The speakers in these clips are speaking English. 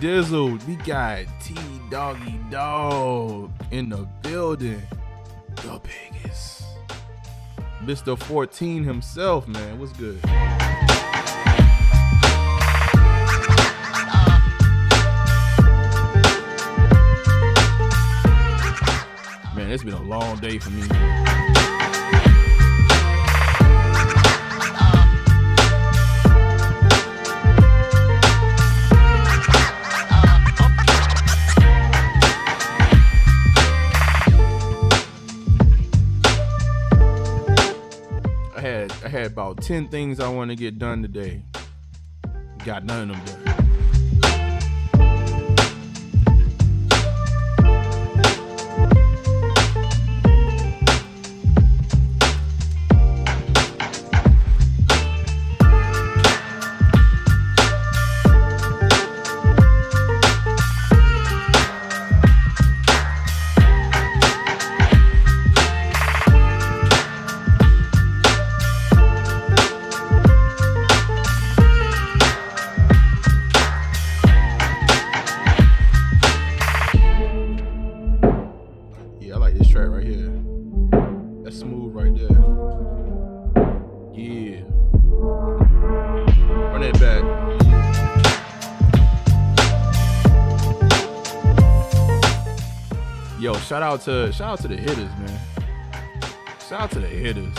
Dizzle. We got T Doggy Dog in the building. The biggest. Mr. 14 himself, man. What's good? Man, it's been a long day for me. I had about 10 things I want to get done today. Got none of them done. Shout out to the Hittas, man. Shout out to the Hittas.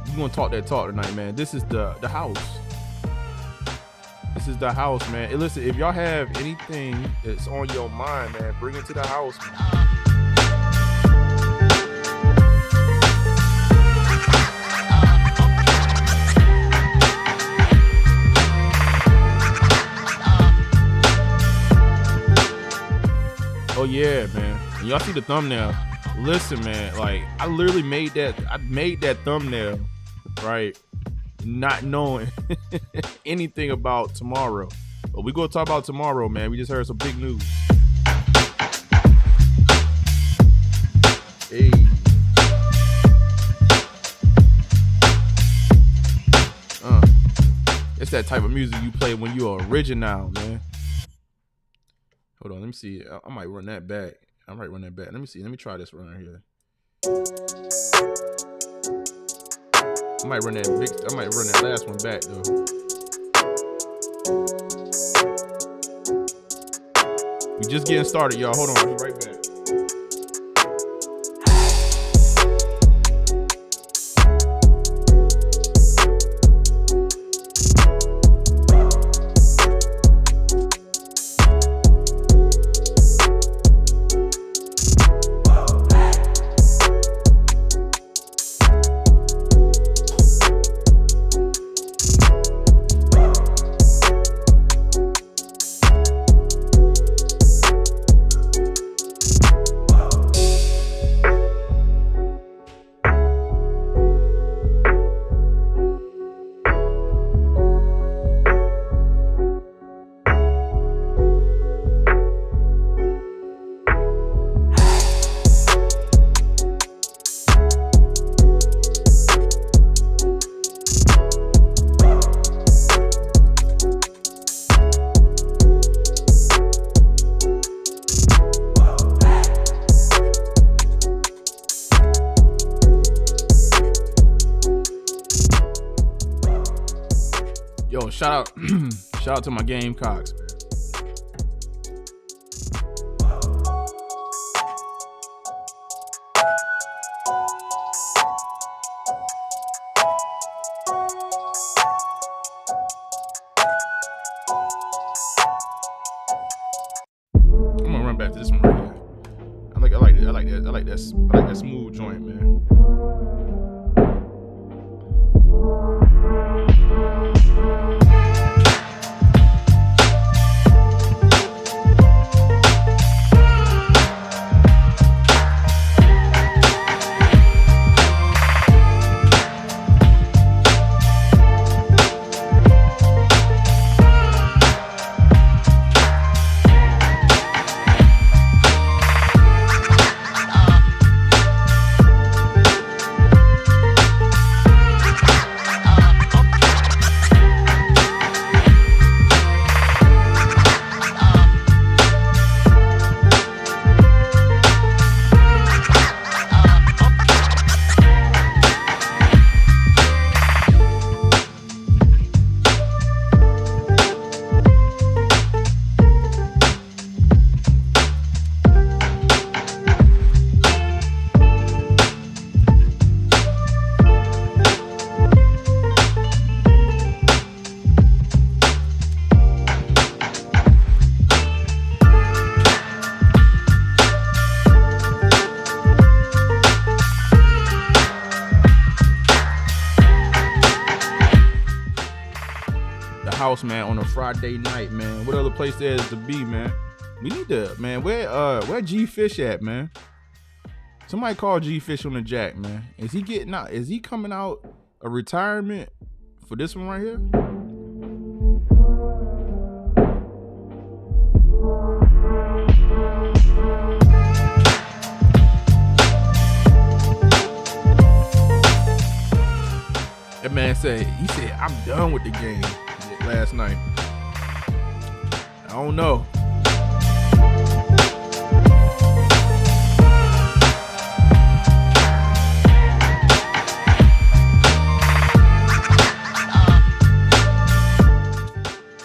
We're gonna talk that talk tonight, man. This is the house. This is the house, man. Hey, listen, if y'all have anything that's on your mind, man, bring it to the house, man. Oh yeah, man. And y'all see the thumbnail. Listen, man, like I literally made that thumbnail, right? Not knowing anything about tomorrow. But we gonna talk about tomorrow, man. We just heard some big news. Hey. It's that type of music you play when you're original, man. Hold on, let me see. I might run that back. Let me see. Let me try this run right here. I might run that last one back though. We just getting started, y'all. Hold on, I'll be right back. Shout out to my Gamecocks, man. I'm gonna run back to this one right here. I like that smooth joint, man. house, man, on a Friday night, man. What other place there is to be, man? We need to, man. Where G Fish at, man? Somebody call G Fish on the jack, man. Is he getting out? Is he coming out of retirement for this one right here? That man said, I'm done with the game last night. I don't know.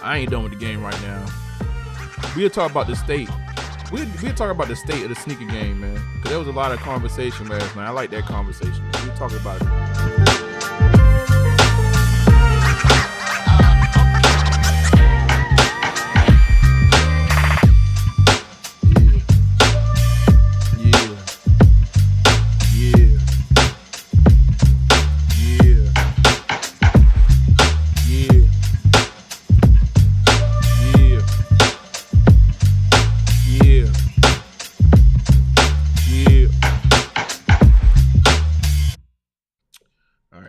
I ain't done with the game right now. We'll talk about the state. We'll talk about the state of the sneaker game, man. Because there was a lot of conversation last night. I like that conversation. We'll talk about it.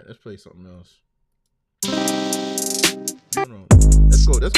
Let's play something else. Hold on. Let's go back.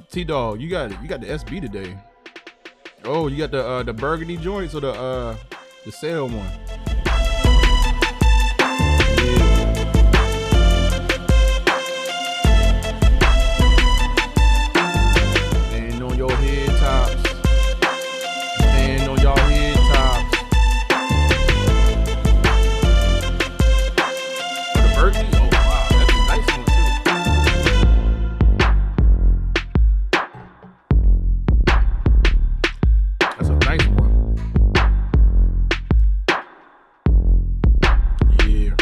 T-Dog, you got the SB today. Oh, you got the burgundy joints or the sale one? Stand on your head tops. Stand on your head tops. Oh, the burgundy? Oh wow, that's a nice one too. That's a nice one. Yeah.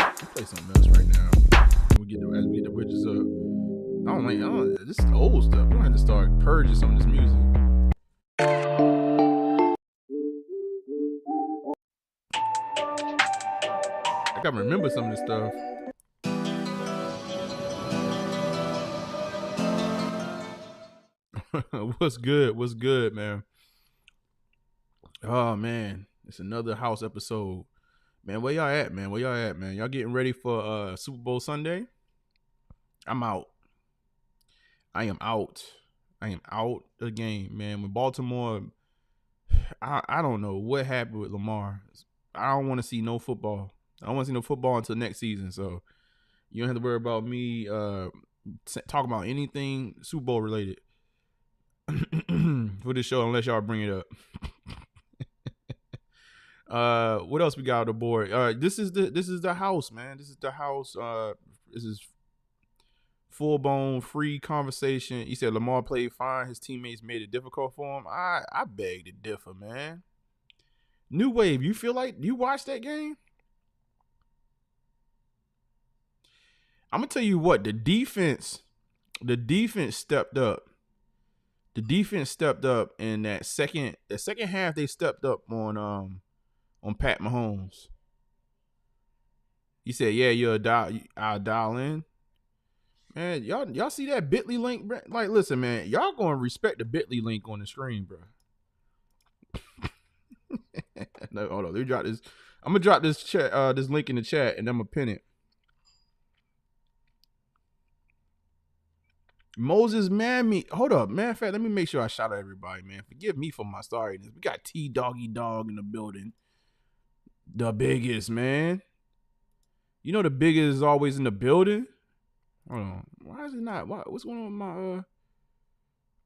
Let's play something else right now. We get the bridges up. This is old stuff. We're gonna have to start purging some of this music. I gotta remember some of this stuff. What's good, man? Oh man, it's another house episode. Man, where y'all at, man? Y'all getting ready for Super Bowl Sunday? I'm out. I am out the game, man. With Baltimore, I don't know what happened with Lamar. I don't want to see no football. I don't want to see no football until next season. So you don't have to worry about me talking about anything Super Bowl related for this show unless y'all bring it up. What else we got on the board? This is the house, man. This is the house. This is full blown free conversation. He said Lamar played fine. His teammates made it difficult for him. I beg to differ, man. New Wave, you feel like you watched that game? I'm gonna tell you what, the defense stepped up. The defense stepped up in the second half. They stepped up on Pat Mahomes. He said, "Yeah, I'll dial in." Man, y'all see that Bitly link? Like, listen, man, y'all gonna respect the Bitly link on the screen, bro. No, hold on, let me drop this. I'm gonna drop this chat, this link in the chat, and I'm gonna pin it. Moses Mammy, hold up, man. In fact, let me make sure I shout out everybody, man. Forgive me for my sorriness. We got T Doggy Dog in the building, the biggest, man. You know the biggest is always in the building. Hold on, why is it not? What's going on with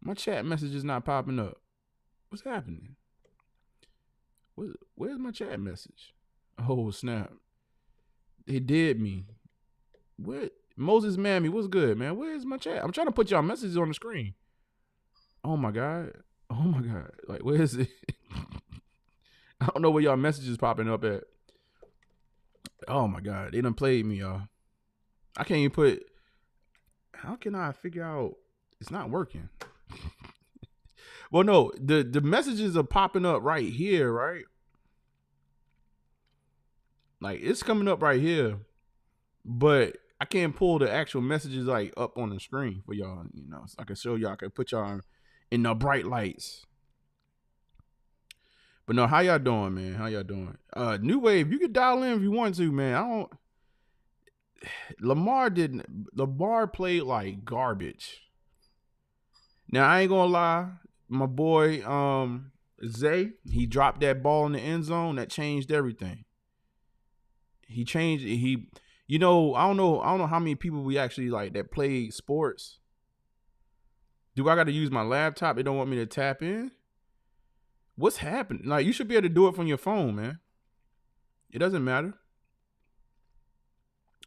my chat message is not popping up? What's happening? Where's my chat message? Oh snap! They did me. What? Moses Mammy, what's good, man? Where's my chat? I'm trying to put y'all messages on the screen. Oh my god! Like, where is it? I don't know where y'all messages popping up at. Oh my god, they done played me, y'all. I can't even put. How can I figure out? It's not working. Well, no, the messages are popping up right here, right? Like, it's coming up right here, but I can't pull the actual messages like up on the screen for y'all, you know, so I can show y'all, I can put y'all in the bright lights. But no, how y'all doing, man? How y'all doing? New Wave, you can dial in if you want to, man. Lamar played like garbage. Now, I ain't gonna lie, my boy Zay, he dropped that ball in the end zone. That changed everything. I don't know how many people we actually like that play sports. Do I got to use my laptop? They don't want me to tap in? What's happening? Like, you should be able to do it from your phone, man. It doesn't matter.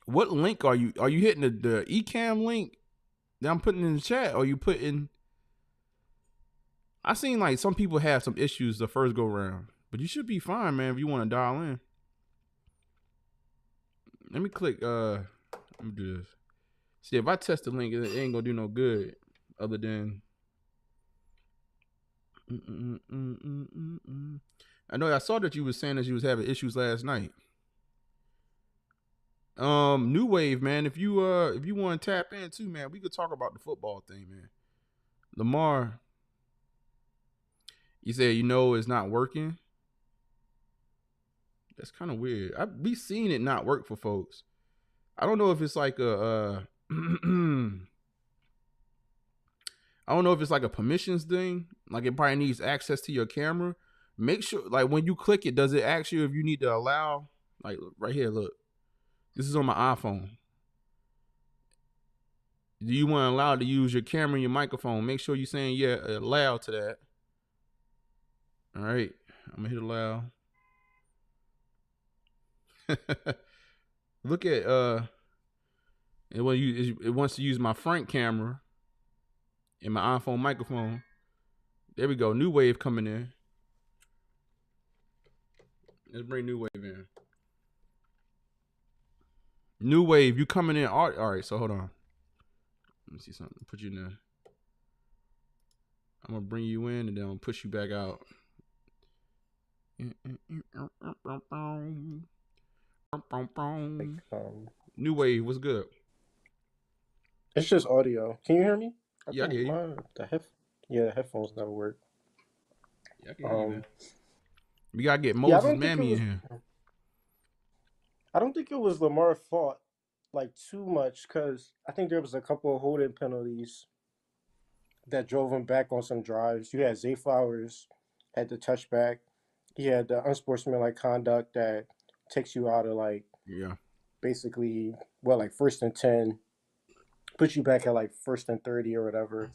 What link are you hitting the eCam link that I'm putting in the chat? Or you putting? I seen like some people have some issues the first go round, but you should be fine, man, if you want to dial in. Let me click. Let me do this. See, if I test the link, it ain't gonna do no good. Other than, I know I saw that you was saying that you was having issues last night. New Wave, man. If you want to tap in too, man, we could talk about the football thing, man. Lamar, you said it's not working. That's kind of weird. I be seeing it not work for folks. I don't know if it's like a I don't know if it's like a permissions thing. Like, it probably needs access to your camera. Make sure, like, when you click it, does it ask you if you need to allow? Like, right here, look. This is on my iPhone. Do you want to allow to use your camera and your microphone? Make sure you're saying allow to that. All right, I'm gonna hit allow. Look at it wants to use my front camera and my iPhone microphone. There we go. New Wave coming in. Let's bring New Wave in. New Wave, you coming in? All right, so hold on. Let me see something. Put you in there. I'm gonna bring you in and then I'm gonna push you back out. New Wave, what's good? It's just audio. Can you hear me? I can hear you. The headphones never work. Yeah, I can hear you, man. We gotta get Moses Mammy in here. I don't think it was Lamar's fault, like, too much, because I think there was a couple of holding penalties that drove him back on some drives. You had Zay Flowers had the touchback. He had the unsportsmanlike conduct that takes you out of basically first and 10, puts you back at like first and 30 or whatever.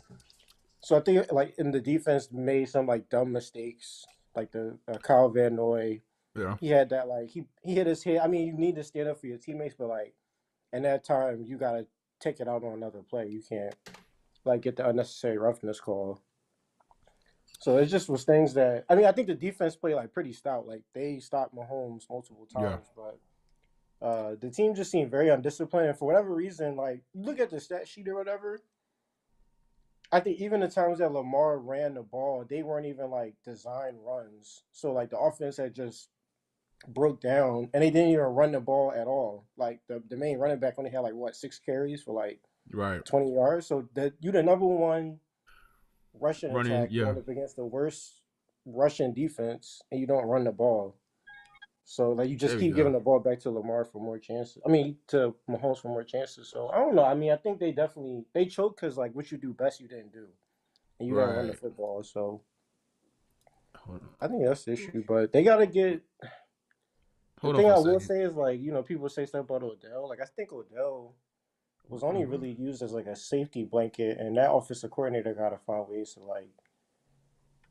So I think in the defense made some dumb mistakes, like the Kyle Van Noy. Yeah. He had that he hit his head. I mean, you need to stand up for your teammates, but in that time you gotta take it out on another play. You can't like get the unnecessary roughness call. So it just was things that I mean. I think the defense played like pretty stout. Like they stopped Mahomes multiple Yeah. times, but the team just seemed very undisciplined. And for whatever reason, like look at the stat sheet or whatever. I think even the times that Lamar ran the ball, they weren't even like design runs. So like the offense had just broke down, and they didn't even run the ball at all. Like the main running back only had like what 6 carries for like Right. 20 yards. So you the number one rushing Running. attack Yeah. going up against the worst Russian defense, and you don't run the ball. So like you just There we keep go. giving the ball back to Lamar for more chances. I mean to Mahomes for more chances. So I don't know. I mean I think they choked because like what you do best you didn't do, and you didn't run the Right. football. So Hold on. I think that's the issue. But they gotta get. The Hold on thing for a I will second. say is like people say stuff about Odell. Like I think Odell was only Mhm. really used as like a safety blanket, and that offensive coordinator gotta find ways to like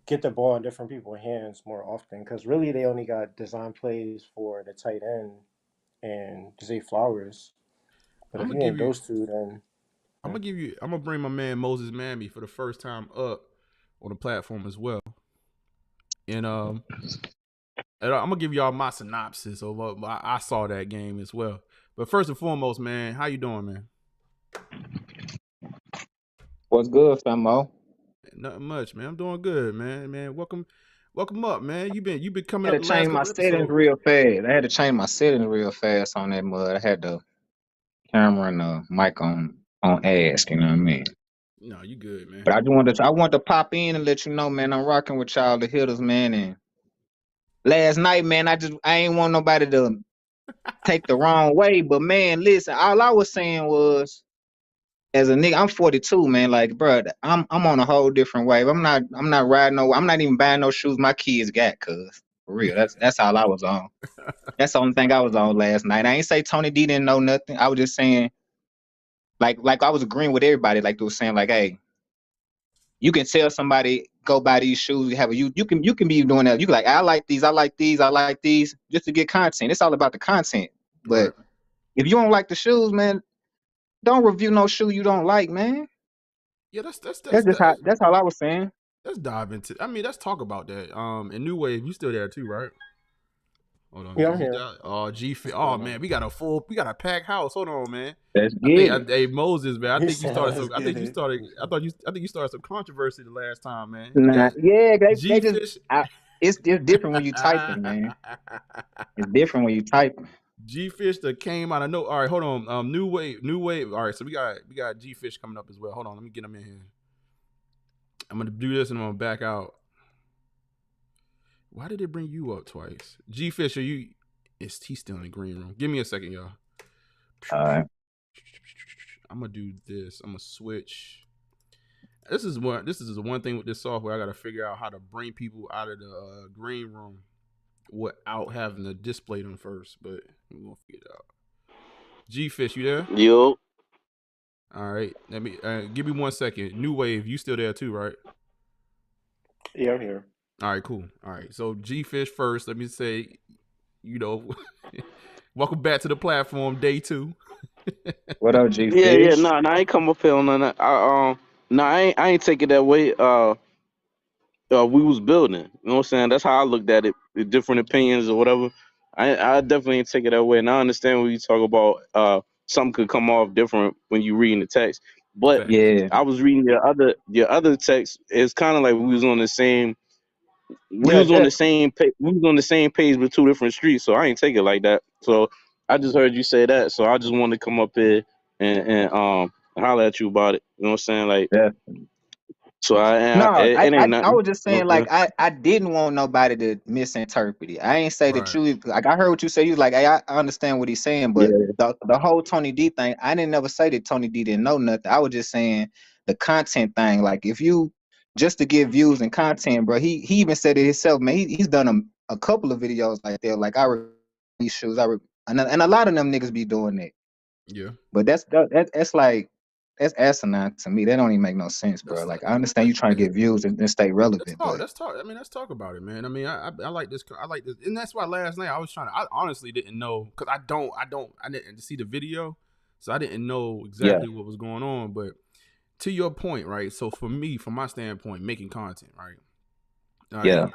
get the ball in different people's hands more often. Because really, they only got design plays for the tight end and Zay Flowers. But I'm if gonna you give ain't you. those two, then I'm gonna bring my man Moses Mammy for the first time up on the platform as well, and I'm gonna give y'all my synopsis of what I saw that game as well. But first and foremost, man, how you doing, man? What's good, famo? Nothing much, man. I'm doing good, man. Man, welcome up, man. You been coming I up had the to last change my couple settings episodes. real fast. I had to change my settings real fast on that mud. I had the camera and the mic on ask, you know what I mean? No, you good, man. But I wanted to pop in and let you know, man, I'm rocking with y'all the Hittas, man. And last night, man, I ain't want nobody to take the wrong way. But man, listen, all I was saying was as a nigga, I'm 42, man. Like, bro, I'm on a whole different wave. I'm not riding no. I'm not even buying no shoes my kids got, cuz for real. That's all I was on. That's the only thing I was on last night. I ain't say Tony D didn't know nothing. I was just saying, like I was agreeing with everybody. Like they was saying, like, hey, you can tell somebody go buy these shoes. You can be doing that. You can like, I like these, I like these, I like these, just to get content. It's all about the content. Right. But if you don't like the shoes, man, don't review no shoe you don't like, man. Yeah, that's That's just how. that. That's all I was saying. Let's dive into. I mean, let's talk about that. And New Wave, you still there too, right? Hold on, yeah, I'm is he here. down? Oh, What's Oh going man, on? we got a packed house. Hold on, man. Let's get it. Hey Moses, man. He said, "Let's get it." I think you started some controversy the last time, man. You Nah, got yeah, they G just. Fish. It's different when you typing, man. It's different when you typing. G Fish that came out. I know. All right, hold on. New wave. All right, so we got G Fish coming up as well. Hold on, let me get him in here. I'm gonna do this and I'm gonna back out. Why did it bring you up twice? G Fish, are you? He's still in the green room. Give me a second, y'all. All right. I'm gonna do this. I'm gonna switch. This is the one thing with this software. I gotta figure out how to bring people out of the green room without having to display them first. But we're gonna figure it out. G Fish, you there? Yo, All right. Let me give me 1 second. New Wave, you still there too, right? Yeah, I'm here. All right, cool. All right. So G Fish first. Let me say, welcome back to the platform, day 2. What up, G yeah, Fish? nah, I ain't come up here on that. Nah, I ain't take it that way. We was building. You know what I'm saying? That's how I looked at it. The different opinions or whatever. I definitely ain't take it that way. And I understand when you talk about something could come off different when you reading the text. But Facts. Yeah, I was reading your other text. It's kind of like we was on the same. We yeah, was on the definitely. same. We was on the same page with two different streets. So I ain't take it like that. So I just heard you say that. So I just wanted to come up here and holler at you about it. You know what I'm saying? Like, so No, it ain't I nothing. was just You know saying what like I'm I didn't want nobody to misinterpret it. I ain't say that Right. you like I heard what you said. You was like, hey, I understand what he's saying, but saying? the whole Tony D thing, I didn't never say that Tony D didn't know nothing. I was just saying the content thing. Like if you just to get views and content, bro. He even said it himself, man. He's done a couple of videos like that. Like these shoes, and a lot of them niggas be doing that. Yeah. But that's like that's asinine to me. That don't even make no sense, bro. That's Like like, I I mean, understand you trying to get views and stay relevant, but let's talk. I mean, let's talk about it, man. I mean, I like this. I like this, and that's why last night I was trying to. I honestly didn't know because I didn't see the video, So I didn't know Yeah, exactly what was going on. But to your point, right? So for me, from my standpoint, making content, right? yeah, Like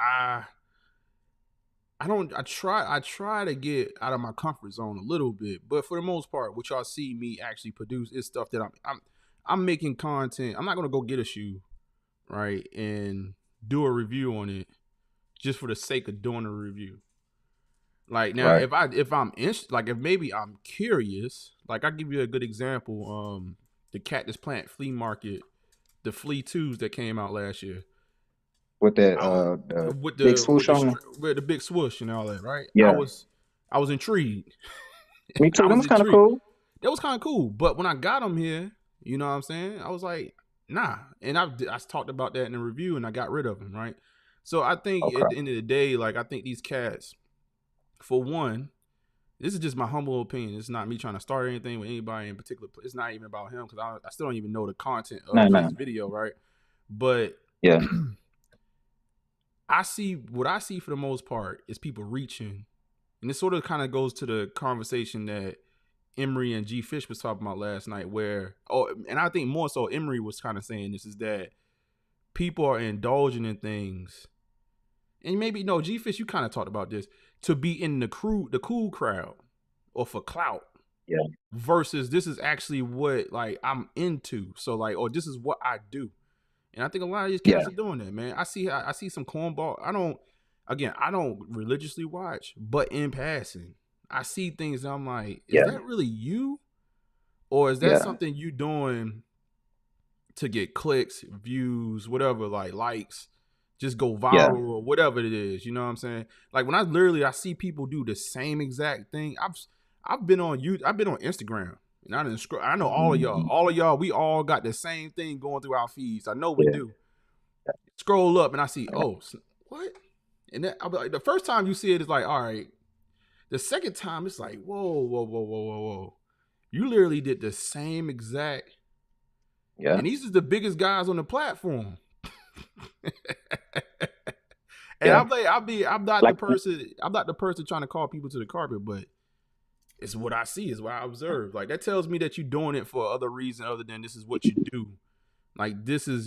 I don't I try to get out of my comfort zone a little bit, but for the most part, what y'all see me actually produce is stuff that I'm making content. I'm not gonna go get a shoe, right, and do a review on it just for the sake of doing a review. Like now, right. if I'm like if maybe I'm curious, like I'll give you a good example. The Cactus Plant Flea Market, the Flea Twos that came out last year. With that I, the big swoosh on them. with the big swoosh and all that, right? Yeah, I was intrigued. me I too. Them was was kind of intrigued. cool. That was kind of cool. But when I got them here, you know what I'm saying? I was like, nah. And I talked about that in the review, and I got rid of them, right? So I think Okay. at the end of the day, like I think these cats, for one, this is just my humble opinion. It's not me trying to start anything with anybody in particular. It's not even about him because I still don't even know the content No, of no. his video, right? But Yeah, I see what I see for the most part is people reaching, and this sort of kind of goes to the conversation that Emery and G Fish was talking about last night, where and I think more so Emery was kind of saying this is that people are indulging in things, and maybe no G Fish, you kind of talked about this to be in the cool crowd or for clout. yeah, Versus this is actually what like I'm into. So like, or this is what I do. And I think a lot of these yeah, cats are doing that, man. I see some cornball. I don't religiously watch, but in passing, I see things that I'm like, is yeah, that really you? Or is that yeah, something you doing to get clicks, views, whatever, like likes, just go yeah, viral or whatever it is, you know what I'm saying? Like when I see people do the same exact thing. I've been on I've been on Instagram. And I didn't scroll. I know all of y'all. mhm, All of y'all, we all got the same thing going through our feeds. I know we yeah, do. Scroll up and I see, oh, what? And then I'll be like, the first time you see it is like, all right. The second time it's like, whoa, whoa, whoa, whoa, whoa, whoa. You literally did the same exact. yeah. And these are the biggest guys on the platform. And Yeah. I'm like, I'm not the Like, person. I'm not the person trying to call people to the carpet, but it's what I see, is what I observe. Like that tells me that you're doing it for other reason other than this is what you do. Like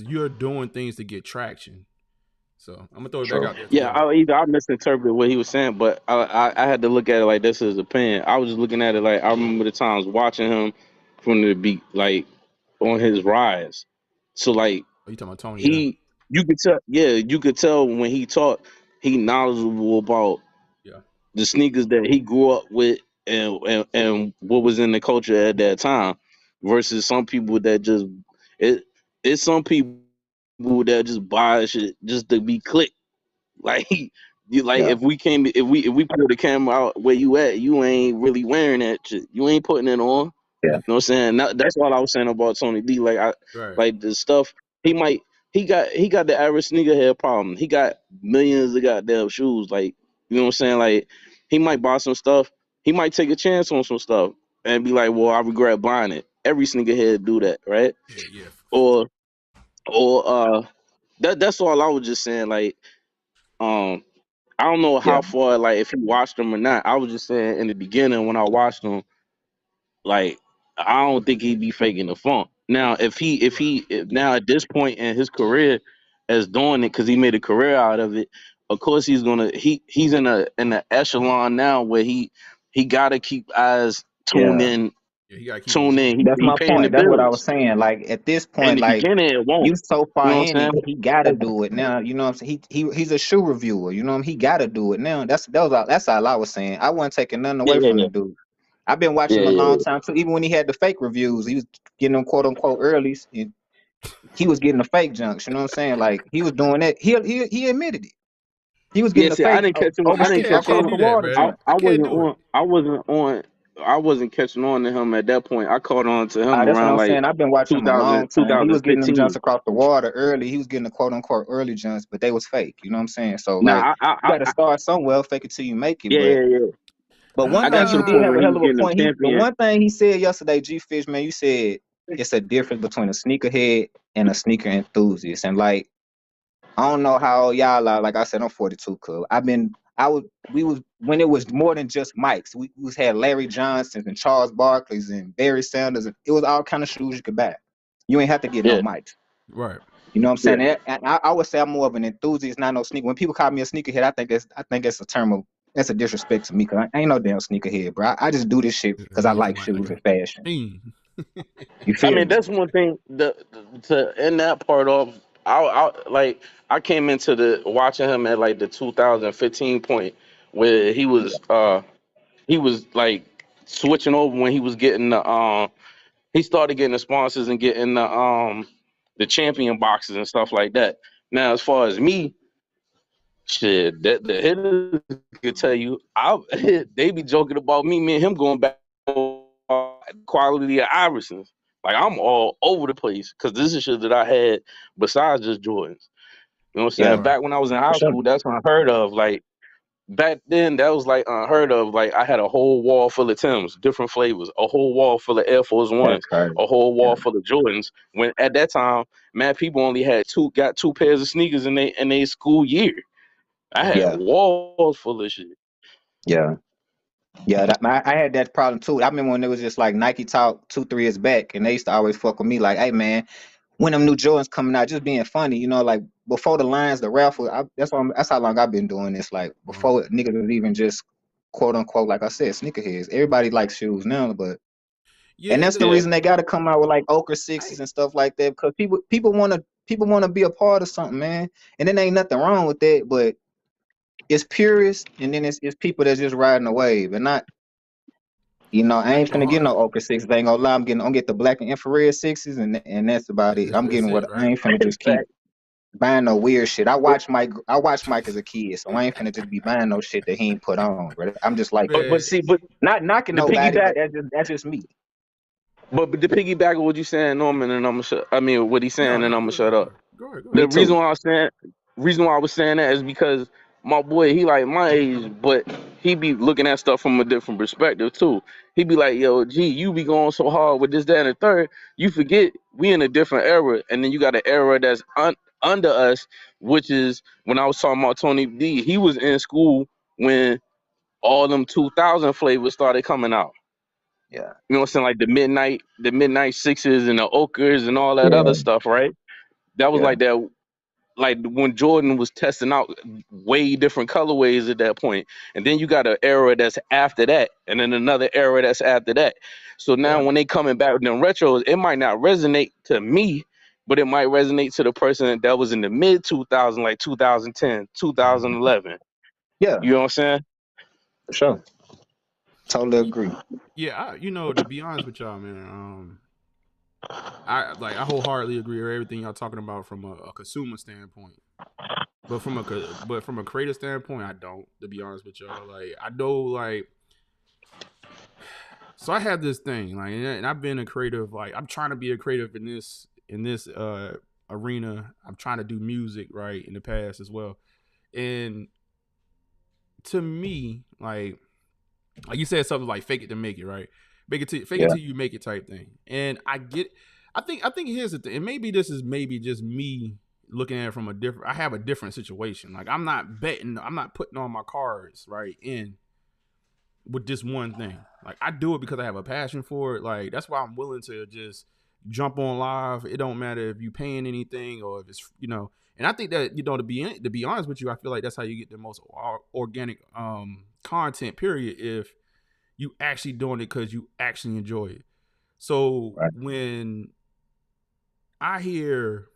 you're doing things to get traction. So I'm gonna throw it back true. out there to Yeah, y'all. I misinterpreted what he was saying, but I had to look at it like this is his opinion. I was just looking at it like I remember the times watching him from the be like on his rise. So like Oh, you talking about Tony? Yeah, he, you could tell, yeah, you could tell when he taught, he knowledgeable about yeah, the sneakers that he grew up with and what was in the culture at that time, versus some people that just it it's some people that just buy shit just to be clicked. Like you, like Yeah. if we put the camera out where you at, you ain't really wearing that shit. You ain't putting it on. Yeah. You know what I'm saying? That's all I was saying about Tony D. Like I right. like the stuff he might he got the average sneakerhead problem. He got millions of goddamn shoes. Like you know what I'm saying? Like he might buy some stuff. He might take a chance on some stuff and be like, "Well, I regret buying it." Every sneakerhead do that, right? Yeah, yeah. Or or that's all I was just saying. Like um I don't know Yeah. how far, like if he watched them or not. I was just saying in the beginning when I watched him, like I don't think he'd be faking the funk. Now Right. if now at this point in his career as doing it because he made a career out of it, of course he's in a echelon now where he gotta keep eyes Yeah. Yeah, he gotta keep it tuned in. legit. That's He my paying the point. That's what I was bills. saying. Like at this In point, the like beginning it won't. you so You far know what in I'm it, saying? he gotta do it now. You know what I'm saying? He's a shoe reviewer. You know what I'm, he gotta do it now. That's all I was saying. I wasn't taking nothing Yeah, away yeah, from yeah. the dude. I've been watching Yeah, him a yeah, long yeah. time too. Even when he had the fake reviews, he was getting them quote unquote earlys. And he was getting the fake junks. You know what I'm saying? Like he was doing that. He admitted it. He was getting Yeah, the see, I fake didn't catch him. I didn't I catch can't across on. the do that, water man. joint. I can't do it. I wasn't catching on to him at that point. I caught on to him That's what around I'm like saying. I've been watching him a long time. He was getting them jumps 2015. across the water early. He was getting the quote unquote early jumps, but they was fake. You know what I'm saying? So like Nah, you gotta start somewhere, fake it till you make it. yeah, But yeah, yeah. one I thing got to he the did point have where a he hell was of a getting them point. But champion. one thing he said yesterday, G Fish, man, you said it's a difference between a sneakerhead and a sneaker enthusiast. And like I don't know how y'all are. Like I said, I'm 42, cuz we was when it was more than just mics. We had Larry Johnsons and Charles Barkley's and Barry Sanders. And it was all kind of shoes you could buy. You ain't have to get no Yeah, mics. Right. You know what I'm yeah. saying? And I would say I'm more of an enthusiast, not no sneaker. When people call me a sneakerhead, I think it's a term of that's a disrespect to me because I ain't no damn sneakerhead, bro. I just do this shit because I He's like like shoes a and fashion. fiend. You I feel mean, me? that's one thing. To end that part off, I came into the watching him at like the 2015 point where he was like switching over when he was getting the he started getting the sponsors and getting the champion boxes and stuff like that. Now, as far as me, shit, that the hitters could tell you, they be joking about me and him going back on quality of Iversons. Like I'm all over the place because this is shit that I had besides just Jordans. You know what I'm Yeah, saying? Right. Back when I was in for high sure. school, that's unheard of. Like back then, that was like unheard of. Like I had a whole wall full of Timbs, different flavors, a whole wall full of Air Force That's Ones, crazy. a whole Yeah, wall full of Jordans. When at that time, man, people only had got two pairs of sneakers in they school year. I Right. had yeah, walls full of shit. yeah. Yeah, I had that problem too. I remember when it was just like Nike Talk 2 3 years back, and they used to always fuck with me like, "Hey man, when them new Jordans coming out, just being funny, you know, like before the lines, the raffle. That's how long I've been doing this. Like Right. before niggas was even just quote unquote, like I said, sneakerheads. Everybody likes shoes now, but and Yeah. that's the Yeah, reason they got to come out with like Ochre I, sixes and stuff like that because people want to be a part of something, man. And then ain't nothing wrong with that, but it's purists, and then it's people that's just riding the wave, and not. I ain't finna get hard. no Ochre sixes. I ain't gonna lie. I'm gonna get the black and infrared sixes, and that's about it. I'm That's getting it. what I Right. ain't finna just keep fact. buying no weird shit. I watched Mike as a kid, so I ain't finna just be buying no shit that he ain't put on. But I'm just like that. But Man. see, but Not knocking the nobody, but piggyback, that's just me. but the piggyback of what you saying, Norman, and I'm gonna shut. I mean, what he's saying, No. and No. I'm gonna Go ahead. shut Go up. ahead. Go ahead. Go Me The ahead. too. reason why I was saying that is because my boy, he like my age, but he be looking at stuff from a different perspective too. He be like, yo, gee, you be going so hard with this, that, and the third. You forget we in a different era, and then you got an era that's under us, which is when I was talking about Tony D. He was in school when all them 2000 flavors started coming out. Yeah, You know what I'm saying? Like the midnight sixes and the ochres and all that yeah, other stuff, right? That was yeah, like that, like when Jordan was testing out way different colorways at that point. And then you got an era that's after that, and then another era that's after that. So now yeah, when they coming back with them retros, it might not resonate to me, but it might resonate to the person that was in the mid 2000, like 2010, Mhm. 2011. yeah, You know what I'm saying? for sure. Totally agree. Yeah. To be honest with y'all, man. I wholeheartedly agree with everything y'all talking about from a consumer standpoint. But from a creative standpoint, I don't. To be honest with y'all, like I know, like so I have this thing, like, and I've been a creative. Like I'm trying to be a creative in this arena. I'm trying to do music right in the past as well, and to me, like you said something like fake it to make it, right? Fake it Yeah, till you make it type thing. And I think here's the thing. And maybe this is maybe just me looking at it from I have a different situation. Like I'm not putting on my cards, right, in with this one thing. Like I do it because I have a passion for it. Like that's why I'm willing to just jump on live. It don't matter if you paying anything or if it's. And I think that to be honest with you, I feel like that's how you get the most organic content. Period. If you actually doing it because you actually enjoy it. So right. when I hear,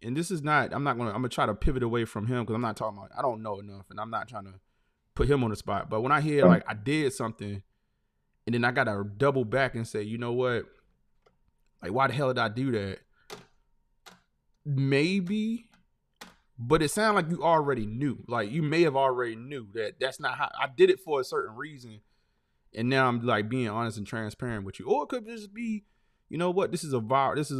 and this is not, I'm gonna try to pivot away from him because I'm not talking about, I don't know enough, and I'm not trying to put him on the spot. But when I hear So, like I did something, and then I gotta double back and say, you know what, like why the hell did I do that? Maybe, but it sounded like you already knew. Like you may have already knew that that's not how I did it for a certain reason. And now I'm like being honest and transparent with you. Or it could just be, you know what, this is a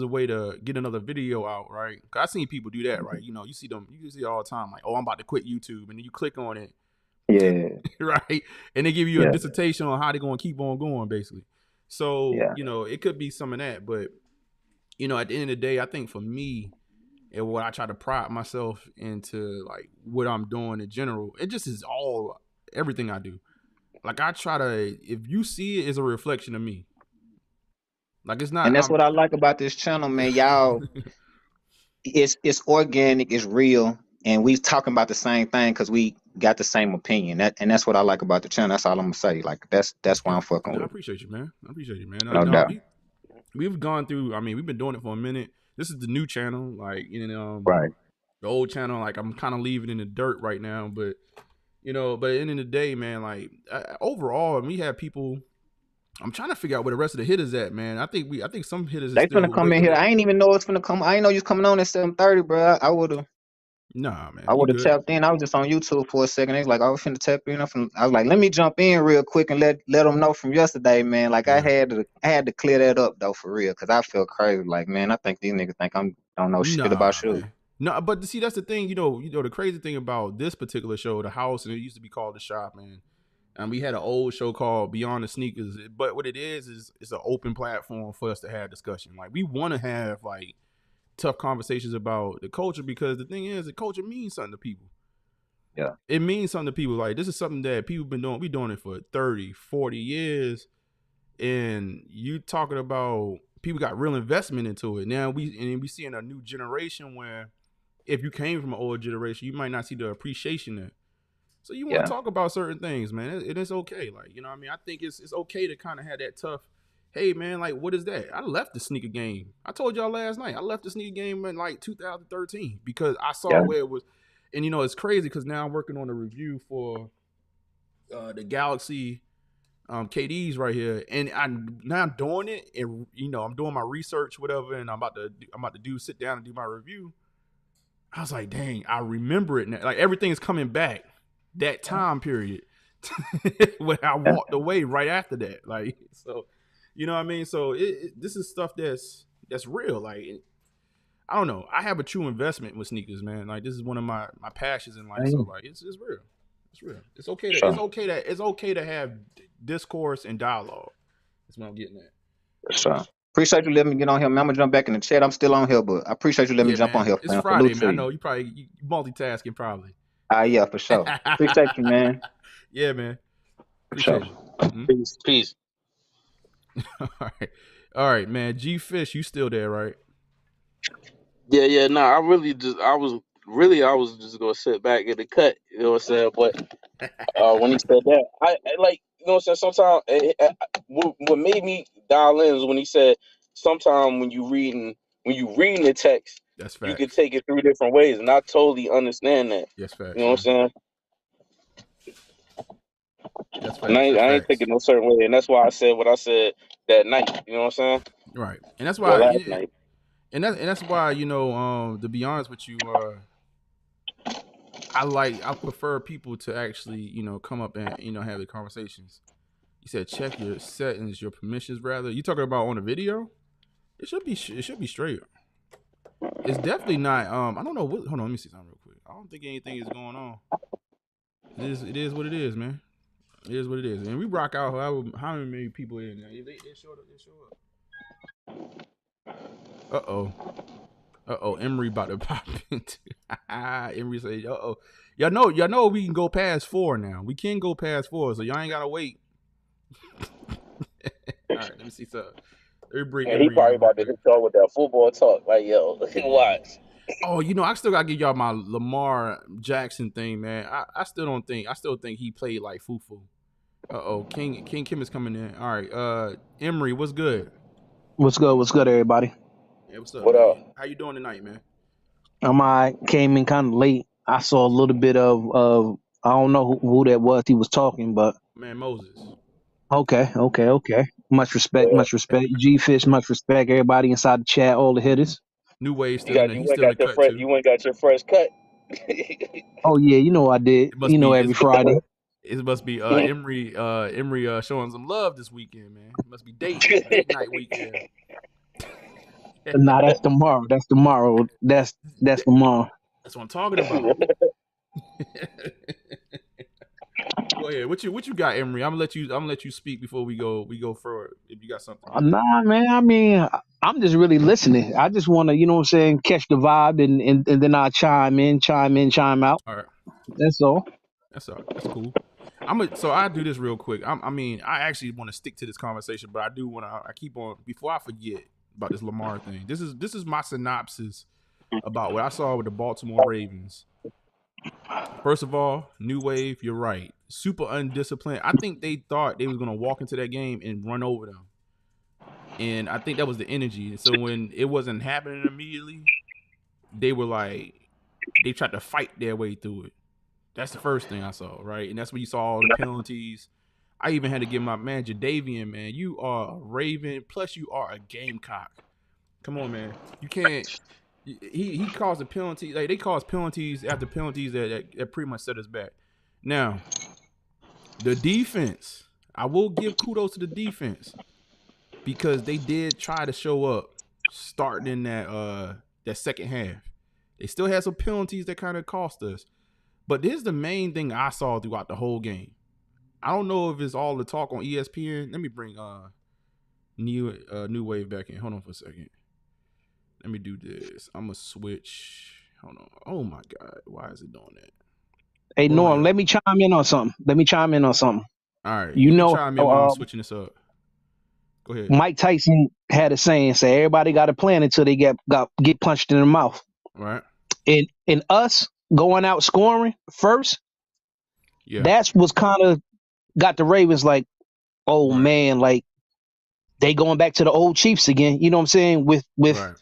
way to get another video out, right? Cause I seen people do that, right? You see them, you see it all the time, like, oh, I'm about to quit YouTube, and then you click on it, yeah, right? And they give you a yeah, dissertation on how they're gonna keep on going, basically. So, yeah, it could be some of that, but at the end of the day, I think for me and what I try to pride myself into like what I'm doing in general, it just is all everything I do. Like I try to, if you see it, it's a reflection of me. Like it's not. And that's what I like about this channel, man. Y'all, it's organic, it's real, and we talking about the same thing because we got the same opinion. That's what I like about the channel. That's all I'm gonna say. Like that's why I'm fucking No, I with. appreciate you, man. I appreciate you, man. No doubt. We've gone through. I mean, we've been doing it for a minute. This is the new channel, like Right. the old channel. Like I'm kind of leaving in the dirt right now, but but at the end of the day, man, like overall, and we have people. I'm trying to figure out where the rest of the hitters at, man. I think some hitters They is still finna come in here. I ain't even know it's finna come. I ain't know you was coming on at 7:30, bro. I would have man. You good? tapped in. I was just on YouTube for a second. They was like, "I was finna tap in." I was like, "Let me jump in real quick and let them know from yesterday, man." Like Yeah. I had to clear that up though for real, cause I feel crazy. Like, man, I think these niggas think I don't know shit about shoes. Man. No, but see, that's the thing. The crazy thing about this particular show, the house, and it used to be called the shop, man. And we had an old show called Beyond the Sneakers, but what it is it's an open platform for us to have discussion. Like we want to have like tough conversations about the culture because the thing is, the culture means something to people. Yeah, it means something to people. Like this is something that people been doing. We doing it for 30, 40 years, and you talking about people got real investment into it. Now we seeing a new generation where if you came from an old generation, you might not see the appreciation there. So you want to talk about certain things, man. It's okay. Like, what I mean? I think it's okay to kind of have that tough, hey, man, like, what is that? I left the sneaker game. I told y'all last night. I left the sneaker game in, like, 2013 because I saw where it was. And, it's crazy because now I'm working on a review for the Galaxy KDs right here. And I'm now doing it. And, I'm doing my research, whatever, and I'm about to sit down and do my review. I was like, dang, I remember it now. Like, everything is coming back. That time period when I walked away right after that, like, so, what I mean? So this is stuff that's real. Like, I don't know. I have a true investment with sneakers, man. Like, this is one of my passions in life. So like, it's real. It's real. It's okay to it's okay to have discourse and dialogue. That's what I'm getting at. So appreciate you letting me get on here, man. I'm gonna jump back in the chat. I'm still on here, but I appreciate you letting me jump on here. It's Friday, man. I know you probably multitasking, probably. Yeah, for sure. Appreciate you, man. Yeah, man. Appreciate you. Peace. All right, man. G Fish, you still there, right? Yeah. No, I was just gonna sit back in the cut. You know what I'm saying? But when he said that, I like, you know what I'm saying. Sometimes what made me dial in is when he said, sometimes when you reading the text, that's facts. You can take it 3 different ways, and I totally understand that. Yes, facts. You know what I'm saying? That's facts. And I ain't thinking no certain way, and that's why I said what I said that night. You know what I'm saying? Right, and that's why last night. And that's why to be honest with you, I prefer people to actually come up and have the conversations. You said check your settings, your permissions. Rather, you talking about on a video? It should be straight. It's definitely not. I don't know what. Hold on, let me see something real quick. I don't think anything is going on. It is what it is, man. It is what it is, and we rock out how many people in there. It showed up. Emery about to pop into. Emery say, y'all know we can go past 4 now. We can go past 4, so y'all ain't gotta wait. All right, let me see something. And he probably about to hit y'all with that football talk. Like, yo, watch. Oh, I still gotta give y'all my Lamar Jackson thing, man. I still think he played like foo-foo. King Kim is coming in. All right, Emery, what's good? What's good, everybody? Yeah, what's up? What up? How you doing tonight, man? I came in kind of late. I saw a little bit of I don't know who that was. He was talking, but man, Moses. Okay. Much respect. G Fish, much respect. Everybody inside the chat, all the hitters. New Wave still in there. He's still in the cut too. You ain't got your fresh cut. Oh yeah, I did. Every Friday. It must be Emery showing some love this weekend, man. It must be date night weekend. Nah, that's tomorrow. That's tomorrow. That's tomorrow. That's what I'm talking about. Go ahead. What you got, Emery? I'm gonna let you speak before we go forward. If you got something. Nah, man. I mean, I'm just really listening. I just want to, catch the vibe, and then I chime in, chime out. All right. That's all. That's cool. So I do this real quick. I mean, I actually want to stick to this conversation, but I do want to. I keep on before I forget about this Lamar thing. This is my synopsis about what I saw with the Baltimore Ravens. First of all, new wave. You're right. Super undisciplined. I think they thought they was gonna walk into that game and run over them, and I think that was the energy. And so when it wasn't happening immediately, they were like they tried to fight their way through it. That's the first thing I saw, right? And that's when you saw all the penalties. I even had to give my man Jadavian, man. You are a Raven, plus you are a Gamecock. Come on, man. You can't. He caused a penalty. Like they caused penalties after penalties that pretty much set us back. Now, the defense. I will give kudos to the defense because they did try to show up starting in that second half. They still had some penalties that kind of cost us. But this is the main thing I saw throughout the whole game. I don't know if it's all the talk on ESPN. Let me bring New Wave back in. Hold on for a second. Let me do this. I'm gonna switch. Hold on. Oh my God, why is it doing that? Hey, Norm, let me chime in on something. All right, you know, chime in while I'm switching this up. Go ahead. Mike Tyson had a saying, say everybody got a plan until they get punched in the mouth. Right. And us going out scoring first, yeah, that's what's kind of got the Ravens like, oh right. Man, like they going back to the old Chiefs again. You know what I'm saying? With right.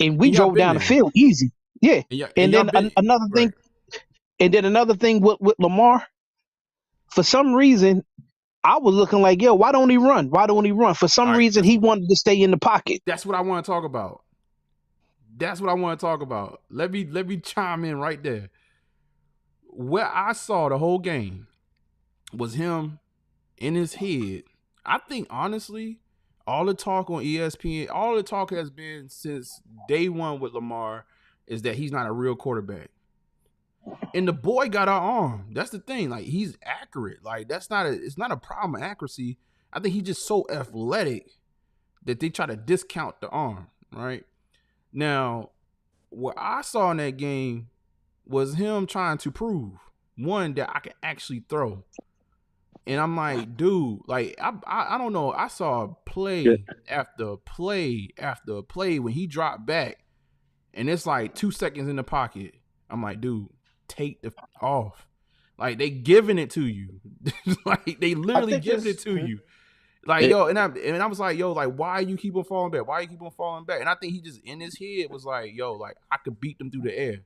And we drove down the field easy. Yeah. And then another thing. And then another thing with Lamar, for some reason, I was looking like, yo, why don't he run? For some reason, he wanted to stay in the pocket. That's what I want to talk about. Let me chime in right there. Where I saw the whole game was him in his head. I think, honestly, all the talk on ESPN, all the talk has been since day one with Lamar is that he's not a real quarterback. And the boy got our arm. That's the thing. Like, he's accurate. Like, it's not a problem of accuracy. I think he's just so athletic that they try to discount the arm, right? Now, what I saw in that game was him trying to prove, one, that I can actually throw. And I'm like, dude, like, I don't know. I saw play after play after play when he dropped back, and it's like 2 seconds in the pocket. I'm like, dude, take the off. Like, they giving it to you. Like, they literally giving it to you. Like, yo, and I was like, yo, like, why you keep on falling back? And I think he just, in his head, was like, yo, like, I could beat them through the air.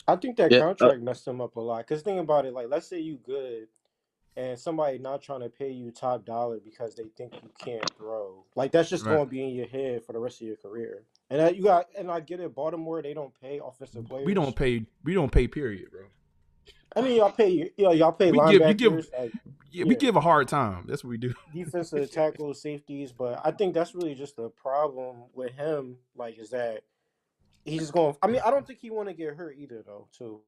I think that contract messed him up a lot. Because think about it, like, let's say you good, and somebody not trying to pay you top dollar because they think you can't throw. Like, that's just going to be in your head for the rest of your career. And I get it, Baltimore, they don't pay offensive players. We don't pay, period, bro. I mean, y'all pay linebackers. We give a hard time. That's what we do. Defensive tackles, safeties, but I think that's really just the problem with him. Like, is that he's just going. I mean, I don't think he want to get hurt either, though. Too.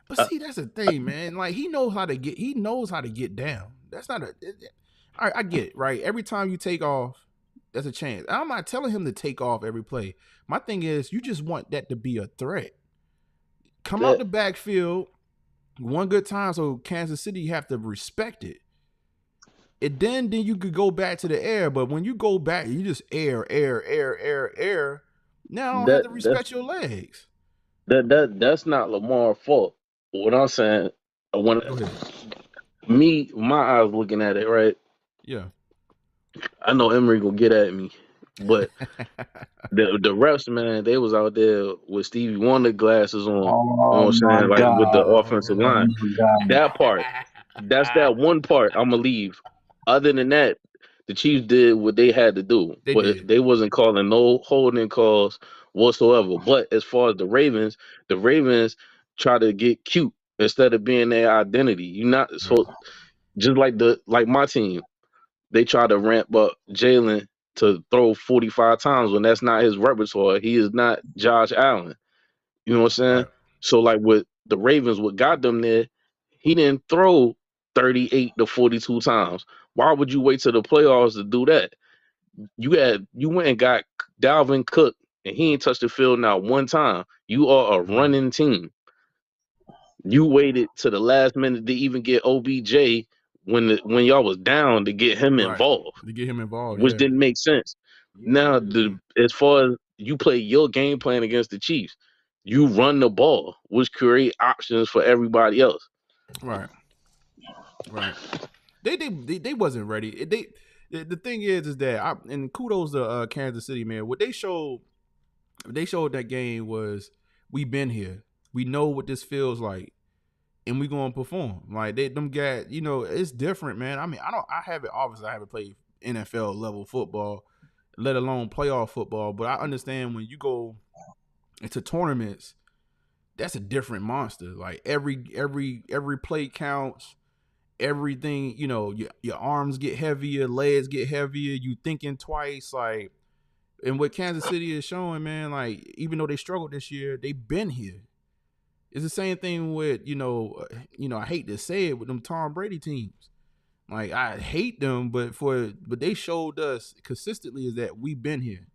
But see, that's the thing, man. Like, he knows how to get down. That's not a. I get it, right? Every time you take off, there's a chance. I'm not telling him to take off every play. My thing is, you just want that to be a threat. Come out the backfield one good time, so Kansas City have to respect it. And then you could go back to the air. But when you go back, you just air. Now I don't have to respect your legs. That's not Lamar's fault. What I'm saying, my eyes looking at it, right? Yeah. I know Emery gonna get at me, but the refs, man, they was out there with Stevie Wonder glasses on. You know what I'm saying? Like, with the offensive line. That part. That's that one part I'm gonna leave. Other than that, the Chiefs did what they had to do. They wasn't calling no holding calls whatsoever. But as far as the Ravens try to get cute instead of being their identity. You not so just like my team. They try to ramp up Jalen to throw 45 times when that's not his repertoire. He is not Josh Allen. You know what I'm saying? Right. So, like, with the Ravens, what got them there, he didn't throw 38 to 42 times. Why would you wait till the playoffs to do that? You went and got Dalvin Cook, and he ain't touched the field now one time. You are a running team. You waited to the last minute to even get OBJ when y'all was down to get him Right. involved, To get him involved, which yeah. didn't make sense. Now, as far as you play your game plan against the Chiefs, you run the ball, which create options for everybody else. Right. Right. They wasn't ready. The thing is that and kudos to Kansas City, man. What they showed that game was we been here. We know what this feels like, and we gonna perform. Like them guys, it's different, man. I mean, I haven't played NFL level football, let alone playoff football, but I understand when you go into tournaments, that's a different monster. Like every play counts. Everything, your arms get heavier, legs get heavier, you thinking twice, like, and what Kansas City is showing, man, like, even though they struggled this year, they've been here. It's the same thing with, I hate to say it, with them Tom Brady teams. Like, I hate them, but they showed us consistently is that we've been here.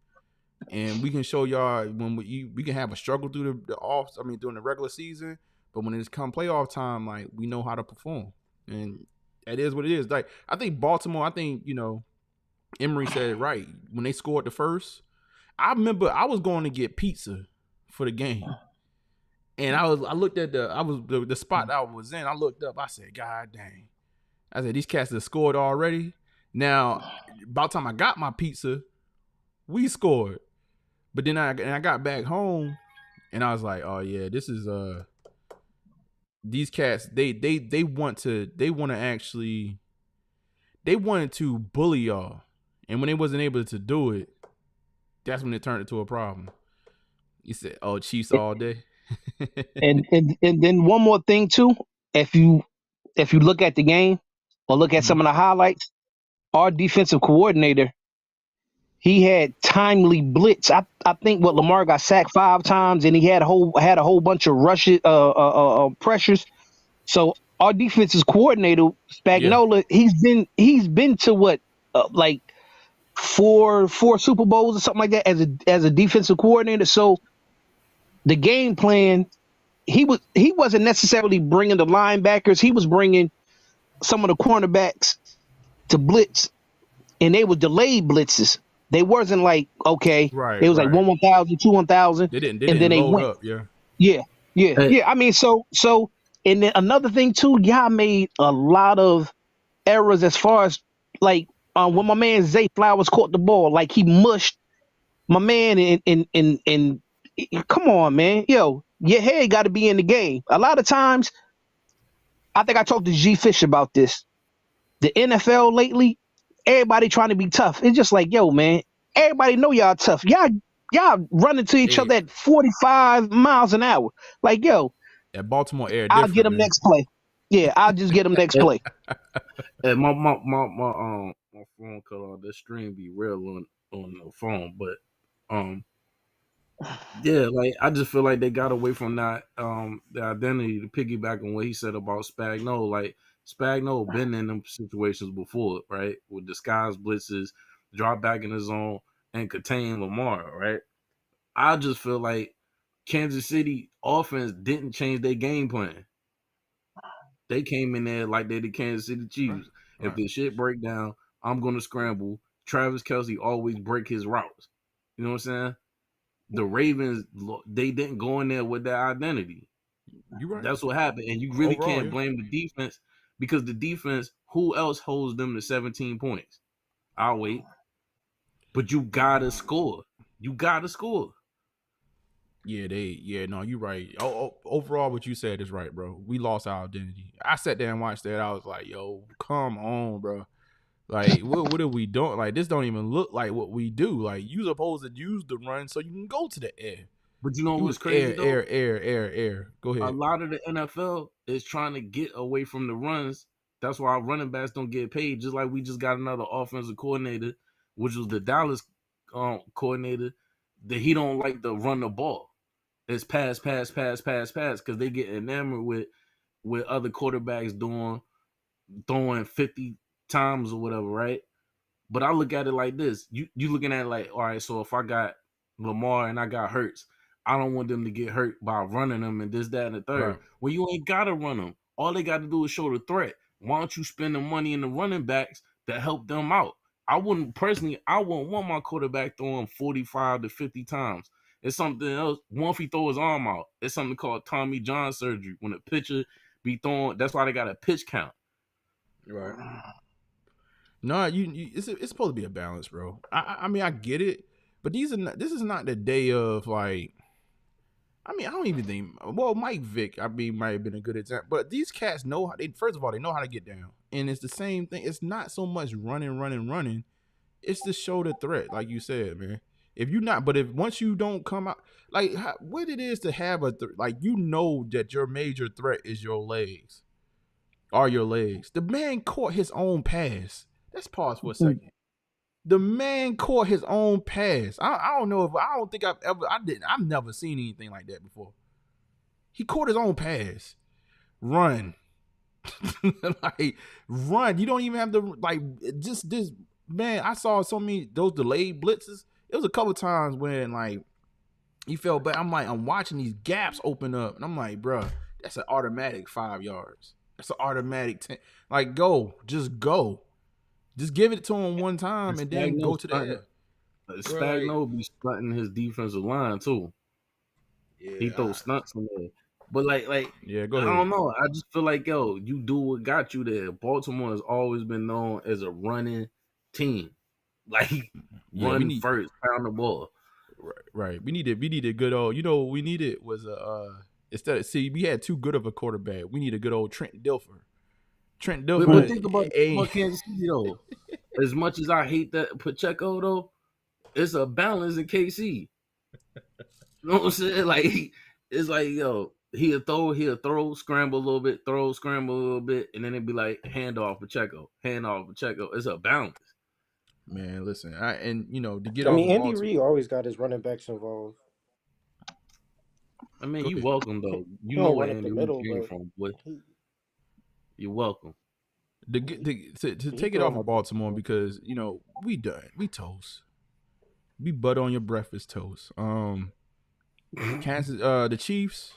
And we can show y'all when we can have a struggle through during the regular season, but when it's come playoff time, like, we know how to perform. And it is what it is. Like, I think Baltimore, Emery said it right. When they scored the first, I remember I was going to get pizza for the game. And I looked at the spot I was in. I looked up. I said, God dang. I said, these cats have scored already. Now, about the time I got my pizza, we scored. But then I got back home, and I was like, oh yeah, this is these cats. They wanted to bully y'all, and when they wasn't able to do it, that's when it turned into a problem. You said, oh, Chiefs all day. and then one more thing too, if you look at the game or look at some of the highlights, our defensive coordinator, he had timely blitz. I think Lamar got sacked 5 times, and he had a whole bunch of rushes, pressures. So our defensive coordinator Spagnuolo, he's been to what like four Super Bowls or something like that as a defensive coordinator. So the game plan, he wasn't necessarily bringing the linebackers. He was bringing some of the cornerbacks to blitz, and they were delayed blitzes. They wasn't like, okay, right, it was like 1,000, 2,000, They didn't and then they load went. up, yeah. Yeah. I mean, so, and then another thing too, y'all made a lot of errors as far as like when my man Zay Flowers caught the ball, like he mushed my man, and come on, man, yo, your head got to be in the game. A lot of times, I think I talked to G Fish about this. The NFL lately, everybody trying to be tough. It's just like, yo, man, everybody know y'all tough. Y'all running to each other at 45 miles an hour. Like, yo, at Baltimore air, I'll get him next play. Yeah, I'll just get him next play. And my phone cut off. The stream be real on the phone, but yeah, like I just feel like they got away from that the identity to piggyback on what he said about Spagnuolo. Like Spagnuolo been in them situations before, right? With disguise blitzes, drop back in the zone, and contain Lamar, right? I just feel like Kansas City offense didn't change their game plan. They came in there like they the Kansas City Chiefs. If the shit break down, I'm gonna scramble. Travis Kelce always break his routes. You know what I'm saying? The Ravens, they didn't go in there with that identity. You're right. That's what happened. And you really can't blame the defense, because the defense, who else holds them to 17 points? I'll wait. But you gotta score. You gotta score. No, you're right. Overall, what you said is right, bro. We lost our identity. I sat there and watched that. I was like, yo, come on, bro. Like, what are we doing? Like, this don't even look like what we do. Like, you supposed to use the run so you can go to the air. But you know what's crazy, though? Air. Go ahead. A lot of the NFL is trying to get away from the runs. That's why our running backs don't get paid. Just like we just got another offensive coordinator, which was the Dallas coordinator, that he don't like to run the ball. It's pass, because they get enamored with other quarterbacks throwing 50 times or whatever, right? But I look at it like this. You looking at it like, all right, so if I got Lamar and I got Hurts, I don't want them to get hurt by running them and this, that, and the third. Right. Well, you ain't gotta run them. All they got to do is show the threat. Why don't you spend the money in the running backs to help them out? I wouldn't want my quarterback throwing 45 to 50 times. It's something else. Once he throw his arm out, it's something called Tommy John surgery. When a pitcher be throwing, that's why they got a pitch count. Right. No, it's supposed to be a balance, bro. I mean, I get it, but this is not the day of like. I mean, I don't even think. Well, Mike Vick, might have been a good example, but these cats know how. First of all, they know how to get down, and it's the same thing. It's not so much running. It's to show the threat, like you said, man. If once you don't come out, like what it is to have like that your major threat is your legs. The man caught his own pass. Let's pause for a second. The man caught his own pass. I don't know I don't think I've never seen anything like that before. He caught his own pass. Run. Like, run. You don't even have to, like, just this, man, I saw so many, those delayed blitzes. It was a couple times when, like, he fell back. I'm watching these gaps open up, and I'm like, bro, that's an automatic 5 yards. That's an automatic 10. Like, just go. Just give it to him one time and then go to the air. Spagnuolo be stunting his defensive line too. Yeah, he throws stunts in there. But like yeah, go ahead. I don't know. I just feel like, you do what got you there. Baltimore has always been known as a running team. Like, run first, pound the ball. Right. We needed good old. You know what we needed was we had too good of a quarterback. We need a good old Trent Dilfer. But think about Kansas City though. As much as I hate that Pacheco though, it's a balance in KC. You know what I'm saying? Like, it's like, he'll throw, scramble a little bit, and then it'd be like handoff Pacheco. It's a balance. Man, listen, to get I off. mean, Andy Reid always got his running backs involved. I mean, you welcome though. You know where Andy Reid came from, boy. You're welcome. To take it off of Baltimore because we done. We toast. We butter on your breakfast toast. Kansas, the Chiefs.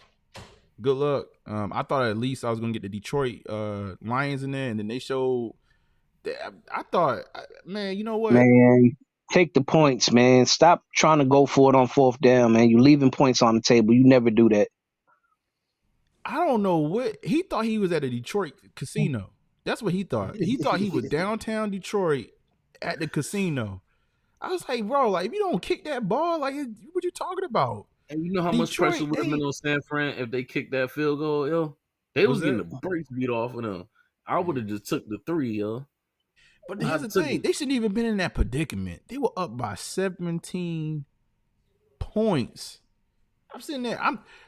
Good luck. I thought at least I was gonna get the Detroit Lions in there, and then they showed. I thought, man, you know what? Man, take the points, man. Stop trying to go for it on fourth down, man. You're leaving points on the table. You never do that. I don't know what he thought. He was at a Detroit casino. That's what he thought. He thought he was downtown Detroit at the casino. I was like, bro, like, if you don't kick that ball, like, what you talking about? And you know how much pressure would have been on San Fran if they kicked that field goal, yo? They was getting the brakes beat off of them. I would have just took the 3, yo. But here's the thing. They shouldn't even been in that predicament. They were up by 17 points. I'm sitting there.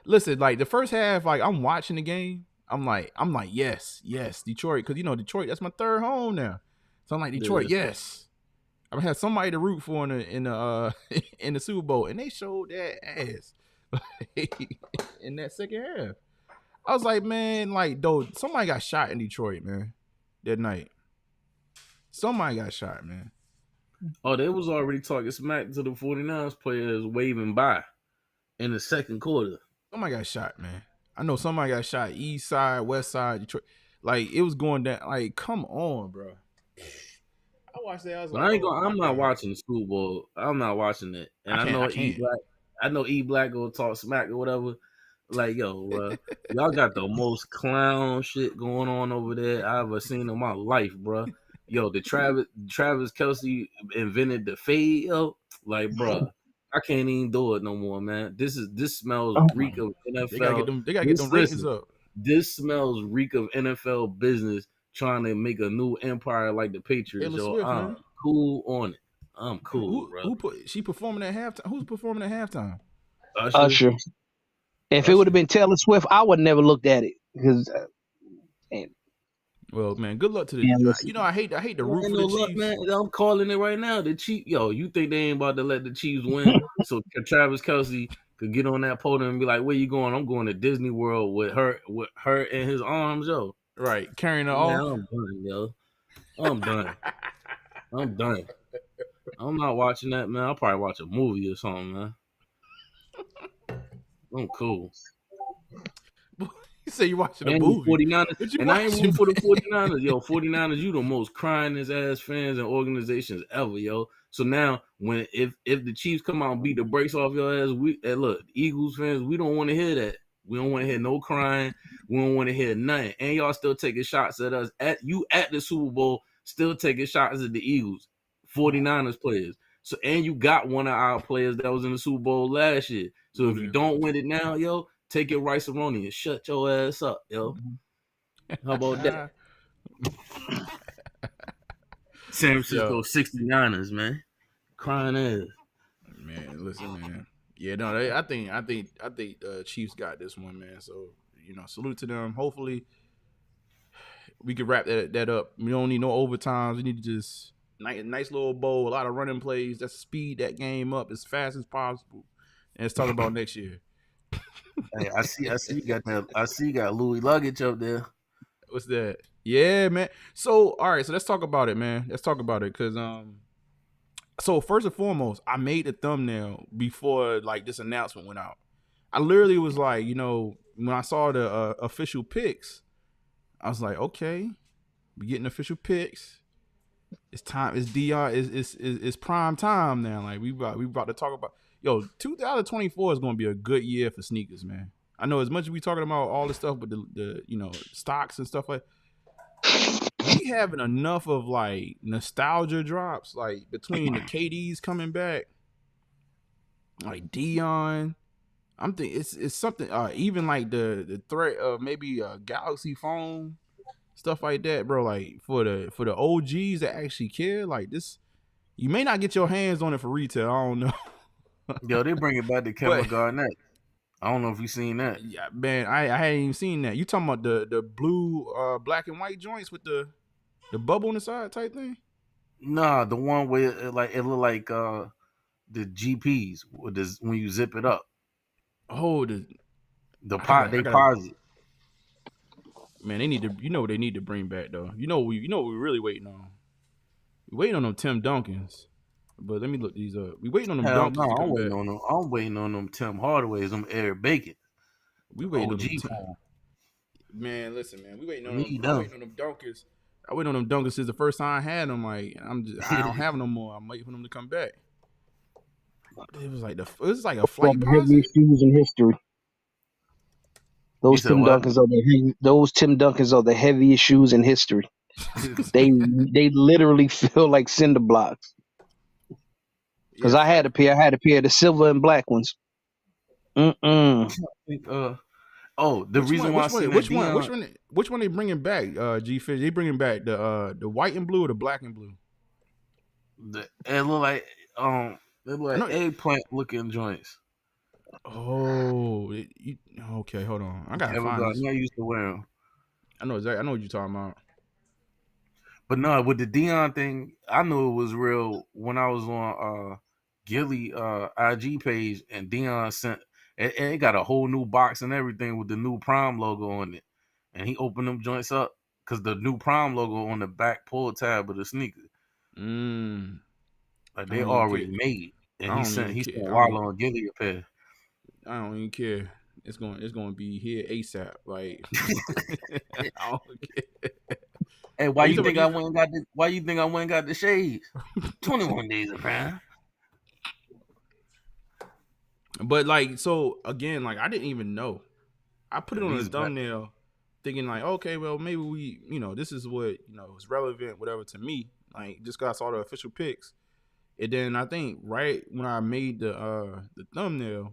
Listen, like, the first half, like, I'm watching the game. I'm like, yes, Detroit, because Detroit, that's my third home now. So I'm like, Detroit, yes. I'm gonna have somebody to root for in the Super Bowl, and they showed that ass in that second half. I was like, man, like, though, somebody got shot in Detroit, man, that night. Somebody got shot, man. Oh, they was already talking smack to the 49ers players waving by in the second quarter. Somebody got shot, man. I know somebody got shot east side, west side, Detroit. Like, it was going down. Like, come on, bro. I watched that. I was like, I'm not watching the Super Bowl. I'm not watching it. And I know E Black gonna talk smack or whatever. Like, y'all got the most clown shit going on over there I ever seen in my life, bro. Yo, the Travis Kelce invented the fade, yo. Like, bro, I can't even do it no more, man. This smells reek of NFL. They gotta get them ratings up. This smells reek of NFL business trying to make a new empire like the Patriots, yo. Swift, I'm cool on it. I'm cool, bro. She performing at halftime? Who's performing at halftime? Usher. If it would have been Taylor Swift, I would never looked at it because. Well, man, good luck to the. I hate the root for the Chiefs. Man, I'm calling it right now. The Chiefs, you think they ain't about to let the Chiefs win? So Travis Kelce could get on that podium and be like, "Where you going? I'm going to Disney World with her in his arms, yo." Right, carrying her off. I'm done, yo. I'm done. I'm done. I'm not watching that, man. I'll probably watch a movie or something, man. I'm cool. You say you watching a And movie. 49ers, and I ain't rooting for the 49ers. Yo, 49ers, you the most crying ass fans and organizations ever, yo. So now when if the Chiefs come out and beat the brakes off your ass, look, Eagles fans, we don't want to hear that. We don't want to hear no crying. We don't want to hear nothing. And y'all still taking shots at us at the Super Bowl, still taking shots at the Eagles, 49ers players. So and you got one of our players that was in the Super Bowl last year. So if you don't win it now, yo, take your rice and shut your ass up, yo. How about that? San Francisco 69ers, man. Crying ass. Man, listen, man. Yeah, no, I think the Chiefs got this one, man. So, salute to them. Hopefully we can wrap that up. We don't need no overtimes. We need to just nice little bowl, a lot of running plays. Let's speed that game up as fast as possible. And let's talk about next year. Hey, I see you got that. I see you got Louis luggage up there. What's that? Yeah, man. So, all right, so let's talk about it, man. Let's talk about it, cause so first and foremost, I made the thumbnail before like this announcement went out. I literally was like, when I saw the official picks, I was like, okay, we getting official picks. It's time. It's DR. It's prime time now. Like we about to talk about. 2024 is going to be a good year for sneakers, man. I know as much as we talking about all this stuff, but the stocks and stuff like. We having enough of like nostalgia drops, like between the KDs coming back, like Dion. I'm thinking it's something. Even like the threat of maybe a Galaxy phone, stuff like that, bro. Like for the OGs that actually care, like this, you may not get your hands on it for retail. I don't know. Yo, they bring it back to Kevin Garnett. I don't know if you seen that. Yeah, man, I hadn't even seen that. You talking about the blue, black and white joints with the bubble on the side type thing? Nah, the one where it look like the GPs with this when you zip it up. Oh, the pot they pause it. Man, they need to. They need to bring back though. What we're really waiting on. We're waiting on them Tim Duncans. But let me look these up. We waiting on them Duncans. No, I'm waiting on them. I'm waiting on them Tim Hardaways, them Eric Bacon. We waiting on them. Man, listen, man. We waiting on them. I'm waiting on them Dunkers. I waiting on them Dunkers since the first time I had them. Like, I don't have them no more. I'm waiting for them to come back. It was like a flight the heaviest shoes in history. Those Tim Duncans are the heaviest shoes in history. they literally feel like cinder blocks. Because I had a pair of the silver and black ones. The reason why which one they bringing back? G Fish, they bringing back the white and blue or the black and blue? It look like eggplant looking joints. Oh, okay. Hold on, I gotta find this. I used to wear them. I know exactly. I know what you're talking about. But no, with the Dion thing, I knew it was real when I was on Gilly IG page, and Dion sent it got a whole new box and everything with the new Prime logo on it, and he opened them joints up because the new Prime logo on the back pull tab of the sneaker. Like they already made, and he sent Wallow and Gilly a pair. I don't even care. It's going to be here ASAP. Like, I don't care. Hey, why you think I went and got the shades? 21 days of Prime. But like, so again, like I didn't even know. I put it on a thumbnail thinking like, okay, well maybe we, this is what, is relevant, whatever to me. Like just cause I saw the official pics. And then I think right when I made the thumbnail,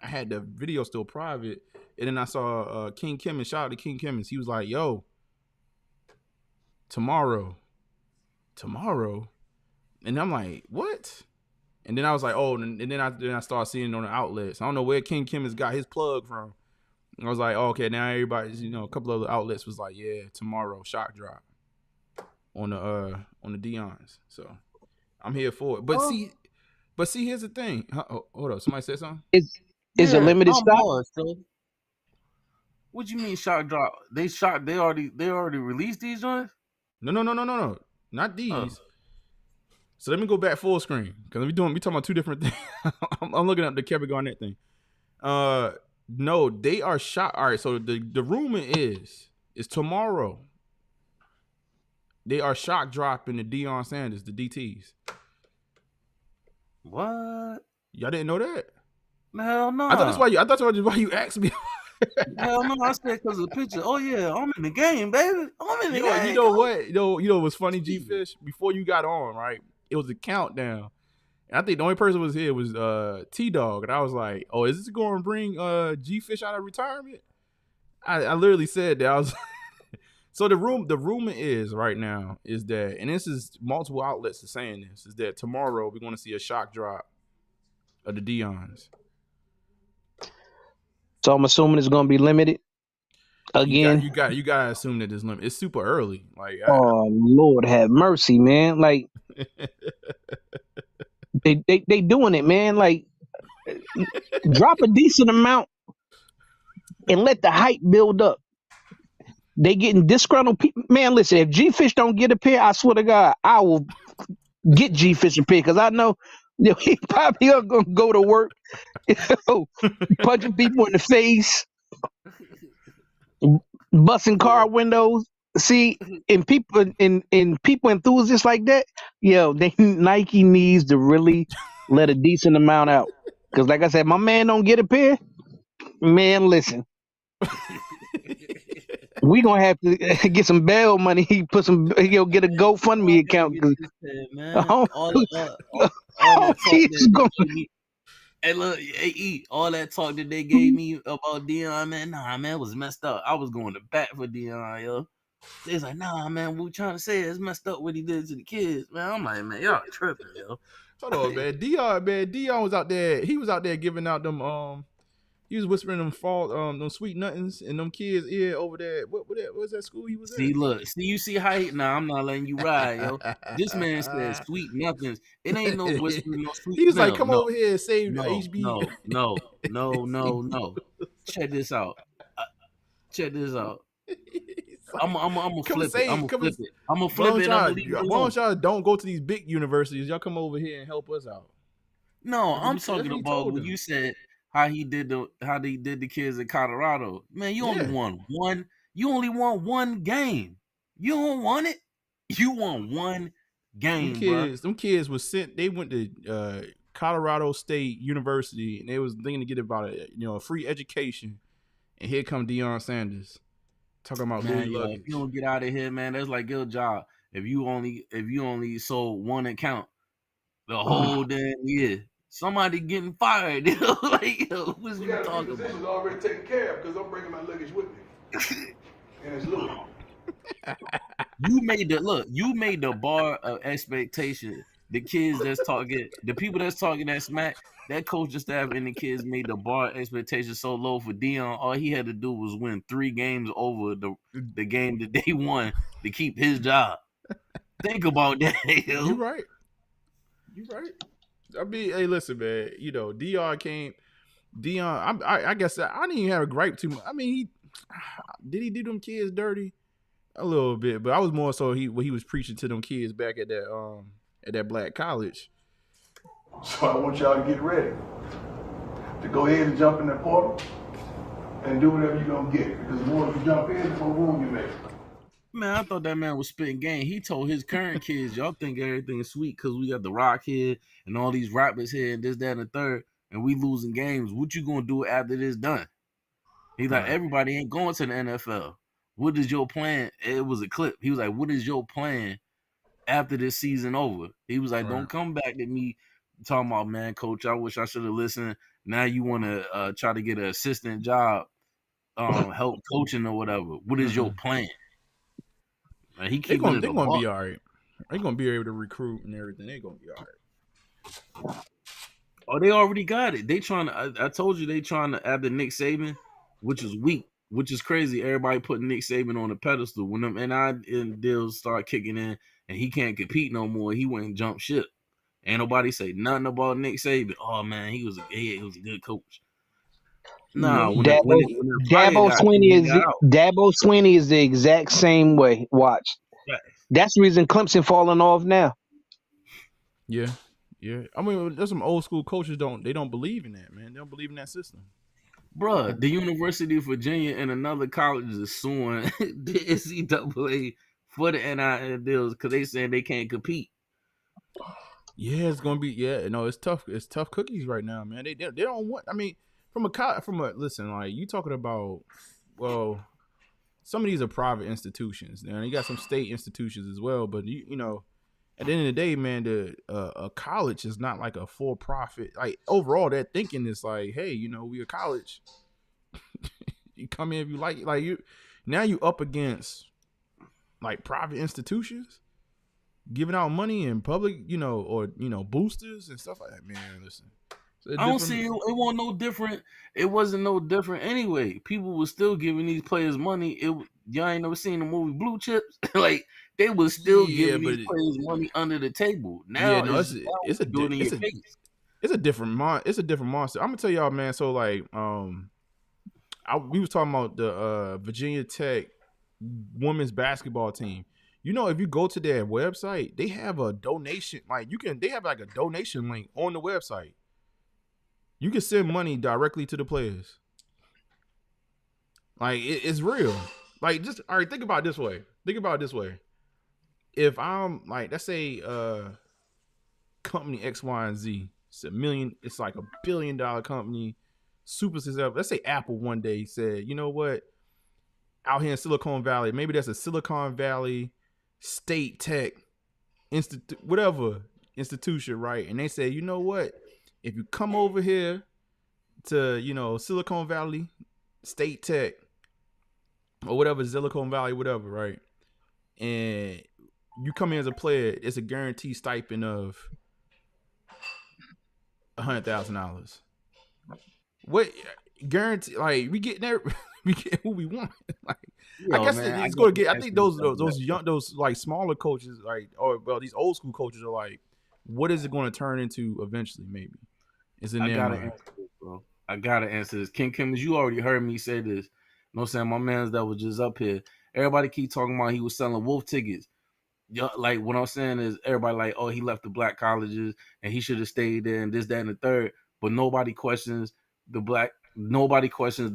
I had the video still private. And then I saw King Kimmons, shout out to King Kimmons. He was like, yo, tomorrow. And I'm like, what? And then I was like, oh, and then I started seeing it on the outlets. I don't know where King Kimmons got his plug from. I was like, oh, okay, now everybody's, a couple of the outlets was like, yeah, tomorrow, shock drop on the Dion's. So I'm here for it. But see, here's the thing. Hold up, somebody said something? Is a limited stock? What you mean shock drop? They already released these joints? No. Not these. So let me go back full screen because we talking about two different things. I'm looking up the Kevin Garnett thing. No, they are shocked. All right, so the rumor is tomorrow. They are shock dropping the Deion Sanders, the DTs. What? Y'all didn't know that? Hell no. I thought that's why you asked me. Hell no, I said because of the picture. Oh yeah, I'm in the game, baby. I'm in the game. You know what? You know what's funny, G Fish? Before you got on, right? It was a countdown. And I think the only person was here was T Dog. And I was like, oh, is this going to bring G Fish out of retirement? I literally said that. I was so the rumor is right now is that, and this is multiple outlets are saying this, is that tomorrow we're going to see a shock drop of the Deions. So I'm assuming it's going to be limited again. You got to assume that it's limited. It's super early. Like, Lord have mercy, man. Like they doing it, man. Like drop a decent amount and let the hype build up. They getting disgruntled people. Man, listen, if G-Fish don't get a pair, I swear to God, I will get G-Fish a pair because I know he probably are going to go to work, punching people in the face, busting car windows. See, and people enthusiasts like that, Nike needs to really let a decent amount out. Because like I said, my man don't get a pair. Man, listen. We gonna have to get some bail money. He put some. He'll get a GoFundMe account. Hey, look, all that talk that they gave me about Deion, man, nah, man, it was messed up. I was going to bat for Deion, yo. They was like, nah, man, what we trying to say is messed up what he did to the kids, man. I'm like, man, y'all tripping, yo. Hold on, man. Deion was out there. He was out there giving out them he was whispering them sweet nothings in them kids' ear over there. What was that school he was at? You see how I'm not letting you ride, yo. This man said sweet nothings. It ain't no whispering, no sweet. He was like, come over here and save HB. No. Check this out. I'm gonna flip it. I'm gonna flip it. Why don't y'all don't go to these big universities? Y'all come over here and help us out. No, I'm talking about when you said how he did the kids in Colorado. Man, you only won one. You only won one game. You don't want it. You won one game, bro. Them kids was sent. They went to Colorado State University, and they was thinking to get about a free education. And here come Deion Sanders talking about Louis luggage. If you don't get out of here, man, that's like your job. If you only sold one account the whole damn year. Somebody getting fired. Like, what's you talking about? This is already taken care of because I'm bringing my luggage with me. And it's Louis. You made the bar of expectation. The kids that's talking, the people that's talking that smack, that coaching staff and the kids made the bar expectation so low for Deion. All he had to do was win 3 games over the game that they won to keep his job. Think about that. You're right. I mean, hey, listen, man. Deion came. I guess I didn't even have a gripe too much. I mean, did he do them kids dirty? A little bit, but I was more so what he was preaching to them kids back at that black college. So I want y'all to get ready to go ahead and jump in that portal and do whatever you're gonna get. Because the more you jump in, the more room you make. Man, I thought that man was spitting game. He told his current kids, y'all think everything is sweet because we got the Rock here and all these rappers here and this, that, and the third, and we losing games. What you gonna do after this done? He's like, everybody ain't going to the NFL. What is your plan? It was a clip. He was like, what is your plan after this season over? He was like, don't come back to me talking about, man, coach, I wish I should have listened. Now you want to try to get an assistant job, help coaching or whatever. What is your plan? Man, they're gonna be all right. They're gonna be able to recruit and everything. They're gonna be all right. Oh, they already got it. They trying to. I told you they trying to add the Nick Saban, which is weak, which is crazy. Everybody putting Nick Saban on the pedestal. When them NIL deals start kicking in and he can't compete no more, he went and jumped ship. Ain't nobody say nothing about Nick Saban. Oh man, he was a good coach. No, Dabo Swinney is the exact same way. Watch. Right. That's the reason Clemson falling off now. Yeah. I mean, there's some old school coaches don't believe in that, man. They don't believe in that system. Bruh, the University of Virginia and another college is suing the NCAA for the NIL deals because they saying they can't compete. Yeah, it's gonna be. Yeah, no, it's tough. It's tough cookies right now, man. They don't want. I mean, from a listen, like you talking about. Well, some of these are private institutions. Now you got some state institutions as well, but you know, at the end of the day, man, a college is not like a for profit. Like overall, that thinking is like, hey, you know, we a college. You come in if you like you. Now you up against like private institutions giving out money in public, you know, or you know, boosters and stuff like that. Man, listen, I don't see it wasn't no different. It wasn't no different anyway. People were still giving these players money. Y'all ain't never seen the movie Blue Chips. Like they was still giving these players money under the table. Now it's a different monster. I'm gonna tell y'all, man. So like, we was talking about the Virginia Tech women's basketball team. You know, if you go to their website, they have a donation. Like they have like a donation link on the website. You can send money directly to the players. Like it's real. Like just all right. Think about it this way. If I'm like, let's say, company X, Y, and Z. It's like $1 billion company, super successful. Let's say Apple one day said, you know what? Out here in Silicon Valley, maybe that's a Silicon Valley State Tech institution, right? And they say, you know what? If you come over here to, you know, Silicon Valley State Tech or whatever, Silicon Valley, whatever, right? And you come in as a player, it's a guaranteed stipend of $100,000. What guarantee? Like we get there, we get who we want. Like I guess it's going to get. I think those like smaller coaches, like these old school coaches are like, what is it going to turn into eventually? Maybe it's in their mind. Answer this, bro. I gotta answer this. King Kim, you already heard me say this. You know what I'm saying? My man's that was just up here. Everybody keep talking about he was selling wolf tickets. Yeah, like what I'm saying is everybody like, oh, he left the black colleges and he should have stayed there and this, that, and the third. But nobody questions the black coaches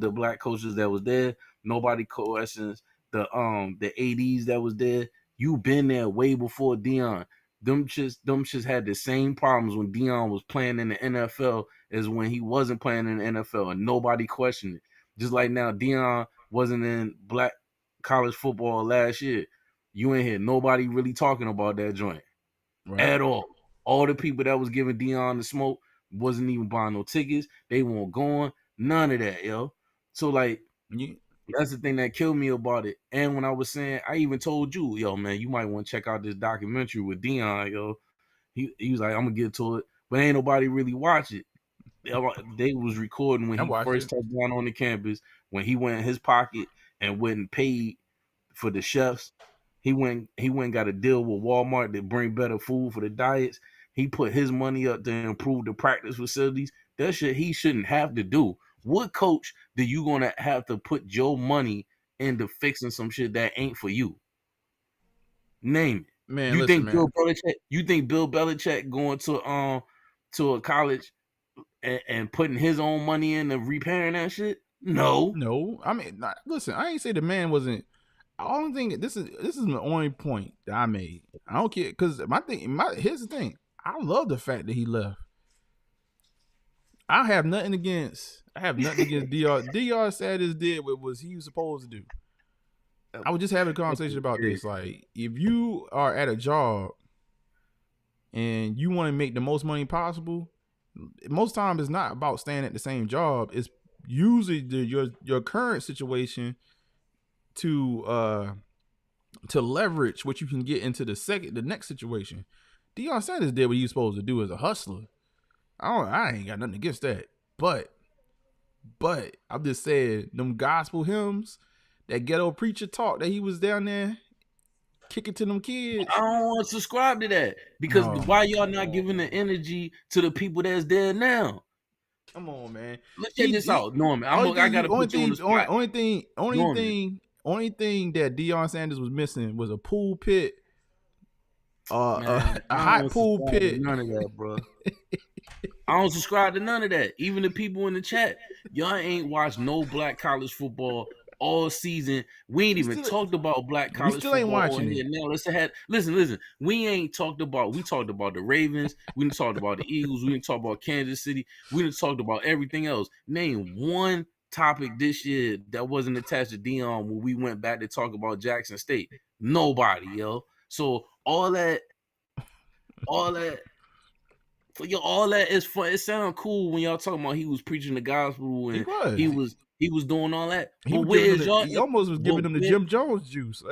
that was there. Nobody questions the ADs that was there. You been there way before Deion. Them just had the same problems when Deion was playing in the NFL as when he wasn't playing in the NFL, and nobody questioned it. Just like now, Deion wasn't in black college football last year. You ain't hear nobody really talking about that joint at all. All the people that was giving Deion the smoke wasn't even buying no tickets. They weren't going. None of that, yo. So like, that's the thing that killed me about it. And when I was saying, I even told you, yo, man, you might want to check out this documentary with Deion, yo. He was like, I'm gonna get to it, but ain't nobody really watch it. They was recording when he first touched down on the campus, when he went in his pocket and went and paid for the chefs. He went and got a deal with Walmart to bring better food for the diets. He put his money up to improve the practice facilities. That shit he shouldn't have to do. What coach do you gonna have to put your money into fixing some shit that ain't for you? Name it. Man, you think Bill Belichick going to a college and putting his own money into repairing that shit? No. I mean, listen, I ain't say the man wasn't. I don't think this is the only point that I made. I don't care because here's the thing. I love the fact that he left. I have nothing against DR. DR said his did what was he was supposed to do. I was just having a conversation about this. Like, if you are at a job and you want to make the most money possible, most times it's not about staying at the same job. It's usually your current situation to leverage what you can get into the next situation. Deion Sanders did what he was supposed to do as a hustler. I ain't got nothing against that. But I'm just saying, them gospel hymns, that ghetto preacher talk that he was down there kicking to them kids. I don't want to subscribe to that because why y'all not giving the energy to the people that's there now? Come on, man. Let's check this out, Norman. I gotta put you on the spot. Only thing that Deion Sanders was missing was a pool pit, a hot pool pit. None of that, bro. I don't subscribe to none of that. Even the people in the chat, y'all ain't watched no black college football all season. We ain't even talked about black college football on here. Now listen. We ain't talked about. We talked about the Ravens. We didn't talked about the Eagles. We didn't talk about Kansas City. We didn't talked about everything else. Name one topic this year that wasn't attached to Dion when we went back to talk about Jackson State. Nobody, yo. So all that is fun. It sounds cool when y'all talking about he was preaching the gospel and he was doing all that. He almost was giving them the Jim Jones juice.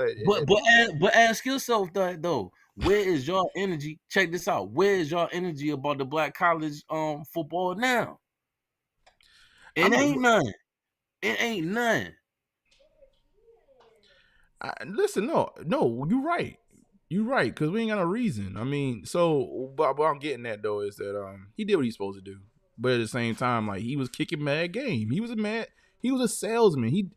But ask yourself that though. Where is y'all energy? Check this out. Where is y'all energy about the black college football now? It ain't none. It ain't none. Listen, no, you're right. You're right, because we ain't got no reason. I mean, so but what I'm getting at though is that he did what he's supposed to do. But at the same time, like, he was kicking mad game. He was a salesman. He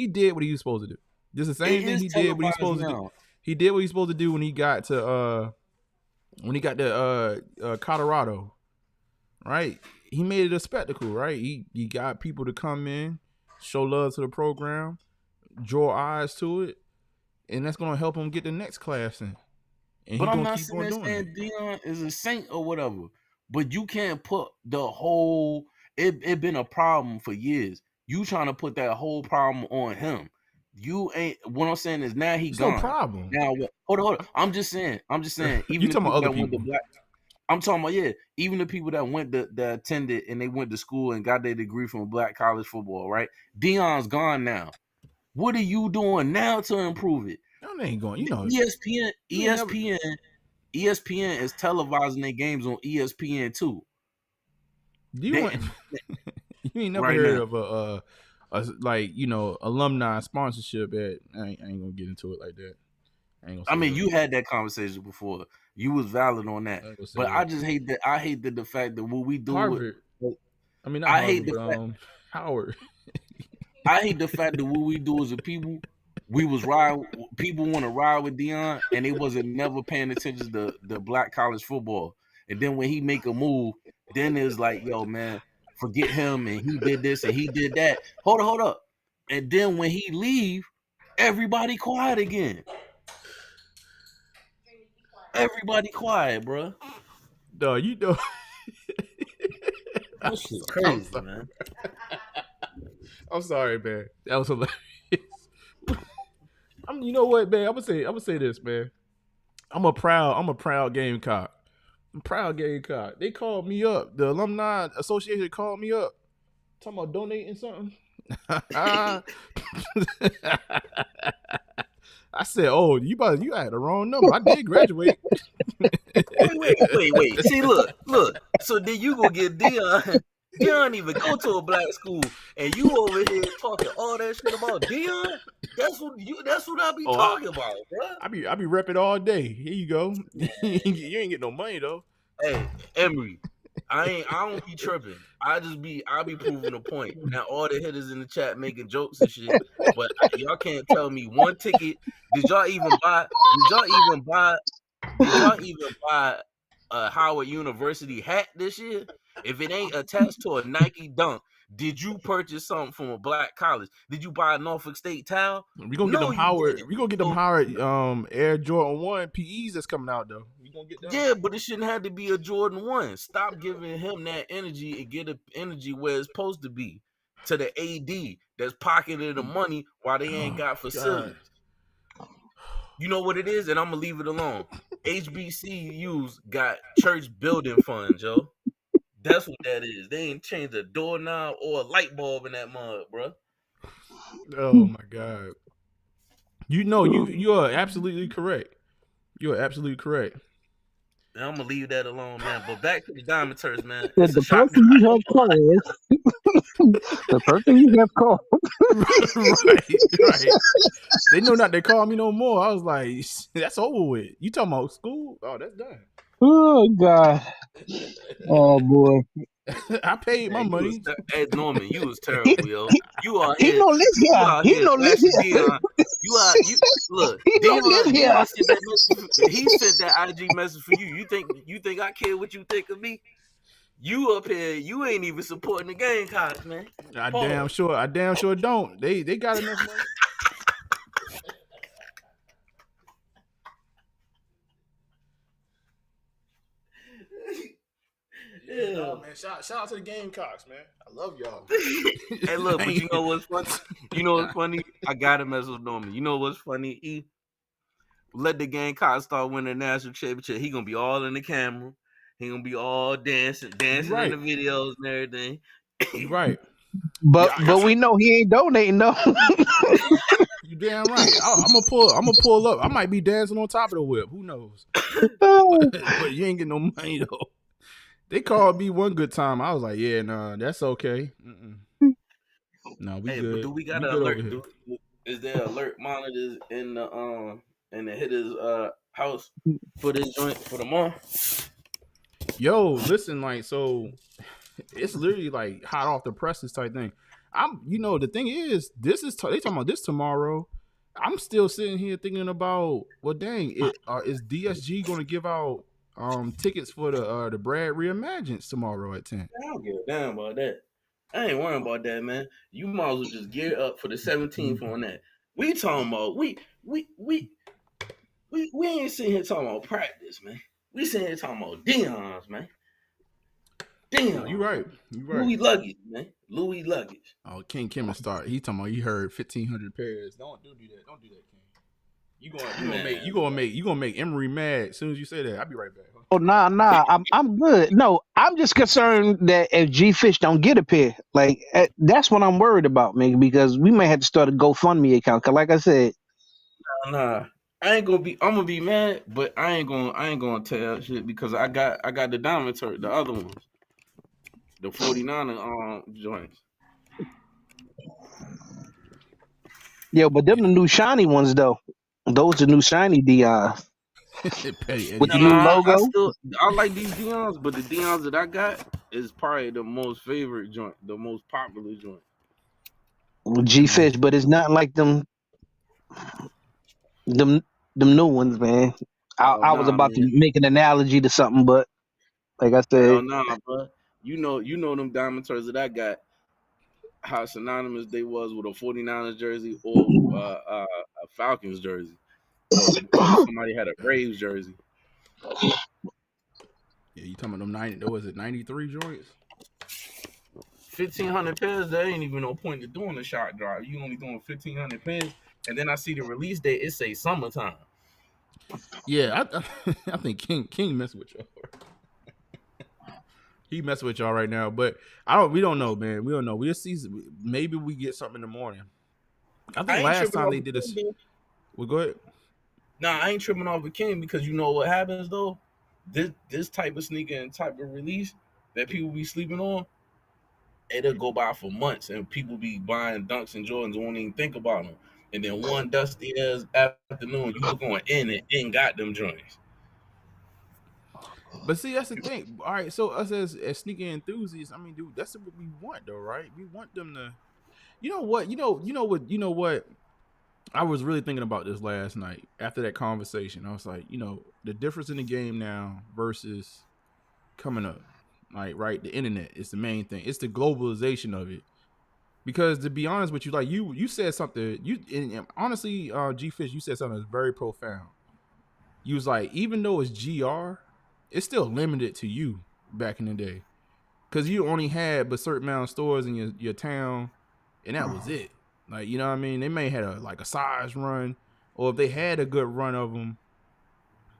did what he was supposed to do. This is the same thing he did what he's supposed to do. He did what he's supposed to do when he got to Colorado. Right? He made it a spectacle, right? He got people to come in, show love to the program, draw eyes to it, and that's gonna help him get the next class in. And but I'm not saying Dion is a saint or whatever. But you can't put the whole it been a problem for years. You trying to put that whole problem on him. You ain't. What I'm saying is now he gone. No problem. Now hold on. I'm just saying. Even you talking about other people? I'm talking about even the people that went that attended and they went to school and got their degree from black college football. Right? Dion's gone now. What are you doing now to improve it? No, they ain't going. You know, ESPN is televising their games on ESPN too. You ain't never heard of a like, you know, alumni sponsorship at? I ain't gonna get into it like that. I mean, you had that conversation before. You was valid on that, but I just hate that. I hate the fact that what we do. Harvard. I hate the fact. Howard. I hate the fact that what we do as a people, people want to ride with Dion, and they wasn't never paying attention to the black college football. And then when he make a move, then it's like, yo, man, forget him, and he did this and he did that. Hold up. And then when he leave, everybody quiet again. Everybody quiet, bro. No, you know. That shit crazy, man. I'm sorry, man. That was hilarious. You know what, man? I'm gonna say this, man. I'm a proud Gamecock. I'm proud Gamecock. They called me up. The Alumni Association called me up, talking about donating something. I said, "Oh, you had the wrong number. I did graduate." Wait. See, look. So then you go get Dion. Dion even go to a black school, and you over here talking all that shit about Dion. That's what I be talking about, bro. I be repping all day. Here you go. You ain't get no money though. Hey, Emery, I don't be tripping. I be proving a point. Now all the hitters in the chat making jokes and shit, but y'all can't tell me one ticket. Did y'all even buy a Howard University hat this year? If it ain't attached to a Nike Dunk, did you purchase something from a black college? Did you buy a Norfolk State towel? We gonna get them Howard. We gonna get them Howard Air Jordan 1 PEs that's coming out though. We gonna get them. Yeah, but it shouldn't have to be a Jordan 1. Stop giving him that energy and get the energy where it's supposed to be to the AD that's pocketing the money while they ain't got facilities. God. You know what it is, and I'm gonna leave it alone. HBCUs got church building funds, yo. That's what that is. They ain't changed a doorknob or a light bulb in that mud, bro. Oh my God. You know, you are absolutely correct. You are absolutely correct. And I'm gonna leave that alone, man. But back to the Diamond Turds, man. The person you have called. The person you have called. Right. They know not to call me no more. I was like, that's over with. You talking about school? Oh, that's done. Oh God. Oh boy. I paid my money. Hey Norman, you was terrible, yo. You are he here. No live here. He no live here. Look. He no live here. He sent that IG message for you. You think I care what you think of me? You up here, you ain't even supporting the Gamecocks, man. I damn sure don't. They got enough money. Yeah, no, man. Shout out to the Gamecocks, man. I love y'all. Hey, look, but you know what's funny? You know what's funny? I gotta mess with Norman. You know what's funny? Let the Gamecocks start winning the national championship. He gonna be all in the camera. He gonna be all dancing right. in the videos and everything. Right. But we know he ain't donating though. You damn right. I'm gonna pull up. I might be dancing on top of the whip. Who knows? But you ain't getting no money though. They called me one good time. I was like, yeah, nah, that's okay. No, we good. But do we got an alert? Is there alert monitors in the Hittas house for this joint for tomorrow? Yo, listen, like, so it's literally like hot off the presses type thing. The thing is, they talking about this tomorrow. I'm still sitting here thinking about, well, dang, is DSG going to give out tickets for the Brad Reimagined tomorrow at 10? I don't give a damn about that. I ain't worrying about that, man. You might as well just gear up for the 17th on that. We talking about we ain't sitting here talking about practice, man. We sitting here talking about Dion's, man. Damn, you right. Louis luggage, man. Louis luggage. Oh, King Kim start. He talking about he heard 1,500 pairs. Don't do that. Don't do that, King. You gonna make Emery mad as soon as you say that. I'll be right back. Oh nah. I'm good. No, I'm just concerned that if G Fish don't get a pair, like that's what I'm worried about, man. Because we may have to start a GoFundMe account. Cause like I said, nah. I'm gonna be mad, but I ain't gonna tell shit because I got the diamond turret, the other ones. The 49 joints. Yeah, but them the new shiny ones though. Those are new shiny Dion's. With the new logo. I like these Dion's, but the Dion's that I got is probably the most favorite joint, the most popular joint. G Fish, but it's not like them new ones, man. I was about to make an analogy to something, but like I said, bro. You know them diamond turrets that I got, how synonymous they was with a 49ers jersey or a Falcons jersey. Or somebody had a Braves jersey. Yeah, you talking about them 93 joints? 1,500 pairs, there ain't even no point to doing the shot drive. You only doing 1,500 pairs, and then I see the release date, it say summertime. Yeah, I think King mess with y'all. He messing with y'all right now, but we don't know, man. We don't know. We'll see. Maybe we get something in the morning. I think last time they did this. Well, go ahead. Nah, I ain't tripping off a King because you know what happens though. This type of sneaker and type of release that people be sleeping on, it'll go by for months, and people be buying Dunks and Jordans and won't even think about them. And then one dusty ass afternoon, you look on in and ain't got them joints. But see, that's the thing. All right, so us as sneaker enthusiasts, I mean, dude, that's what we want, though, right? We want them to. You know what? I was really thinking about this last night after that conversation. I was like, the difference in the game now versus coming up, like, right? The internet is the main thing. It's the globalization of it. Because to be honest with you, like you said something. And honestly, G Fish, you said something that's very profound. You was like, even though it's GR, it's still limited to you back in the day, because you only had but certain amount of stores in your town, and that was it. Like, you know what I mean? They may had a size run, or if they had a good run of them,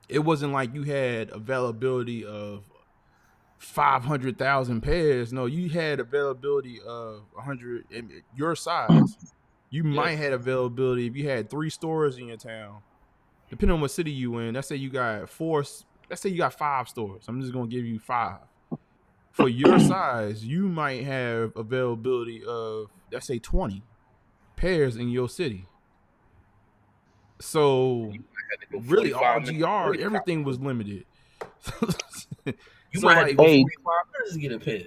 it wasn't like you had availability of 500,000 pairs. No, you had availability of 100 your size. You might have availability if you had 3 stores in your town, depending on what city you in. Let's say you got 5 stores. I'm just gonna give you 5. For your size, you might have availability of, let's say, 20 pairs in your city. So really, all GR, everything was limited. You might have to go 45 minutes to get a pair.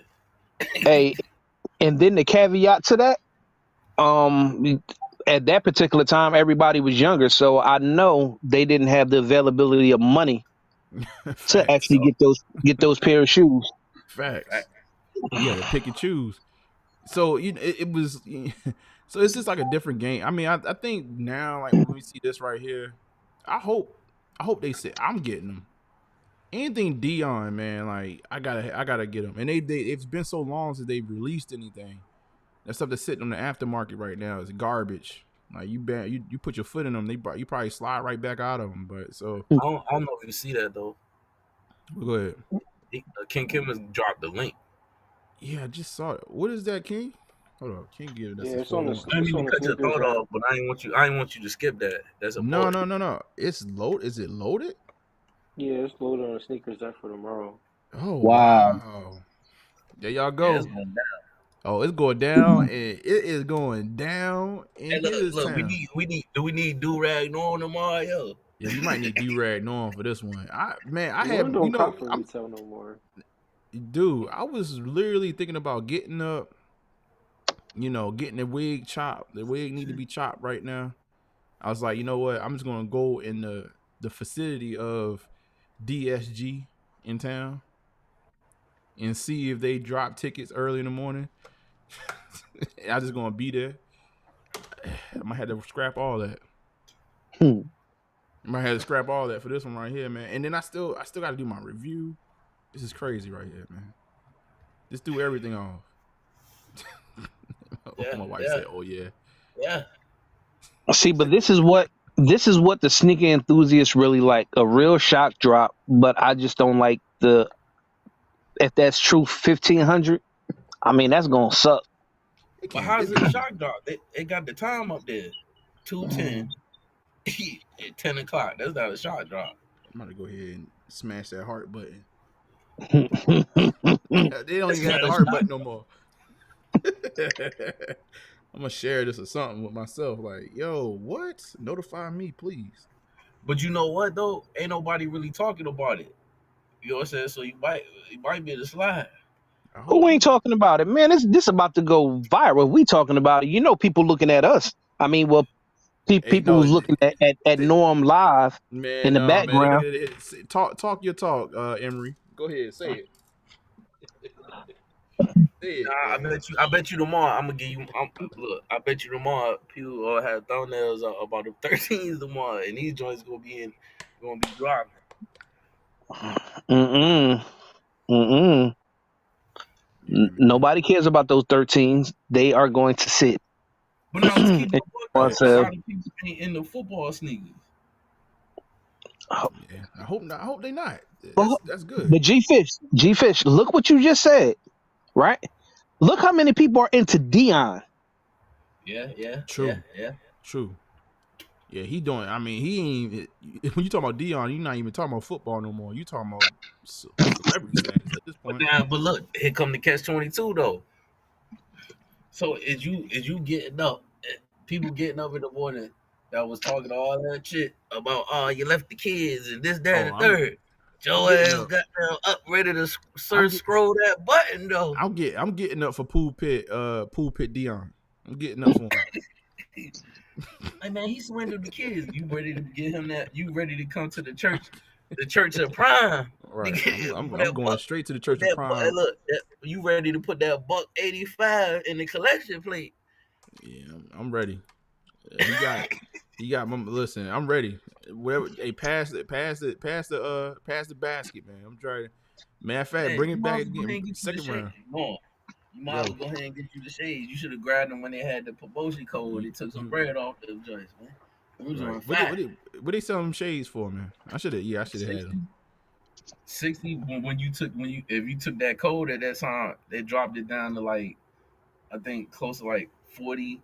Hey, and then the caveat to that, at that particular time, everybody was younger, so I know they didn't have the availability of money to actually get those pair of shoes. Facts. Yeah, to pick and choose. So it was. So it's just like a different game. I mean, I think now, like when we see this right here, I hope they say I'm getting them. Anything Dion, man, like I gotta get them. And they it's been so long since they've released anything. That stuff that's sitting on the aftermarket right now is garbage. Like you put your foot in them, you probably slide right back out of them. But so I don't know if you see that though. Go ahead. King Kim has dropped the link. Yeah, I just saw it. What is that, King? Hold on, King give us. Yeah, it's on the. I didn't even cut your thought off, but I didn't want you to skip that. That's a no. It's load. Is it loaded? Yeah, it's loaded on the sneakers app for tomorrow. Oh wow. There y'all go. Yeah, it's going down. Oh, it's going down, and it is going down. And look, we need do-rag Norm tomorrow, yo. Yeah, you might need do-rag Norm for this one. I have don't come for retail no more. Dude, I was literally thinking about getting up, getting the wig chopped. The wig need to be chopped right now. I was like, you know what? I'm just gonna go in the vicinity of DSG in town and see if they drop tickets early in the morning. I'm just gonna be there. I might have to scrap all that. I might have to scrap all that for this one right here, man. And then I still got to do my review. This is crazy right here, man. Just do everything off. My wife said, "Oh yeah, yeah." See, but this is what the sneaker enthusiasts really like, a real shock drop. But I just don't like if that's true, 1,500. I mean, that's gonna suck. But how's it a shock drop? They got the time up there, 2:10 at 10 o'clock. That's not a shock drop. I'm gonna go ahead and smash that heart button. They don't even have the heart button no more. I'm gonna share this or something with myself. Like, yo, what? Notify me, please. But you know what though? Ain't nobody really talking about it. You know what I'm saying? So you might be able to slide. Who ain't talking about it, man? This about to go viral. We talking about it. People looking at us. I mean, well, people was looking at Norm live in the background. Man, talk your talk, Emery. Go ahead, say it. I bet you tomorrow. I'm gonna give you. Look, I bet you tomorrow people have thumbnails about the 13s tomorrow, and these joints gonna be dropping. Nobody cares about those 13s. They are going to sit. But now let's keep a lot of people ain't in the football sneakers. Yeah, I hope not. I hope they not. That's good. But G-Fish, look what you just said, right? Look how many people are into Dion. Yeah. True. Yeah. True. Yeah, he doing. I mean, he ain't. When you talk about Dion, you're not even talking about football no more. You talking about celebrity status at this point. But look, here come the catch-22 though. So is you getting up? People getting up in the morning that was talking all that shit about you left the kids and this, that, and the third. Joe ass got them up ready to scroll that button though. I'm getting up for pool pit Dion. I'm getting up for him. Hey man, he surrendered the kids. You ready to get him that? You ready to come to the church of Prime? Right. I'm going straight to the church of Prime. Look, you ready to put that $185 in the collection plate? Yeah, I'm ready. He got. Listen, I'm ready. Whatever. Hey, pass the basket, man. I'm trying. Matter of fact, bring it back again. Second round. You might as well go ahead and get you the shades. You should have grabbed them when they had the promotion code. They took some bread off them joints, man. What they selling them shades for, man? I should have had them. 60 if you took that code at that time, they dropped it down to like, I think close to like 40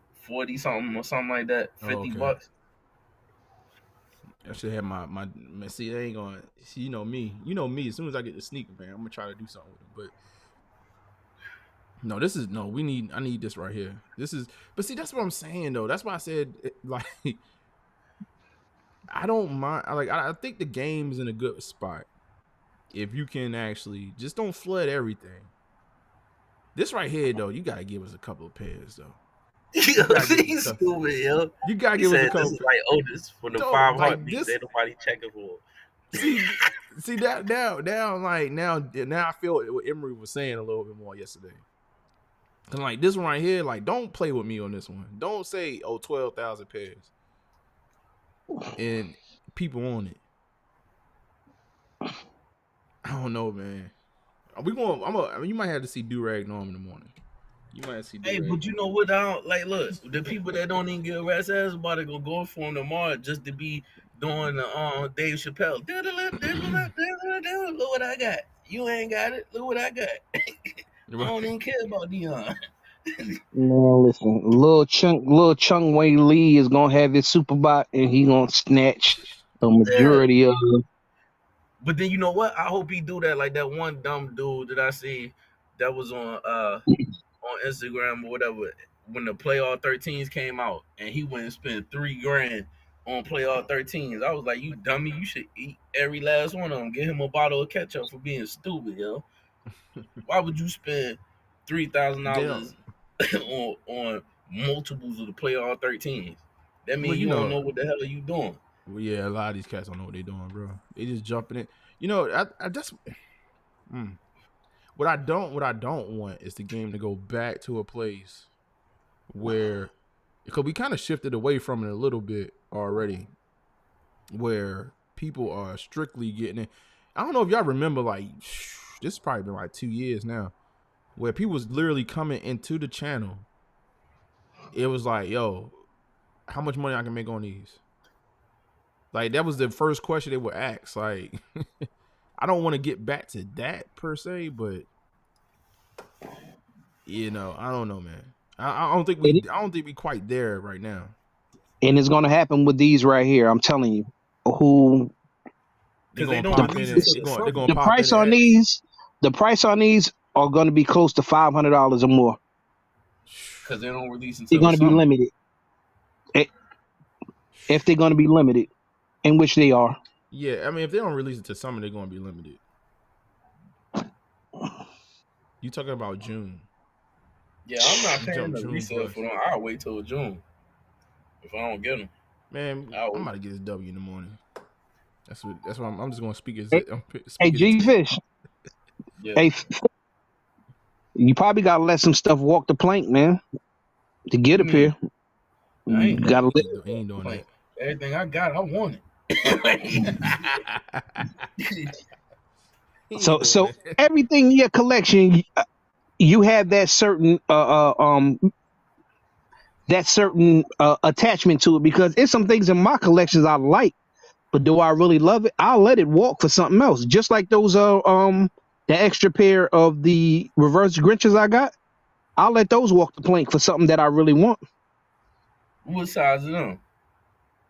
something or something like that. $50. I should have my see. They ain't gonna see. You know me. As soon as I get the sneaker, man, I'm gonna try to do something with it. But I need this right here. But see, that's what I'm saying though. That's why I said like, I don't mind. I think the game's in a good spot if you can actually just don't flood everything. This right here though, you gotta give us a couple of pairs though. He's stupid, yo. You gotta give us a couple. This is like Otis for the 5 heartbeats. Ain't nobody checking for. See that now I feel what Emery was saying a little bit more yesterday. And like this one right here, like don't play with me on this one. Don't say 12,000 pairs and people on it. I don't know, man. You might have to see Durag Norm in the morning. You might see. Hey, but you know what? I don't like. Look, the people that don't even give a rat's ass about it gonna go for him tomorrow just to be doing the Dave Chappelle. Look what I got. You ain't got it. Look what I got. I don't even care about Dion. No, listen, Lil Chung Wei Lee is gonna have his super bot and he gonna snatch a majority of. But then you know what? I hope he do that. Like that one dumb dude that I see that was on Instagram or whatever when the Play All 13s came out and he went and spent $3,000 on Play All 13s. I was like, you dummy, you should eat every last one of them. Get him a bottle of ketchup for being stupid, yo. Why would you spend $3,000 on multiples of the Play All 13s? That means you don't know what the hell are you doing. Well, yeah, a lot of these cats don't know what they're doing, bro. They just jumping it. You know, I just what I don't want is the game to go back to a place where, because we kind of shifted away from it a little bit already, where people are strictly getting it. I don't know if y'all remember, like, this has probably been like 2 years now, where people was literally coming into the channel. It was like, yo, how much money I can make on these? Like, that was the first question they would ask. Like, I don't want to get back to that per se, but you know, I don't know, man. I don't think we quite there right now. And it's gonna happen with these right here. I'm telling you. Who? The price on these are gonna be close to $500 or more. Because they don't release until they're gonna be limited. If they're gonna be limited, in which they are. Yeah, I mean, if they don't release it to summer, they're gonna be limited. You talking about June? Yeah, I'm not paying the resale for them. I'll wait till June if I don't get them. Man, I'm about to get this W in the morning. That's what I'm just gonna speak as. Hey, G Fish. Yeah. Hey, you probably gotta let some stuff walk the plank, man, to get up here. You gotta let. He ain't doing that. Everything I got, I want it. So everything in your collection, you have that certain attachment to it, because it's some things in my collections I like, but do I really love it? I'll let it walk for something else. Just like those the extra pair of the reverse Grinches I got, I'll let those walk the plank for something that I really want. What size are them?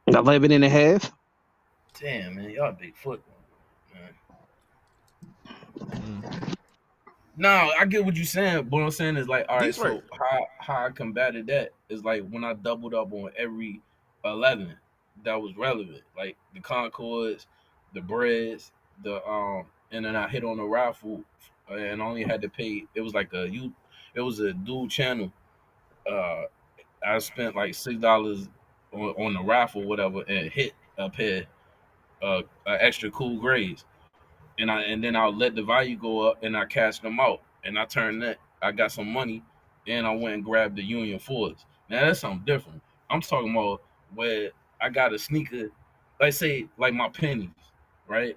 11.5. Damn, man, y'all big foot, man. No, I get what you're saying. But what I'm saying is like, all right, so how I combated that is like when I doubled up on every 11 that was relevant, like the Concords, the Breads, and then I hit on the raffle and only had to pay. It was like it was a dual channel. I spent like $6 on the raffle, whatever, and hit a pair extra cool grades. And then I'll let the value go up and I cash them out. And I turned that. I got some money and I went and grabbed the Union 4s. Now that's something different. I'm talking about where I got a sneaker, like say like my pennies, right?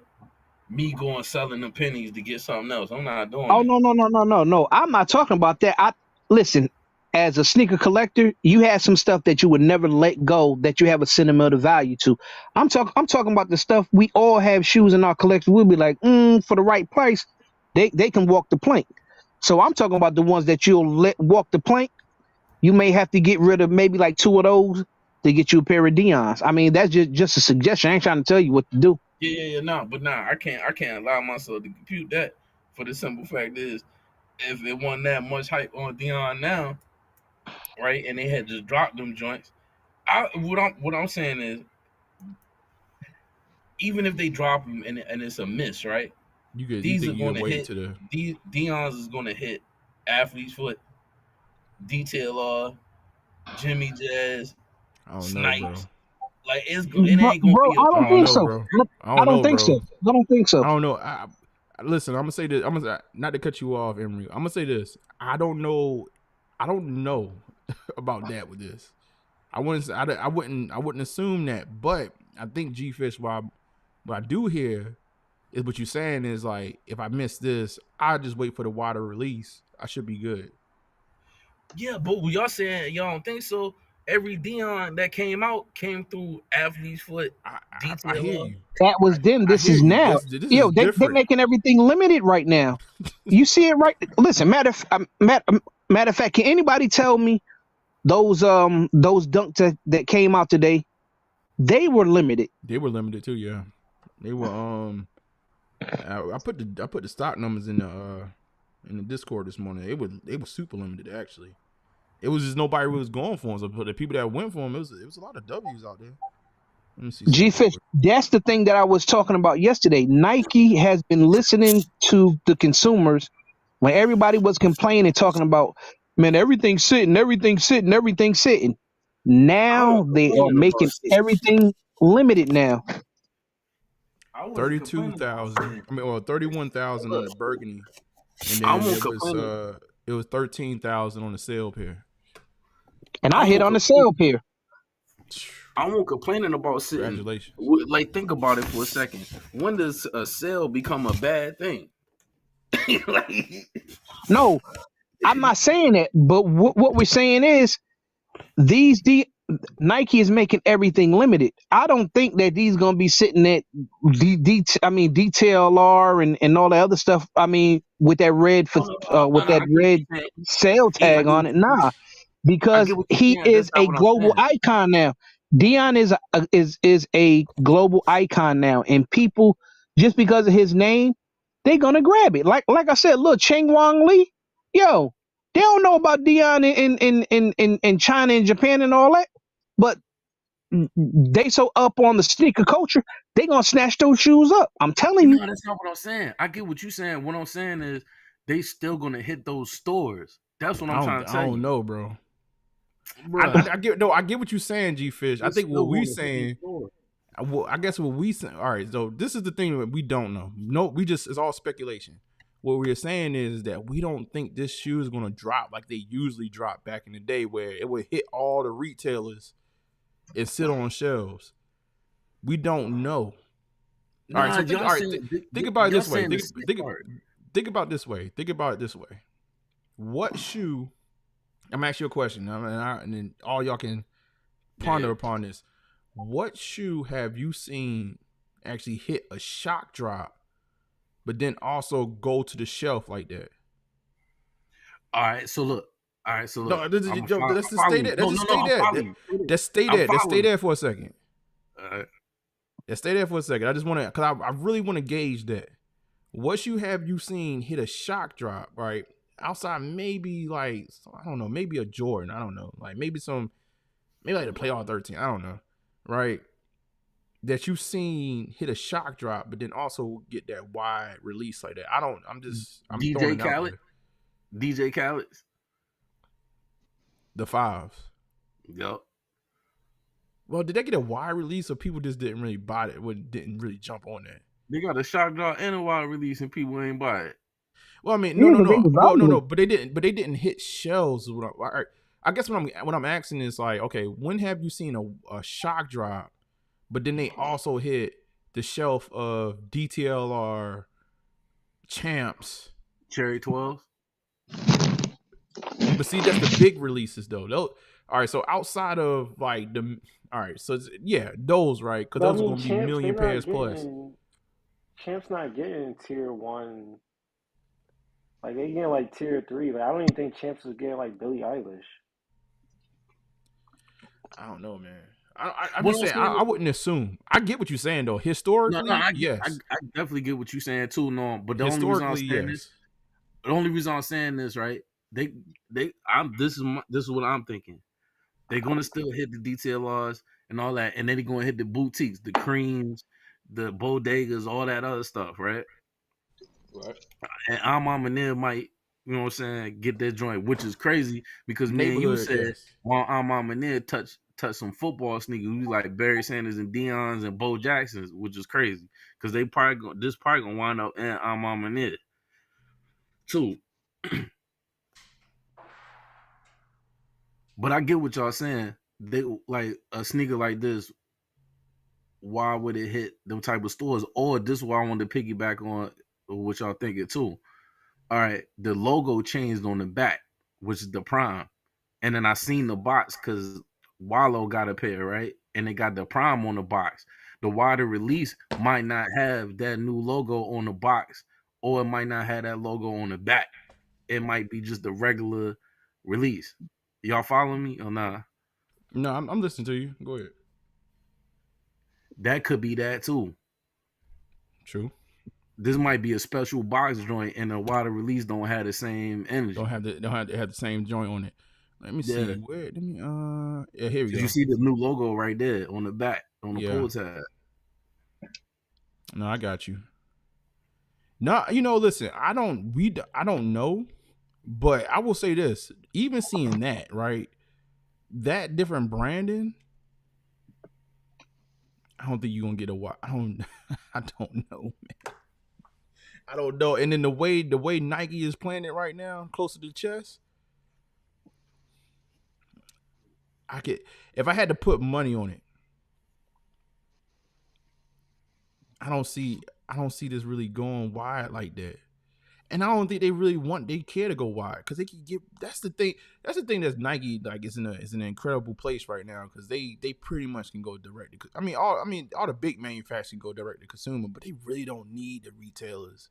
Me going selling the pennies to get something else. I'm not doing that. No. I'm not talking about that. Listen, as a sneaker collector, you have some stuff that you would never let go that you have a sentimental value to. I'm talking about the stuff we all have shoes in our collection. We'll be like, for the right price, they can walk the plank. So I'm talking about the ones that you'll let walk the plank. You may have to get rid of maybe like 2 of those to get you a pair of Dion's. I mean, that's just a suggestion. I ain't trying to tell you what to do. Yeah, I can't allow myself to compute that, for the simple fact is, if it wasn't that much hype on Dion now, right, and they had just dropped them joints, what I'm saying is, even if they drop them and it's a miss, right? These are going to hit. Dion's is going to hit Athlete's Foot, Detail R, Jimmy Jazz, Snipes. Like it ain't gonna Bro, be a I don't think know, so. bro. I don't think so. I don't think so. I don't know. Listen, I'm gonna say this. I'm gonna not to cut you off, Emery. I'm gonna say this. I don't know about that with this. I wouldn't assume that, but I think G-Fish. What I do hear is what you're saying is like, if I miss this, I just wait for the water release. I should be good. Yeah, but y'all saying y'all don't think so? Every Dion that came out came through Athlete's Foot. I hear you. That was then. This is now. This is They're different. making everything limited right now. You see it right. Listen, matter of fact, can anybody tell me those dunks that came out today? They were limited. They were limited too. Yeah, they were. I put the stock numbers in the Discord this morning. They were super limited actually. It was just nobody was going for them. So the people that went for them, it was a lot of W's out there. Let me see. G-Fish, that's the thing that I was talking about yesterday. Nike has been listening to the consumers when everybody was complaining, talking about, man, everything's sitting. Now they are making everything limited now. 32,000. I mean, well, 31,000 on the burgundy, and then it was 13,000 on the sale pair. And I hit on the sale pair. I won't complaining about sitting. Congratulations. Like, think about it for a second. When does a sale become a bad thing? Like, no, I'm not saying that. But what we're saying is Nike is making everything limited. I don't think that these gonna be sitting at DTLR and all the other stuff. I mean, with that red red sale tag on it. Nah, because he is a global icon now. Dion is a global icon now, and people, just because of his name, they're gonna grab it. Like I said, look, Cheng Wang Lee, yo, they don't know about Dion in China and Japan and all that, but they so up on the sneaker culture, they gonna snatch those shoes up. I'm telling you. No, that's not what I'm saying. I get what you're saying. What I'm saying is they still gonna hit those stores. That's what I'm trying to tell you. I don't know, bro. I get what you're saying, G-Fish. I think what we're saying. Well, I guess what we saying. All right, so this is the thing that we don't know. No, it's all speculation. What we're saying is that we don't think this shoe is going to drop like they usually drop back in the day, where it would hit all the retailers and sit on shelves. We don't know. All right, so think about it this way. Think about it this way. What shoe? I'm gonna ask you a question, and then all y'all can ponder upon this. What shoe have you seen actually hit a shock drop, but then also go to the shelf like that? All right, so look. Let's just stay there. Let's stay there for a second. Let's stay there for a second. I just want to, because I really want to gauge that. What shoe have you seen hit a shock drop, right? Outside, maybe like, I don't know, maybe a Jordan. I don't know. Like maybe like the Playoff 13. I don't know. Right? That you've seen hit a shock drop, but then also get that wide release like that. I'm DJ Khaled. DJ Khaled. The 5s. Yep. Well, did they get a wide release, or people just didn't really buy it? Didn't really jump on that? They got a shock drop and a wide release, and people ain't buy it. Well, I mean, no, but they didn't hit shelves. I guess what I'm asking is like, okay, when have you seen a shock drop, but then they also hit the shelf of DTLR, Champs, Cherry 12? But see, that's the big releases though. All right, so outside of like so those, right? Because those are gonna be million pairs plus. Champs not getting tier 1. Like they getting like tier 3. Like I don't even think Champs is getting like Billie Eilish. I don't know, man. I'm just saying, I wouldn't assume. I get what you're saying though. Historically, yes, I definitely get what you're saying too. No, but the only reason I'm saying this, the only reason I'm saying this, right? This is what I'm thinking. They're gonna still hit the DTLRs and all that, and then they're gonna hit the boutiques, the creams, the bodegas, all that other stuff, right? Right. And Mama Nia might, you know what I'm saying, get that joint, which is crazy because me and you said, well, Mama Nia touched touch some football sneakers. We like Barry Sanders and Deion's and Bo Jackson's, which is crazy because they probably gonna wind up in Mama Nid too. But I get what y'all saying. They like a sneaker like this. Why would it hit them type of stores? Or this is why I wanted to piggyback on what y'all thinking too. All right, the logo changed on the back, which is the Prime, and then I seen the box because Wallow got a pair, right, and they got the Prime on the box. The wider release might not have that new logo on the box, or it might not have that logo on the back. It might be just the regular release. Y'all follow me or nah? No, I'm listening to you. Go ahead. That could be that too. True. This might be a special box joint, and the wider release don't have the same energy. Don't have the same joint on it. Let me see. Where? Let me. Yeah, here we go. You see the new logo right there on the back on the pull tab. No, I got you. No, listen. I don't know, but I will say this. Even seeing that, right? That different branding. I don't think you're gonna get a watch. I don't know, man. I don't know. And then the way Nike is playing it right now, close to the chest, if I had to put money on it, I don't see this really going wide like that. And I don't think they care to go wide because they can get. That's the thing that's Nike like is in an incredible place right now because they pretty much can go direct to. All the big manufacturers can go direct to consumer, but they really don't need the retailers.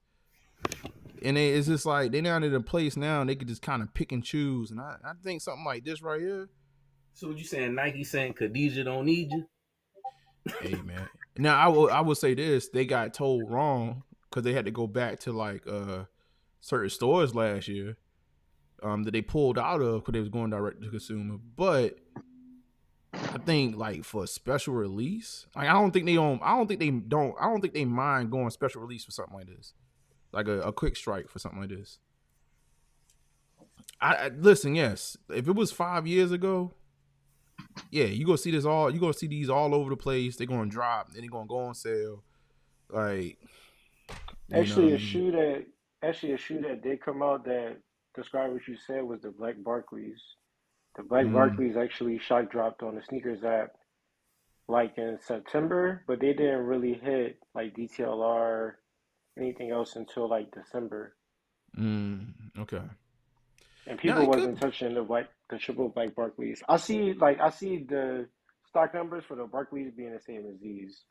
And it's just like they're not in a place now and they can just kind of pick and choose. And I think something like this right here. So what you saying? Nike saying Khadijah don't need you? Hey man. Now I will say this: they got told wrong because they had to go back to like certain stores last year that they pulled out of because they was going direct to consumer. But I think like for a special release, like I don't think they mind going special release for something like this, like a quick strike for something like this. I listen. Yes, if it was 5 years ago, yeah, you gonna see these all over the place. They're gonna drop, then they're gonna go on sale. Like actually, a shoe that did come out that described what you said was the Black Barclays. The Black Barclays actually shock dropped on the sneakers app like in September, but they didn't really hit like DTLR anything else until like December. Okay. And people wasn't touching the triple Black Barclays. I see the stock numbers for the Barclays being the same as these,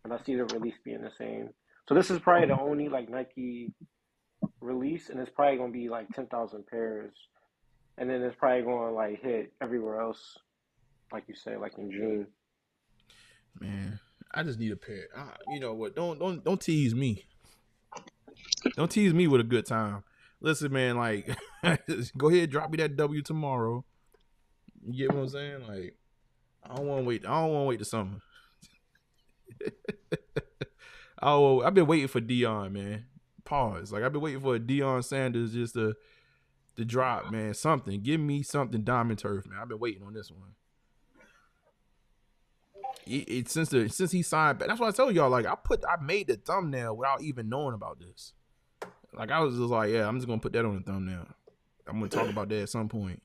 and I see the release being the same. So this is probably the only like Nike release, and it's probably gonna be like 10,000 pairs, and then it's probably gonna like hit everywhere else, like you said, like in June. Man, I just need a pair. You know what? Don't tease me. Don't tease me with a good time. Listen, man, like go ahead, drop me that W tomorrow. You get what I'm saying? Like, I don't want to wait the summer. I've been waiting for Deion, man. Pause. Like I've been waiting for a Deion Sanders just to drop, man. Something. Give me something Diamond Turf, man. I've been waiting on this one. Since he signed back. That's why I told y'all. Like I made the thumbnail without even knowing about this. Like I was just like, yeah, I'm just gonna put that on the thumbnail. I'm gonna talk about that at some point.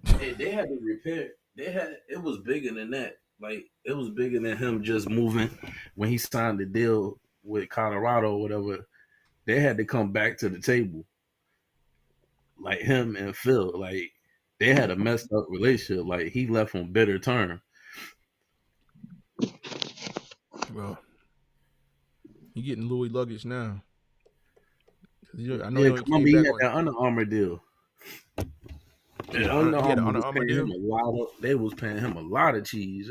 Hey, they had to repair. It was bigger than that. Like it was bigger than him just moving when he signed the deal with Colorado or whatever. They had to come back to the table. Like him and Phil, like they had a messed up relationship. Like he left on bitter terms. Well, he getting Louis luggage now. I know he had that Under Armour deal. Yeah, Under Armour deal. They was paying him a lot of cheese.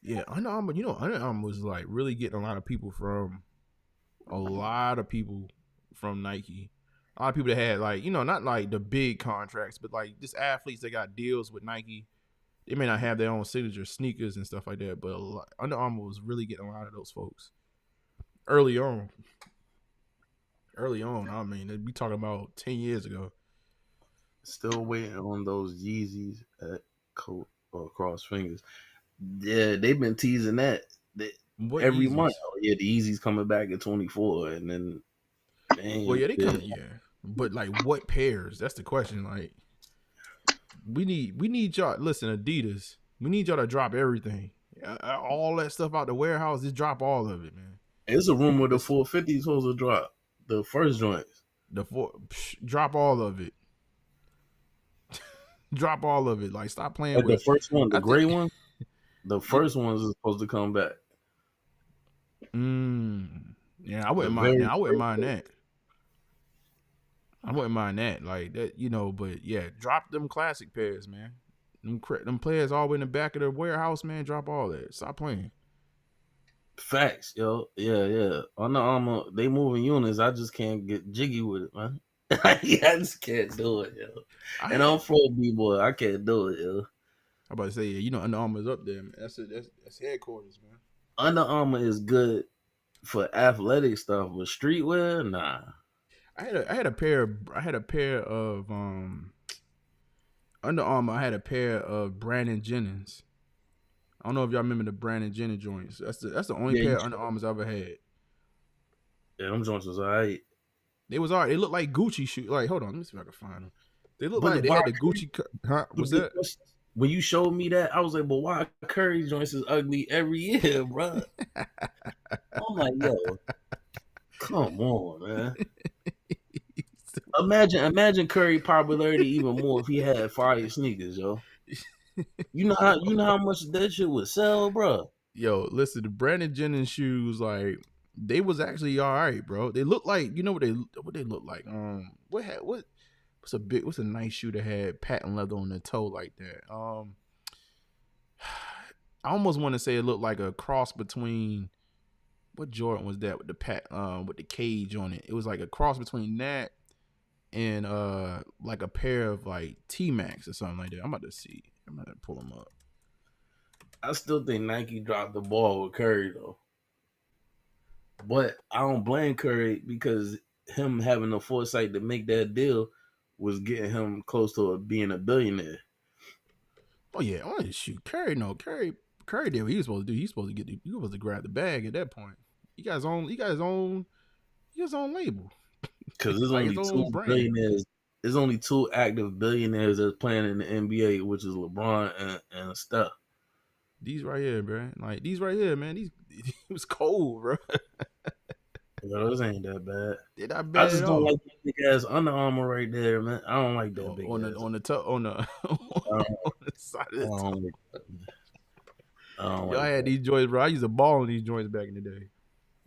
Yeah, Under Armour. Under Armour was like really getting a lot of people from Nike. A lot of people that had like not like the big contracts, but like just athletes that got deals with Nike. They may not have their own signature sneakers and stuff like that, but Under Armour was really getting a lot of those folks early on. I mean, we talking about 10 years ago. Still waiting on those Yeezys at or cross fingers. Yeah, they've been teasing that every Yeezys? month. Oh, yeah, the Yeezys coming back at 24, and then Well, yeah, they yeah. coming. Yeah, but like, what pairs? That's the question. Like, we need y'all. Listen, Adidas, we need y'all to drop everything. All that stuff out the warehouse. Just drop all of it, man. It's a rumor the 450 is supposed to drop the first joints. Drop all of it. Drop all of it. Like, stop playing Like with the first one, the gray one. The first ones is supposed to come back. Yeah, I wouldn't mind. Now I wouldn't mind that. I wouldn't mind that. Like that, But yeah, drop them classic pairs, man. Them players all in the back of the warehouse, man. Drop all that. Stop playing. Facts, yo. Yeah. Under Armour, they moving units. I just can't get jiggy with it, man. I just can't do it, yo. And I'm pro B-boy. I can't do it, yo. I'm about to say, yeah, Under Armour's up there, man. That's headquarters, man. Under Armour is good for athletic stuff, but streetwear, nah. I had a pair of Under Armour. I had a pair of Brandon Jennings. I don't know if y'all remember the Brandon Jennings joints. That's the only pair of Under Armours I ever had. Yeah, them joints was alright. They was alright. They looked like Gucci shoes. Like, hold on, let me see if I can find them. They look like they had the Gucci. Huh? What's that? When you showed me that, I was like, "But why Curry joints is ugly every year, bro?" I'm like, "Yo, come on, man." Imagine Curry popularity even more if he had fire sneakers, yo. You know how much that shit would sell, bro. Yo, listen, the Brandon Jennings shoes, like, they was actually all right, bro. They look like, what they look like. What's a nice shoe that had patent leather on the toe like that? I almost want to say it looked like a cross between, what Jordan was that with the cage on it? It was like a cross between that and like a pair of like T-Max or something like that. I'm about to see. I'm about to pull them up. I still think Nike dropped the ball with Curry though. But I don't blame Curry because him having the foresight to make that deal was getting him close to being a billionaire. Oh yeah, shoot, Curry did what he was supposed to do. He was supposed to grab the bag at that point. He got his own label. Because there's only two billionaires. There's only two active billionaires that's playing in the NBA, which is LeBron and Steph. These right here, bro. Like, these right here, man. It was cold, bro. No, this ain't that bad. They're not bad. I just don't like that big ass Under Armour right there, man. I don't like that big on ass. On the side of the toe. Y'all had these joints, bro. I used to ball in these joints back in the day.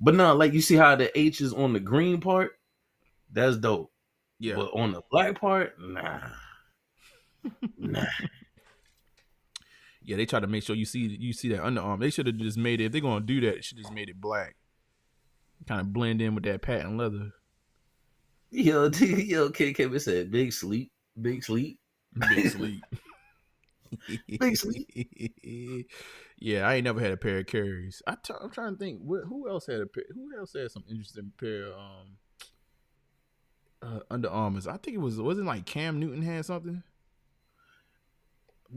But no, like, you see how the H is on the green part? That's dope. Yeah. But on the black part, nah. Yeah, they try to make sure you see that underarm. They should have just made it. If they're gonna do that, they should just made it black. Kind of blend in with that patent leather. Yo, Kevin said, "Big sleep, big sleep, big sleep, big sleep." Yeah, I ain't never had a pair of Carries. I'm trying to think who else had a pair. Who else had some interesting pair of Under Armours? I think wasn't like Cam Newton had something.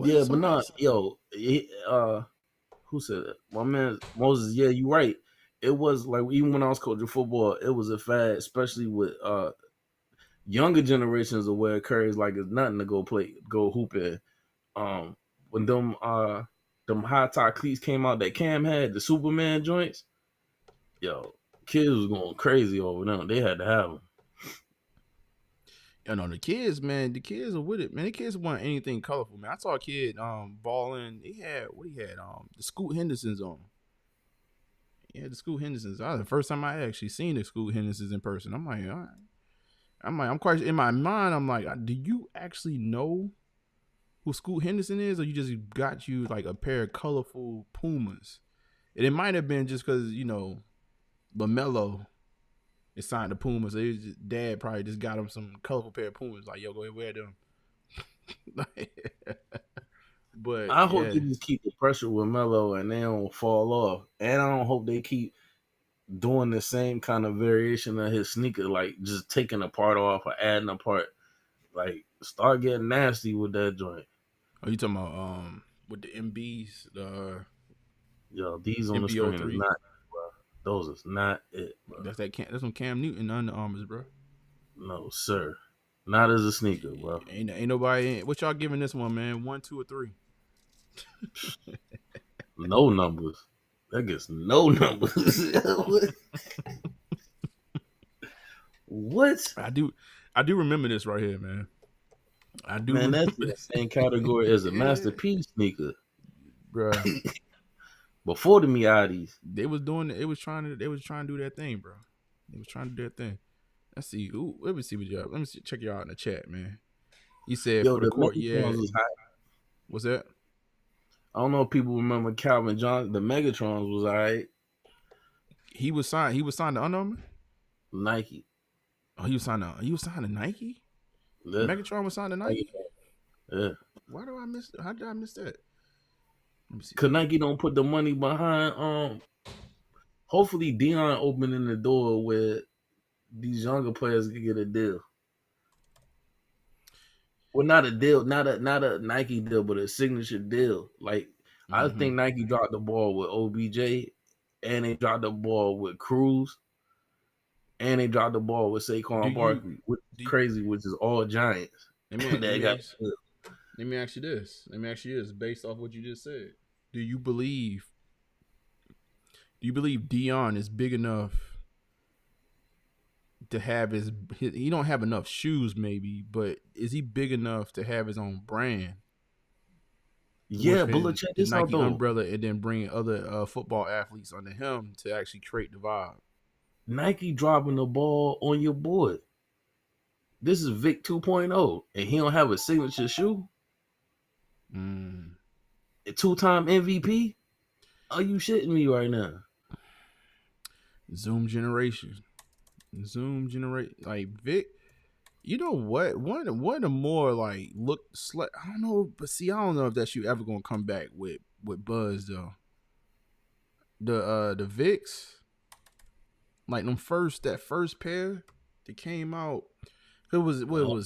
Yeah, but not yo. Who said that? My man Moses. Yeah, you right. It was like, even when I was coaching football, it was a fad, especially with younger generations of where Curry's like it's nothing to go hoop in. When them high top cleats came out that Cam had, the Superman joints, yo, kids was going crazy over them. They had to have them. You know, the kids are with it, man. The kids want anything colorful, man. I saw a kid balling. He had the Scoot Hendersons on. Yeah, the Scoot Hendersons. That was the first time I actually seen the Scoot Hendersons in person. I'm like, all right. I'm quite in my mind. I'm like, do you actually know who Scoot Henderson is, or you just got you like a pair of colorful Pumas? And it might have been just because LaMelo is signed to Pumas. So dad probably just got him some colorful pair of Pumas. Like, yo, go ahead, wear them. But I hope they just keep the pressure with Melo and they don't fall off. And I don't hope they keep doing the same kind of variation of his sneaker, like just taking a part off or adding a part. Like, start getting nasty with that joint. Are you talking about with the MBs, Yo, these on the screen is MB03. not, bro. Those is not it, bro. That's some Cam Newton Under Armours, bro. No, sir. Not as a sneaker, bro. Ain't nobody. What y'all giving this one, man? 1, 2, or 3? No numbers. That gets no numbers. What? I do remember this right here, man. I do. Man, that's in the same category as a masterpiece sneaker, bro. Before the Miatis, they was trying to do that thing, bro. They was trying to do that thing. Let's see. Ooh, let me see what y'all. Let me check y'all out in the chat, man. He said for the court, yeah. What's that? I don't know if people remember Calvin Johnson. The Megatrons was alright. He was signed to Under Armour? Nike. Oh, he was signed to Nike? Yeah. Megatron was signed to Nike? Yeah. Why do I miss? How did I miss that? Cause Nike don't put the money behind. Hopefully Dion opening the door where these younger players can get a deal. Well, not a deal, not a Nike deal, but a signature deal. Like I think Nike dropped the ball with OBJ, and they dropped the ball with Cruz, and they dropped the ball with Saquon Barkley, which is crazy, which is all Giants. Let me ask you this. Based off what you just said. Do you believe Dion is big enough to have his he don't have enough shoes maybe, but is he big enough to have his own brand? Yeah, but look, check this Nike out though. umbrella, and then bring other football athletes under him to actually create the vibe. Nike dropping the ball on your board. This is Vic 2.0, and he don't have a signature shoe. A 2-time MVP? Are you shitting me right now? Zoom generation, like Vic. You know what? One of the more like I don't know, but see, I don't know if that shoe ever gonna come back with buzz though. The Vicks, like that first pair that came out. It was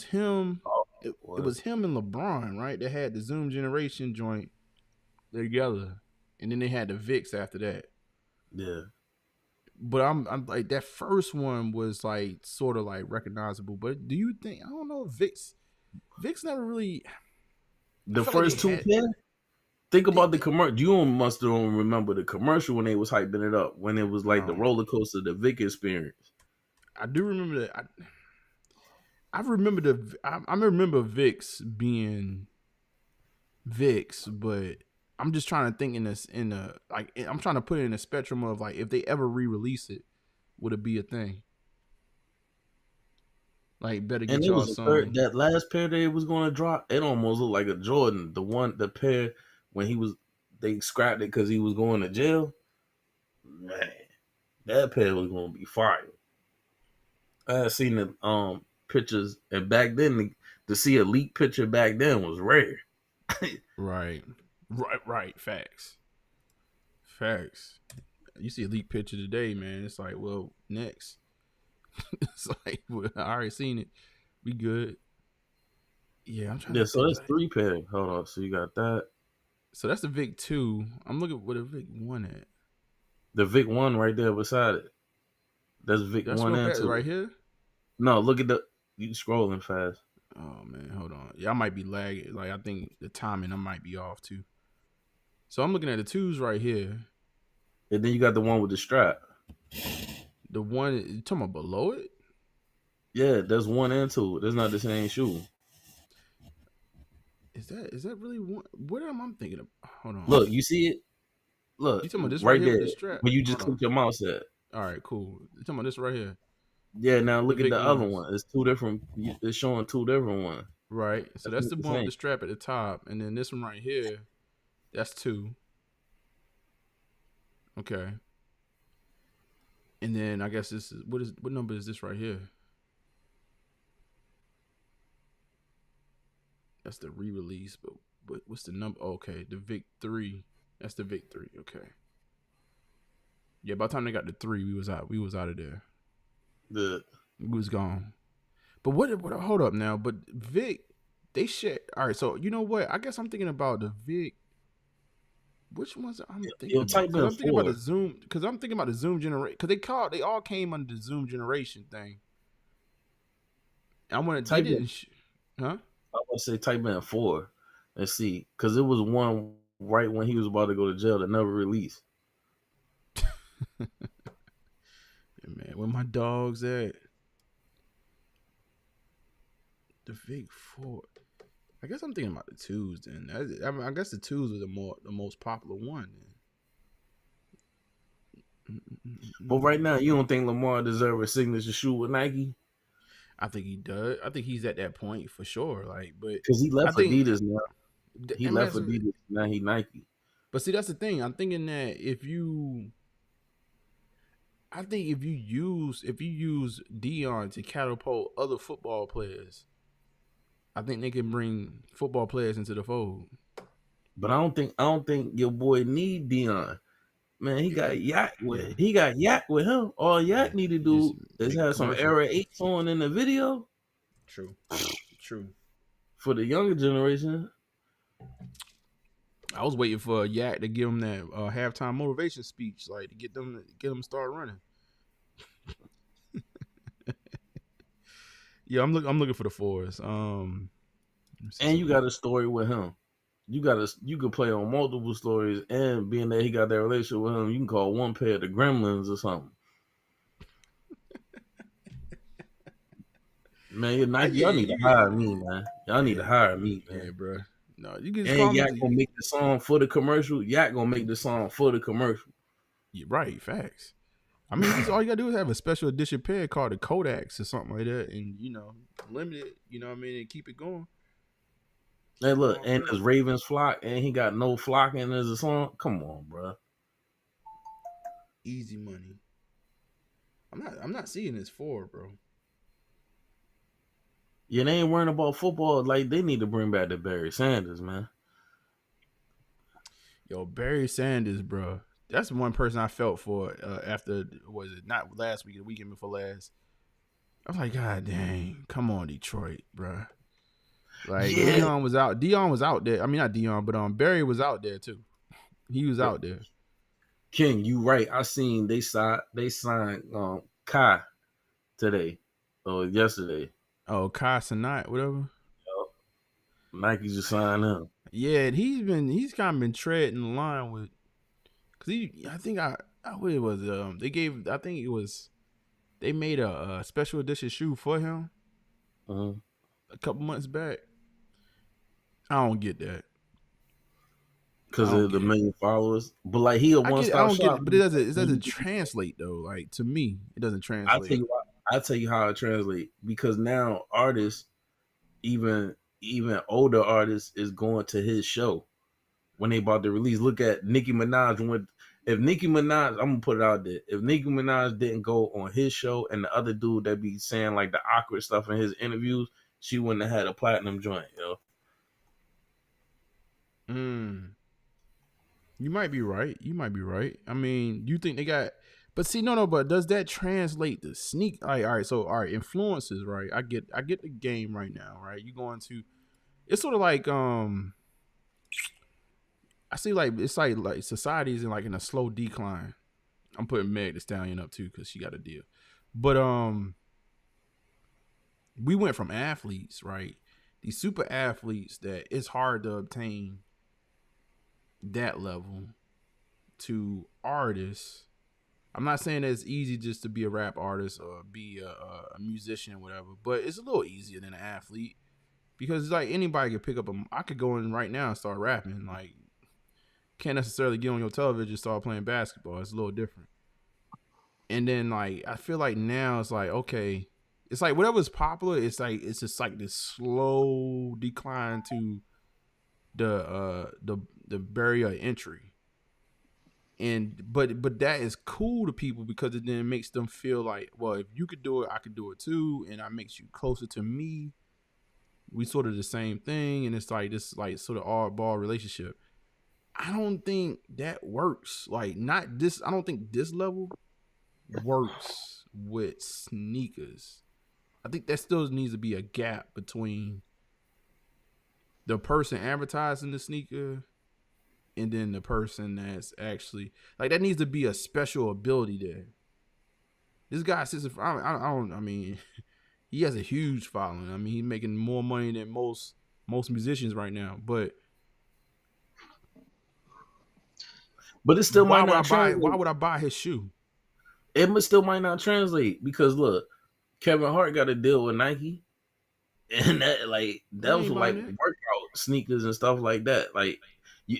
him. It was him and LeBron, right? They had the Zoom generation joint together, and then they had the Vicks after that. Yeah. But I'm like, that first one was like sort of like recognizable. But do you think, I don't know, Vicks never really. The first two pair. Think about the commercial. You must don't remember the commercial when they was hyping it up, when it was like the roller coaster, the Vic experience. I do remember that. I remember I remember Vicks being Vicks, but I'm just trying to think I'm trying to put it in a spectrum of like, if they ever re-release it, would it be a thing? Like, better get y'all some. That last pair they was going to drop, it almost looked like a Jordan. The pair when they scrapped it because he was going to jail. Man, that pair was going to be fire. I had seen the pictures, and back then to see a leaked picture back then was rare. Right. Facts. You see a leaked picture today, man. It's like, well, next. It's like, well, I already seen it. We good. Yeah, I'm trying to. So that's 3 pair. Hold on. So you got that. So that's the Vic 2. I'm looking where the Vic 1 at. The Vic 1 right there beside it. That's Vic 1 and 2. Right here? No, look at you scrolling fast. Oh man, hold on. Yeah, I might be lagging. Like, I think the timing I might be off too. So I'm looking at the 2s right here. And then you got the one with the strap. The one you talking about below it? Yeah, that's 1 and 2. That's not the same shoe. Is that really one? What am I thinking of? Hold on. Look, you see it? Look, you talking about this right here there, with the strap? when you just click your mouse at. All right, cool. You talking about this right here? Yeah, now look at the other one. It's 2 different. It's showing 2 different ones. Right. So that's the one with the strap at the top, and then this one right here, that's 2. Okay. And then I guess this is what number is this right here? That's the re-release, but what's the number? Oh, okay, the Vic 3. That's the Vic 3. Okay. Yeah, by the time they got the 3, we was out of there. Good. We was gone. But what hold up now, but Vic, they share. All right, so you know what? I guess I'm thinking about the Vic. Which ones I'm thinking Yo, about? type Because in I'm thinking about 4. the Zoom. Because I'm thinking about the Zoom generation. Because they all came under the Zoom generation thing. I wanted they Type in. didn't. Huh? I would say type in 4. Let's see, because it was one right when he was about to go to jail that never released. Man, where my dogs at? The Big Four. I guess I'm thinking about the twos. Then I guess the twos were the most popular one. But right now, you don't think Lamar deserves a signature shoe with Nike? I think he does. I think he's at that point for sure. Like, but Because he I left think Adidas now. He I mean, left Adidas. Now he Nike. But see, that's the thing. I'm thinking that I think if you use Dion to catapult other football players, I think they can bring football players into the fold. But I don't think your boy need Dion. Man, he got Yak with him. All Yak need to do is have some Era 8s on in the video. True. For the younger generation. I was waiting for Yak to give him that halftime motivation speech, like to get them to start running. Yeah, I'm looking for the fours. And you got a story with him. You could play on multiple stories, and being that he got that relationship with him, you can call one pair the Gremlins or something. Man, Nike, y'all need to hire me, man. Y'all need to hire me, man. Yeah, bro. No, you can just and call Yak me. Gonna make the song for the commercial. Yak gonna make the song for the commercial. Yeah, right, facts. I mean, all you gotta do is have a special edition pair called the Kodaks or something like that, and limit it. You know what I mean, and keep it going. Hey, look, and his Ravens flock, and he got no flocking as a song. Come on, bro. Easy money. I'm not seeing this for, bro. Yeah, they ain't worrying about football. Like, they need to bring back the Barry Sanders, man. Yo, Barry Sanders, bro. That's one person I felt for after, was it not last week, the weekend before last. I was like, God dang, come on, Detroit, bro. Like, Dion was out there. I mean, not Dion, but Barry was out there too. He was out there. King, you right. I seen they signed Kai today or yesterday. Oh, Kai Sinat, whatever. Nike just signed him. Yeah, he's kind of been treading the line with, cause what it was, they made a special edition shoe for him a couple months back. I don't get that. Because of the million followers. But like, he a one-stop shop. Get it, but it doesn't translate though. Like, to me, it doesn't translate. I'll tell you how it translates. Because now artists, even older artists, is going to his show when they about to release. Look at Nicki Minaj. If Nicki Minaj, I'm gonna put it out there. If Nicki Minaj didn't go on his show, and the other dude that be saying like the awkward stuff in his interviews, she wouldn't have had a platinum joint, yo. You might be right. I mean, you think they got, but see, no, but does that translate to sneak? All right, influences, right? I get the game right now, right? You going to, it's sort of like I see, like, it's like society's in a slow decline. I'm putting Meg Thee Stallion up too because she got a deal, but we went from athletes, right? These super athletes that it's hard to obtain that level, to artists. I'm not saying that it's easy just to be a rap artist or be a musician or whatever, but it's a little easier than an athlete because it's like anybody could pick up I could go in right now and start rapping. Like, can't necessarily get on your television and start playing basketball. It's a little different. And then, like, I feel like now it's like, okay, it's like whatever's popular, it's just like this slow decline to the barrier of entry. And but that is cool to people because it then makes them feel like, well, if you could do it, I could do it too, and that makes you closer to me. We sort of the same thing, and it's like this like sort of oddball relationship. I don't think that works. Like, not this. I don't think this level works with sneakers. I think there still needs to be a gap between the person advertising the sneaker and then the person that's actually like that needs to be a special ability there. This guy sits. I mean, he has a huge following. I mean, he's making more money than most musicians right now. But it still might not translate. Why would I buy his shoe? It still might not translate because look, Kevin Hart got a deal with Nike, and that was like workout sneakers and stuff like that. Like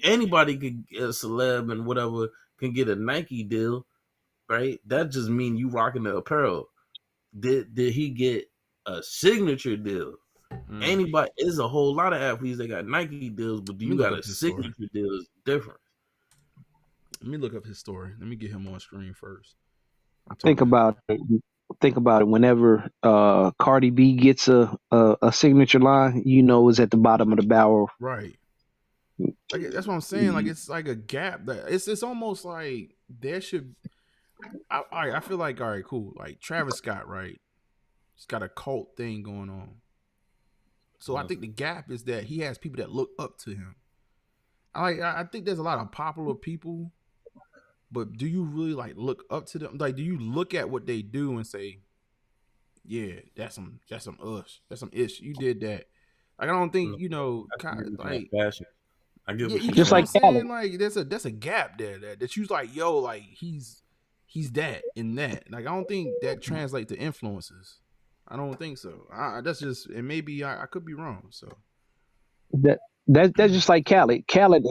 anybody could get a celeb and whatever can get a Nike deal, right? That just means you rocking the apparel. Did he get a signature deal? Anybody, there's a whole lot of athletes that got Nike deals, but do you got a signature deal is different. Let me look up his story. Let me get him on screen first. Think about it. Whenever Cardi B gets a signature line, it's at the bottom of the barrel. Right. Like, that's what I'm saying. Like, it's like a gap that it's almost like there should. I feel like, all right, cool. Like Travis Scott, right? He's got a cult thing going on. So I think the gap is that he has people that look up to him. I think there's a lot of popular people, but do you really like look up to them? Like, do you look at what they do and say, "Yeah, that's some ish. You did that." Like, I don't think like fashion. I get what just like saying. Like, that's a gap there that you like, yo, like he's that in that. Like, I don't think that translates to influences. I don't think so. That's just, and maybe I could be wrong. So that's just like Khaled. Khaled,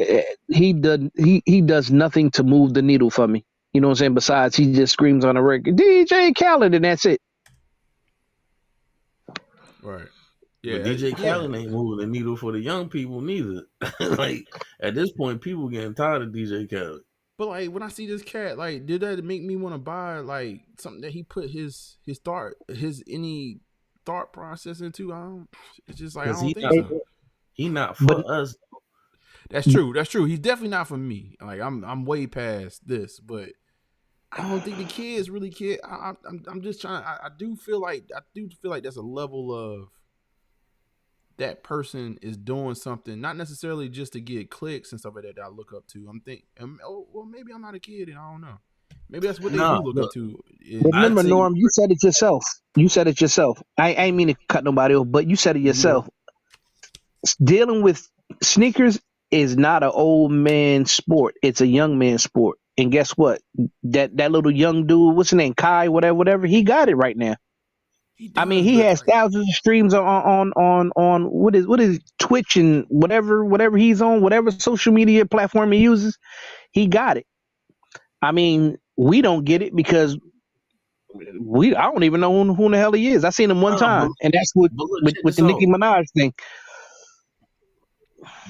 he does nothing to move the needle for me. You know what I'm saying? Besides, he just screams on the record, DJ Khaled, and that's it. Right. Yeah. But DJ Khaled ain't moving the needle for the young people neither. Like at this point, people getting tired of DJ Khaled. But like when I see this cat, like, did that make me want to buy like something that he put his any thought process into? It's just like I don't think so. He not for us. That's true. That's true. He's definitely not for me. Like I'm way past this, but I don't think the kids really care. I'm just trying. I do feel like there's a level of that person is doing something, not necessarily just to get clicks and stuff like that I look up to. I'm thinking, well, maybe I'm not a kid and I don't know. Maybe that's what they do look up to. Remember, Norm, you said it yourself. I ain't mean to cut nobody off, but you said it yourself. Dealing with sneakers is not an old man sport. It's a young man sport. And guess what? That little young dude, what's his name? Kai, whatever, he got it right now. He has thousands of streams on what is Twitch and whatever he's on, whatever social media platform he uses, he got it. We don't get it because I don't even know who the hell he is. I seen him one time, and that's with the Nicki Minaj thing.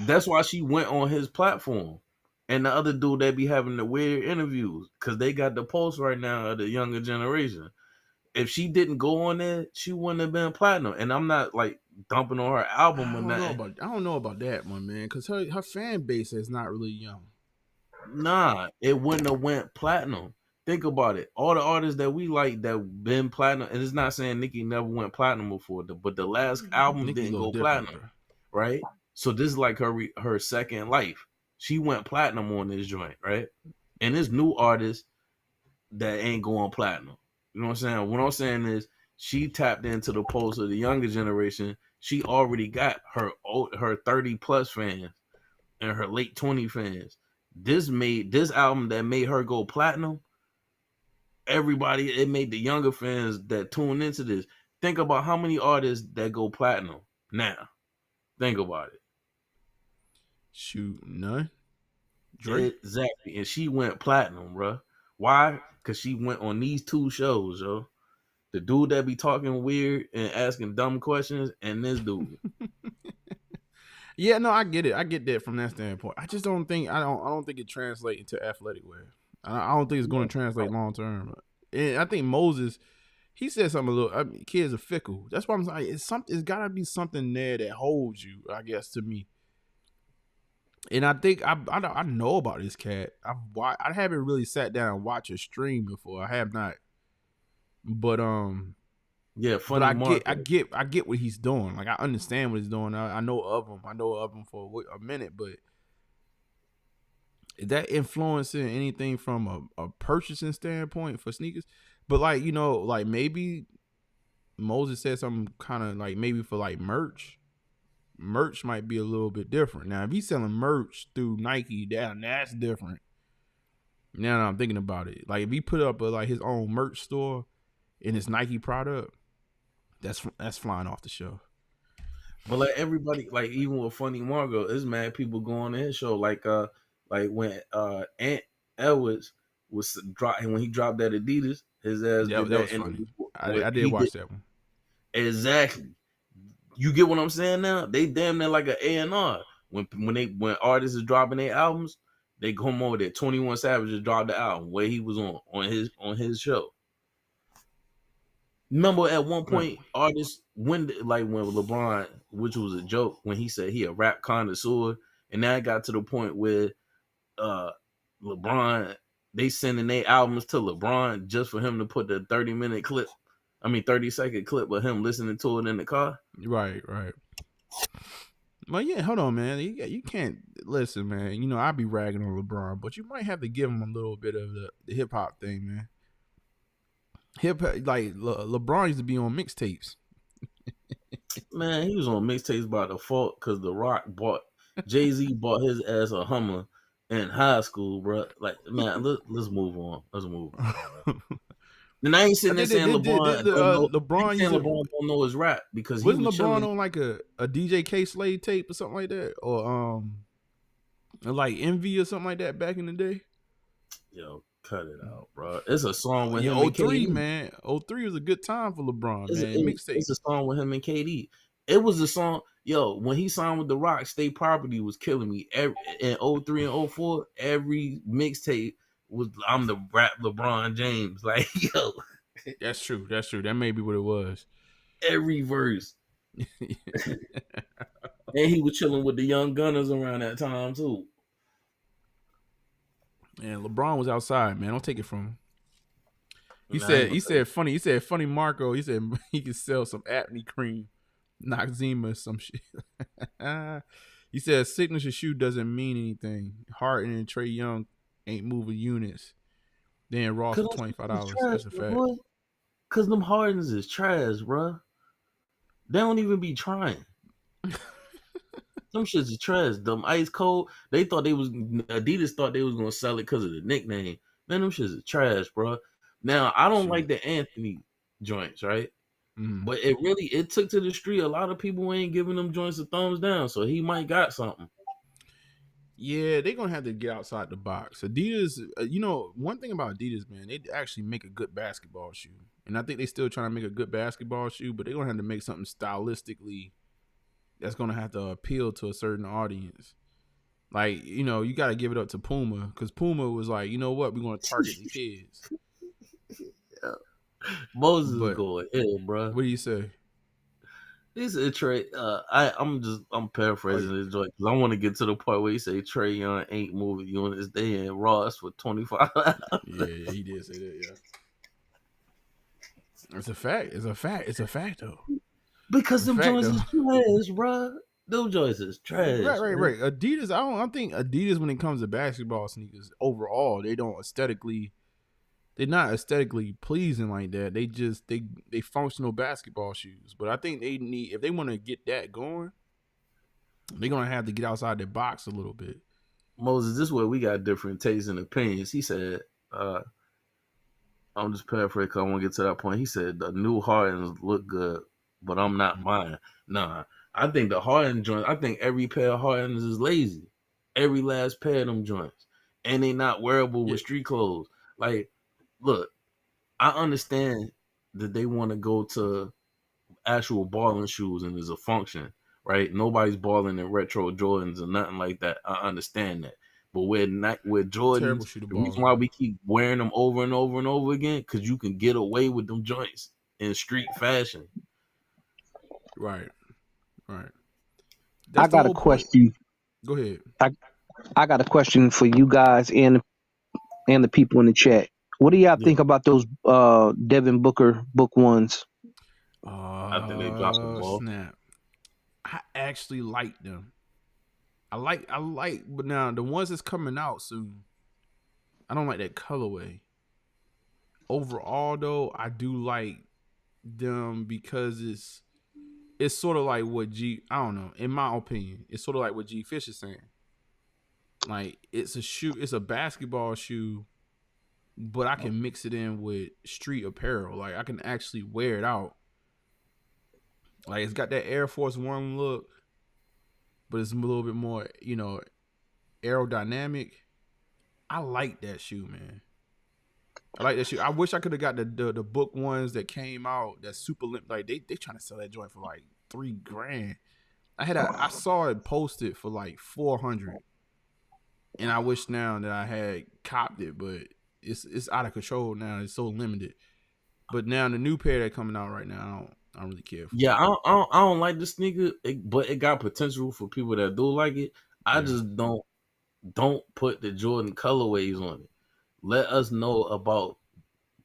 That's why she went on his platform, and the other dude that be having the weird interviews because they got the pulse right now of the younger generation. If she didn't go on there, she wouldn't have been platinum. And I'm not like dumping on her album or nothing. I don't know about that one, man, because her fan base is not really young. Nah, it wouldn't have went platinum. Think about it. All the artists that we like that been platinum, and it's not saying Nicki never went platinum before, but the last album didn't go platinum, right? So this is like her second life. She went platinum on this joint, right? And there's new artists that ain't going platinum. You know what I'm saying? What I'm saying is she tapped into the pulse of the younger generation. She already got her 30 plus fans and her late 20 fans. This album that made her go platinum. It made the younger fans that tune into this. Think about how many artists that go platinum now. Think about it. Shoot, none. Drake. Exactly. And she went platinum, bro. Why? Because she went on these two shows, yo. The dude that be talking weird and asking dumb questions, and this dude. Yeah, no, I get it. I get that from that standpoint. I just don't think I don't think it translates into athletic wear. I don't think it's going to translate long term. And I think Moses, he said something kids are fickle. That's why I'm saying it's got to be something there that holds you, I guess, to me. And I think I know about this cat. I haven't really sat down and watched a stream before. I have not. But yeah, funny. I get what he's doing. Like I understand what he's doing. I know of him. I know of him for a minute, but Is that influencing anything from a purchasing standpoint for sneakers? But like, you know, like maybe Moses said something kind of like maybe for like merch might be a little bit different. Now, if he's selling merch through Nike, that's different. Now that I'm thinking about it, like if he put up like his own merch store in his Nike product, that's flying off the shelf. But like everybody, like even with Funny Margo, it's mad people go on his show. Like when Ant Edwards was dropping when he dropped that Adidas, his ass did that was funny. I did watch that one. Exactly. You get what I'm saying now? They damn near like an A&R. When artists is dropping their albums, they come over there. 21 Savage just dropped the album where he was on his show. Remember at one point, artists when LeBron, which was a joke, when he said he a rap connoisseur, and now it got to the point where LeBron, they sending their albums to LeBron just for him to put the 30-second clip of him listening to it in the car. Right. Well, yeah, hold on, man. You can't listen, man. You know, I be ragging on LeBron, but you might have to give him a little bit of the hip hop thing, man. LeBron used to be on mixtapes. Man, he was on mixtapes by default because The Rock Jay-Z bought his ass a Hummer in high school, bro. Like, man, let's move on. And I ain't sitting there saying LeBron don't know his rap because wasn't LeBron on like a DJ K Slade tape or something like that, or like Envy or something like that back in the day. Yo, cut it out, bro. It's a song with him. 03, and KD. Man. 03 was a good time for LeBron, man. It's a song with him and KD. It was a song, when he signed with The Rock, State Property was killing me. In 03 and 04, every mixtape was I'm the rap LeBron James. Like, yo. That's true. That may be what it was. Every verse. And he was chilling with the Young Gunners around that time too. And LeBron was outside, man. Don't take it from him. He said funny Marco. He said he could sell some acne cream, Noxzema, some shit. He said a signature shoe doesn't mean anything. Harden and Trae Young ain't moving units. Then Ross for $25. That's a fact. Boy. Cause them Hardens is trash, bro. They don't even be trying. Them shits is trash. Them Ice Cold. Adidas thought they was gonna sell it because of the nickname. Man, them shits is trash, bro. Now I don't like the Anthony joints, right? But it took to the street. A lot of people ain't giving them joints a thumbs down, so he might got something. Yeah, they're gonna have to get outside the box. Adidas, one thing about Adidas, man, they actually make a good basketball shoe, and I think they still trying to make a good basketball shoe, but they're gonna have to make something stylistically that's gonna have to appeal to a certain audience. Like, you got to give it up to Puma, because Puma was like, you know what, we're gonna target the kids. Yeah. Moses is going ill, bro. What do you say? He said Trey. I'm paraphrasing this joint because I want to get to the part where he say Trae Young ain't moving units. They in Ross for $25. Yeah, he did say that. Yeah, it's a fact. It's a fact though. Because them joints is trash, bro. Them joints is trash. Right. Adidas. I think Adidas, when it comes to basketball sneakers overall, they're not aesthetically pleasing like that. They just they functional basketball shoes. But I think they need, if they want to get that going, they're gonna have to get outside their box a little bit. Moses, this is where we got different tastes and opinions. He said, I'm just paraphrasing because I want to get to that point. He said the new Hardens look good, but I'm not buying. Nah, I think the Harden joints, I think every pair of Hardens is lazy. Every last pair of them joints. And they not wearable with street clothes. Like, look, I understand that they want to go to actual balling shoes and there's a function, right? Nobody's balling in retro Jordans or nothing like that. I understand that. But with Jordans, the reason why we keep wearing them over and over and over again, because you can get away with them joints in street fashion. Right. I got a question. Go ahead. I got a question for you guys and the people in the chat. What do y'all think about those Devin Booker book ones? I think they dropped the ball. Snap. I actually like them. I like, but now the ones that's coming out soon, I don't like that colorway. Overall, though, I do like them because it's sort of like what I don't know, in my opinion, it's sort of like what G Fish is saying. Like it's a shoe, it's a basketball shoe, but I can mix it in with street apparel. Like I can actually wear it out. Like it's got that Air Force One look, but it's a little bit more, aerodynamic. I like that shoe, man. I like that shoe. I wish I could have got the book ones that came out. That super limp. Like they trying to sell that joint for like $3,000. I saw it posted for like 400, and I wish now that I had copped it, but it's out of control now. It's so limited. But now the new pair that coming out right now, I don't really care for. Yeah, I don't like the sneaker, but it got potential for people that do like it. I just don't put the Jordan colorways on it. Let us know about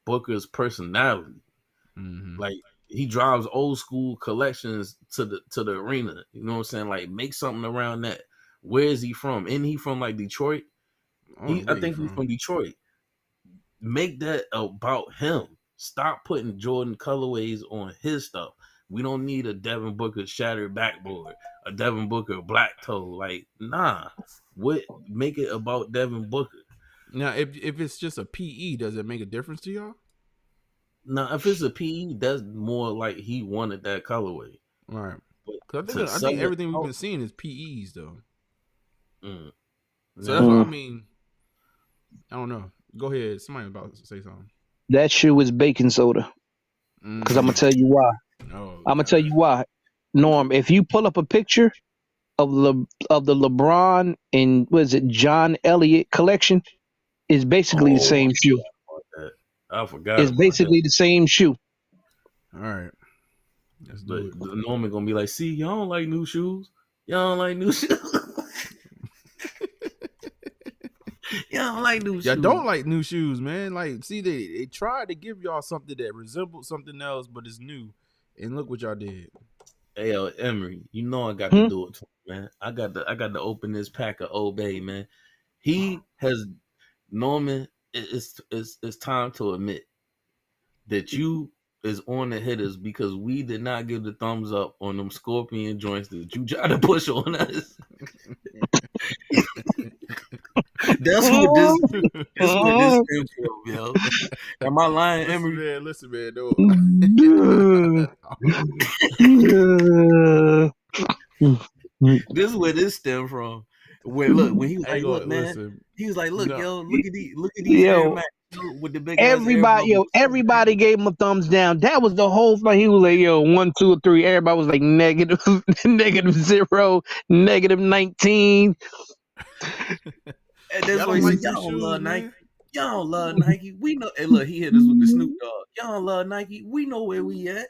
Booker's personality. Mm-hmm. Like he drives old school collections to the arena. You know what I'm saying? Like make something around that. Where is he from? Isn't he from like Detroit? I think he's from Detroit. Make that about him. Stop putting Jordan colorways on his stuff. We don't need a Devin Booker shattered backboard, a Devin Booker black toe. Like, nah. Make it about Devin Booker. Now, if it's just a PE, does it make a difference to y'all? Now, if it's a PE, that's more like he wanted that colorway. Right. Because I think everything we've been seeing is PEs, though. So that's what I mean. I don't know. Go ahead. Somebody about to say something. That shoe is baking soda. Because I'm going to tell you why. I'm going to tell you why. Norm, if you pull up a picture of the LeBron and what is it, John Elliott collection, is basically the same shoe. I forgot. It's basically the same shoe. All right. But the Norman gonna be like, see, y'all don't like new shoes. Y'all don't like new shoes. Y'all don't like new shoes. Y'all don't like new shoes, man. Like, see, they tried to give y'all something that resembled something else, but it's new. And look what y'all did. Hey, Emery, you know I got to do it, man. I got to open this pack of Obey, man. He has Norman. It's time to admit that you is on the Hittas because we did not give the thumbs up on them scorpion joints that you try to push on us. That's what this is for, yo. Am I lying, Emery? Listen, man, This is where this stemmed from. When he was like, look, man, listen. He was like, look, yo, look at these Air Max with the big everybody gave him a thumbs down. That was the whole thing. He was like, yo, 1, 2, or 3. Everybody was like negative, -0, -19. And that's why y'all don't love Nike. Y'all don't love Nike. We know. And look, he hit us with the Snoop Dogg. Y'all don't love Nike. We know where we at.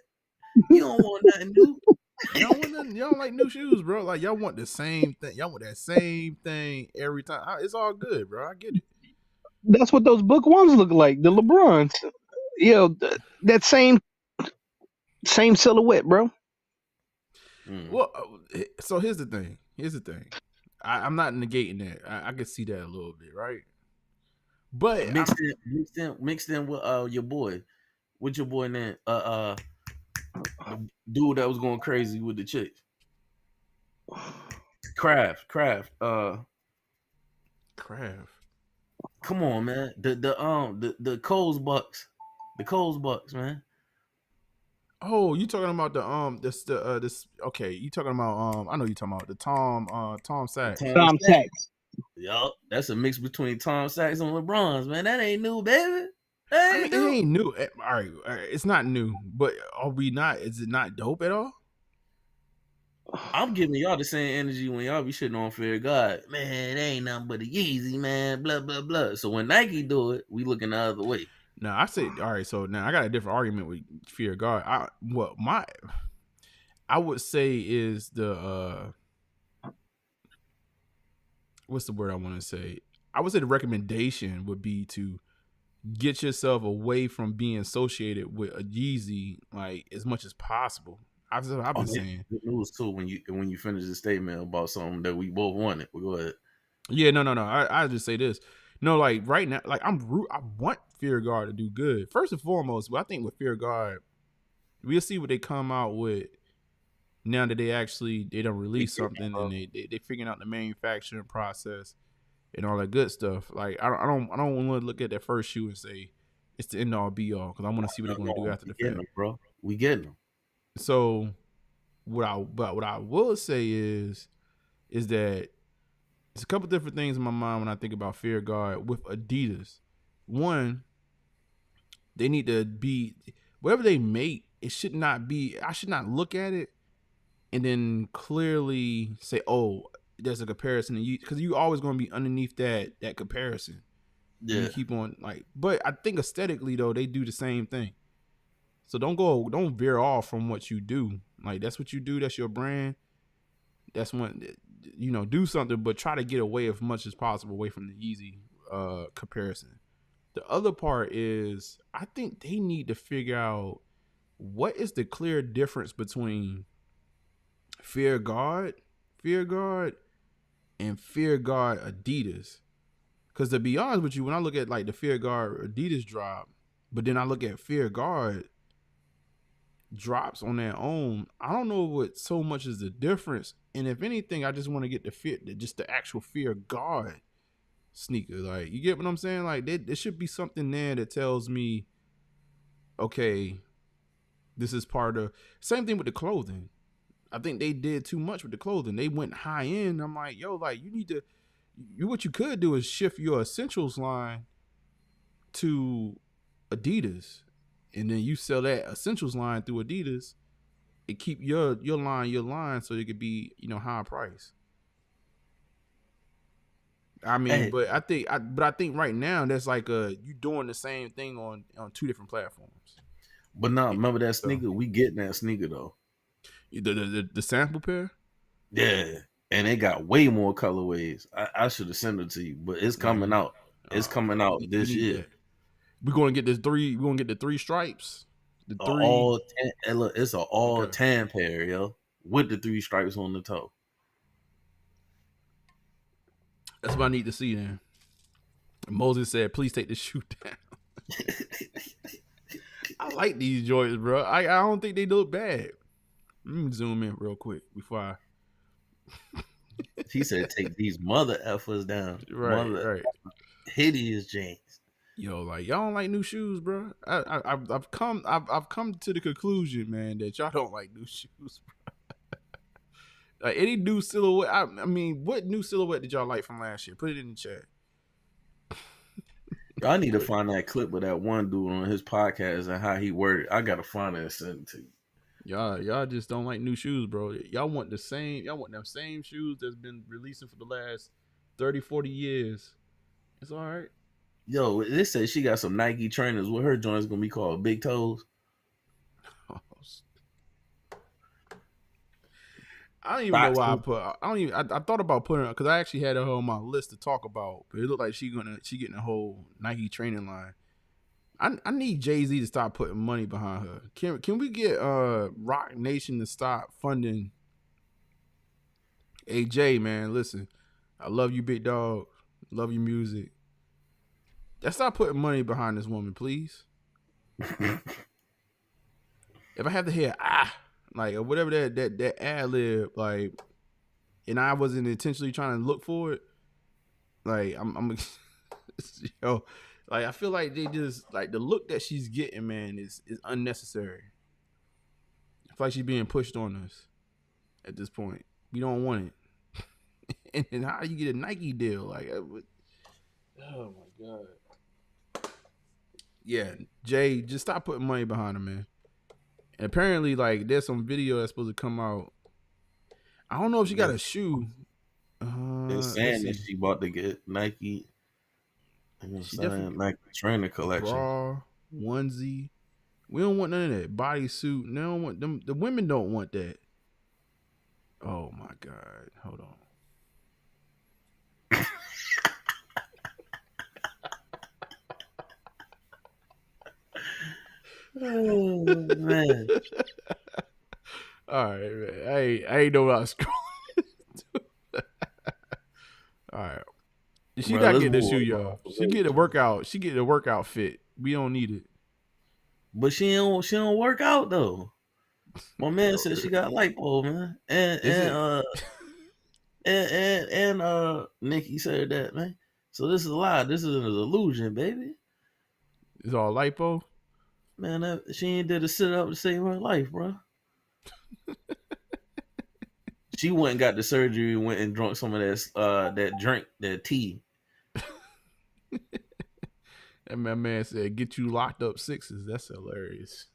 You don't want nothing new. Y'all don't like new shoes, bro. Like y'all want the same thing. Y'all want that same thing every time. It's all good, bro. I get it. That's what those book ones look like. The LeBrons. That same silhouette, bro. Well, so here's the thing. I'm not negating that. I can see that a little bit, right? But mixed in with your boy. What's your boy name? The dude that was going crazy with the chicks. Kraft. Come on, man. The Coles Bucks. The Coles Bucks, man. Oh, you talking about this? Okay, you talking about I know you talking about the Tom Sachs. Tom Sachs. Yup, that's a mix between Tom Sachs and LeBron's, man. That ain't new, baby. It ain't new. All right, it's not new, but are we not? Is it not dope at all? I'm giving y'all the same energy when y'all be shitting on Fear God. Man, it ain't nothing but a Yeezy, man. Blah blah blah. So when Nike do it, we looking the other way. No, I say all right. So now I got a different argument with Fear God. I would say is the what's the word I want to say? I would say the recommendation would be to get yourself away from being associated with a Yeezy like as much as possible. I've been saying. Good news too when you finish the statement about something that we both wanted. Well, go ahead. Yeah, no. I just say this. No, like right now, like I want Fear God to do good. First and foremost, I think with Fear God, we'll see what they come out with now that they don't release something and they figuring out the manufacturing process and all that good stuff. Like I don't want to look at that first shoe and say it's the end all be all, because I want to see what they're going to do after the fact. Them, bro. We getting them. So what I will say is that there's a couple different things in my mind when I think about Fear God with Adidas. One, they need to be whatever they make. It should not be. I should not look at it and then clearly say, "Oh, there's a comparison," because you always going to be underneath that comparison. Yeah, you keep on like. But I think aesthetically though, they do the same thing. So don't veer off from what you do. Like that's what you do. That's your brand. That's when do something, but try to get away as much as possible away from the Yeezy comparison. The other part is I think they need to figure out what is the clear difference between Fear God, and Fear God Adidas. Because to be honest with you, when I look at like the Fear God Adidas drop, but then I look at Fear God drops on their own, I don't know what so much is the difference. And if anything, I just want to get the actual Fear God sneaker. Like, you get what I'm saying? Like, there should be something there that tells me, okay, this is part of. Same thing with the clothing. I think they did too much with the clothing. They went high end. I'm like, yo, like you need to. What you could do is shift your essentials line to Adidas, and then you sell that essentials line through Adidas, and keep your line, so it could be high price. I mean, but I think right now that's like you doing the same thing on two different platforms. But now remember that sneaker, we getting that sneaker though. The sample pair. Yeah, and it got way more colorways. I should have sent it to you, but it's coming out. It's coming out this year. We're gonna get We're gonna get the 3 stripes. The 3. All 10, it's an all tan pair, yo, with the 3 stripes on the toe. That's what I need to see then. Moses said, "Please take the shoe down." I like these joints, bro. I don't think they look bad. Let me zoom in real quick before I. He said, "Take these mother effers down." Right. Hideous jeans. Yo, like y'all don't like new shoes, bro. I've come to the conclusion, man, that y'all don't like new shoes, bro. Like any new silhouette. I mean, what new silhouette did y'all like from last year? Put it in the chat. I need to find that clip of that one dude on his podcast and how he worded. I gotta find it and send it to you. Y'all just don't like new shoes, bro. Y'all want them same shoes that's been releasing for the last 30, 40 years. It's all right. Yo, they say she got some Nike trainers. What her joint's gonna be called? Big Toes. I don't even know why I put. I thought about putting, because I actually had her on my list to talk about, but it looked like she getting a whole Nike training line. I need Jay-Z to stop putting money behind her. Can we get Rock Nation to stop funding? Hey Jay, man, listen, I love you, big dog. Love your music. Let's stop putting money behind this woman, please. If I have to hear like or whatever that ad lib, like, and I wasn't intentionally trying to look for it, like I'm yo, like I feel like they just like the look that she's getting, man, is unnecessary. I feel like she's being pushed on us at this point. We don't want it. And then how do you get a Nike deal? Like, oh my god. Yeah, Jay, just stop putting money behind her, man. And apparently, like, there's some video that's supposed to come out. I don't know if she got a shoe. They're saying that she about to get Nike. She definitely Nike trainer collection. Bra, onesie. We don't want none of that. Bodysuit. They don't want them. The women don't want that. Oh my god. Hold on. Oh man. All right, man. I ain't know what I was scrolling. All right. She Bro, not let's getting the move shoe, on. y'all. She get a workout. She get a workout fit. We don't need it. But she don't work out though. My man said she got lipo, man. And Nikki said that, man. So this is a lie. This is an illusion, baby. It's all lipo. Man, she ain't did a sit up to save her life, bro. She went and got the surgery, went and drunk some of that tea. And my man said, "Get you locked up sixes." That's hilarious.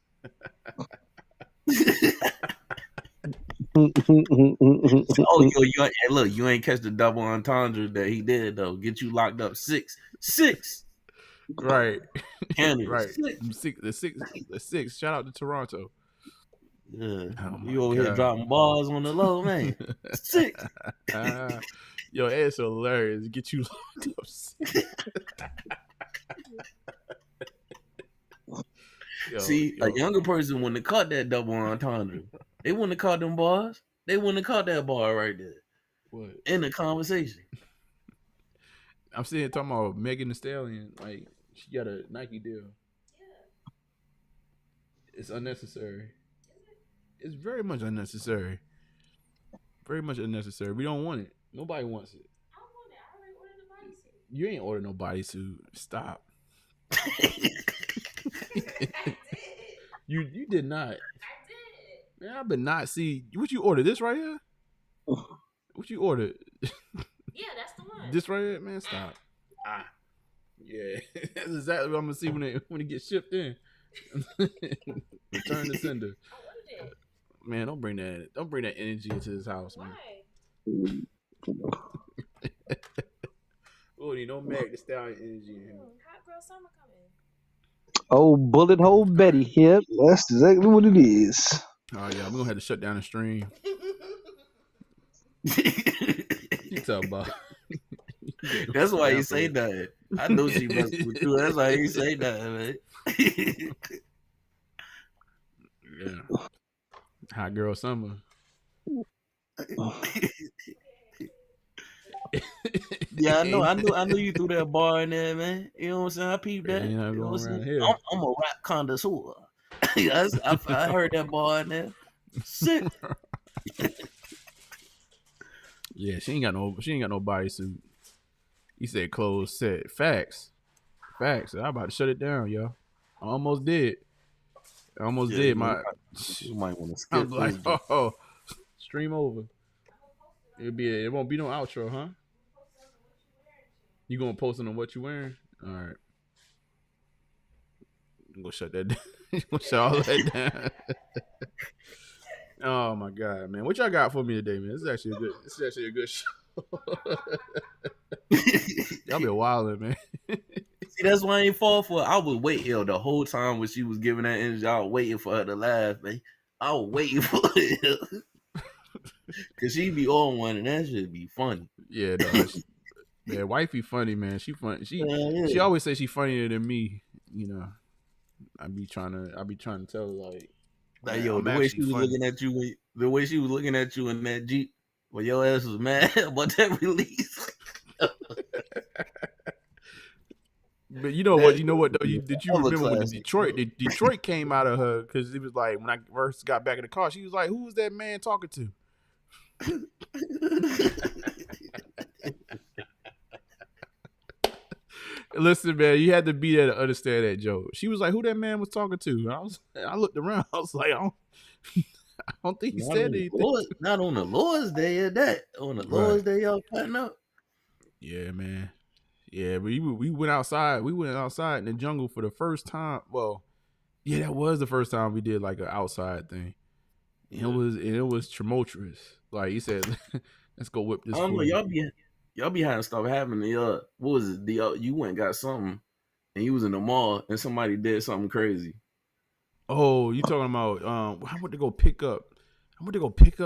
Look, you ain't catch the double entendre that he did though. Get you locked up six. Right. Canada, Right. The six. Shout out to Toronto. Yeah. You over here dropping bars on the low, man. 6. Yo, it's hilarious. Get you locked up 6. See, a younger person wouldn't have caught that double entendre. They wouldn't have caught them bars. They wouldn't have caught that bar right there. What? In the conversation. I'm sitting here talking about Megan Thee Stallion. Like, she got a Nike deal. Yeah. It's unnecessary. It's very much unnecessary. Very much unnecessary. We don't want it. Nobody wants it. I want it. I already ordered the bodysuit. You ain't ordered no bodysuit. Stop. You did not. I did. Man, I but not see what you ordered. This right here. What you ordered? Yeah, that's the one. This right here, man. Stop. Yeah, that's exactly what I'm gonna see when it gets shipped in. Return to sender. I ordered it. Man, don't bring that energy into this house, man. Why? Oh, you know, Meg Thee Stallion energy in here. Hot girl summer coming. Oh, bullet hole Betty. Yep, that's exactly what it is. Oh yeah, we're gonna have to shut down the stream. You talk about. That's why he say that. I know she messed with you. That's why he say that, man. Yeah. Hot girl summer. Yeah, I know you threw that bar in there, man. You know what I'm saying? I peeped that. Yeah, you know going around here. I'm a rap connoisseur. I heard that bar in there. Sick. Yeah, she ain't got no bodysuit. He said closed set. Facts. I'm about to shut it down, yo. I almost did. You might want to skip. I'm like, stream over. It won't be no outro, huh? You gonna post on what you wearing? All right. I'm gonna shut that down. I'm gonna shut all that down. Oh my god, man! What y'all got for me today, man? This is actually a good show. Y'all been wilding, man. See, that's why I ain't fall for it. I was waiting the whole time when she was giving that energy. I was waiting for her to laugh, man. I was waiting for it. Cause she be on one and that should be funny. Yeah, no, man, wifey funny, man. She funny. She always say she funnier than me. You know, I be trying to tell her like yo, the way she was looking at you, the way she was looking at you in that Jeep, when your ass was mad about that release. But you know what though? Did you remember when the Detroit came out of her? Because it was like when I first got back in the car, she was like, "Who was that man talking to?" Listen, man, you had to be there to understand that joke. She was like, "Who that man was talking to?" I looked around. I was like, I don't think he said anything. Not on the Lord's Day at that. On the Lord's Day, y'all cutting up. Yeah, man. Yeah, we went outside. We went outside in the jungle for the first time. Well, yeah, that was the first time we did like an outside thing. Yeah. It was tumultuous. Like he said, let's go whip this. I don't know, y'all be having stuff happening. What was it? You went and got something, and you was in the mall, and somebody did something crazy. Oh, you talking about? I went to go pick up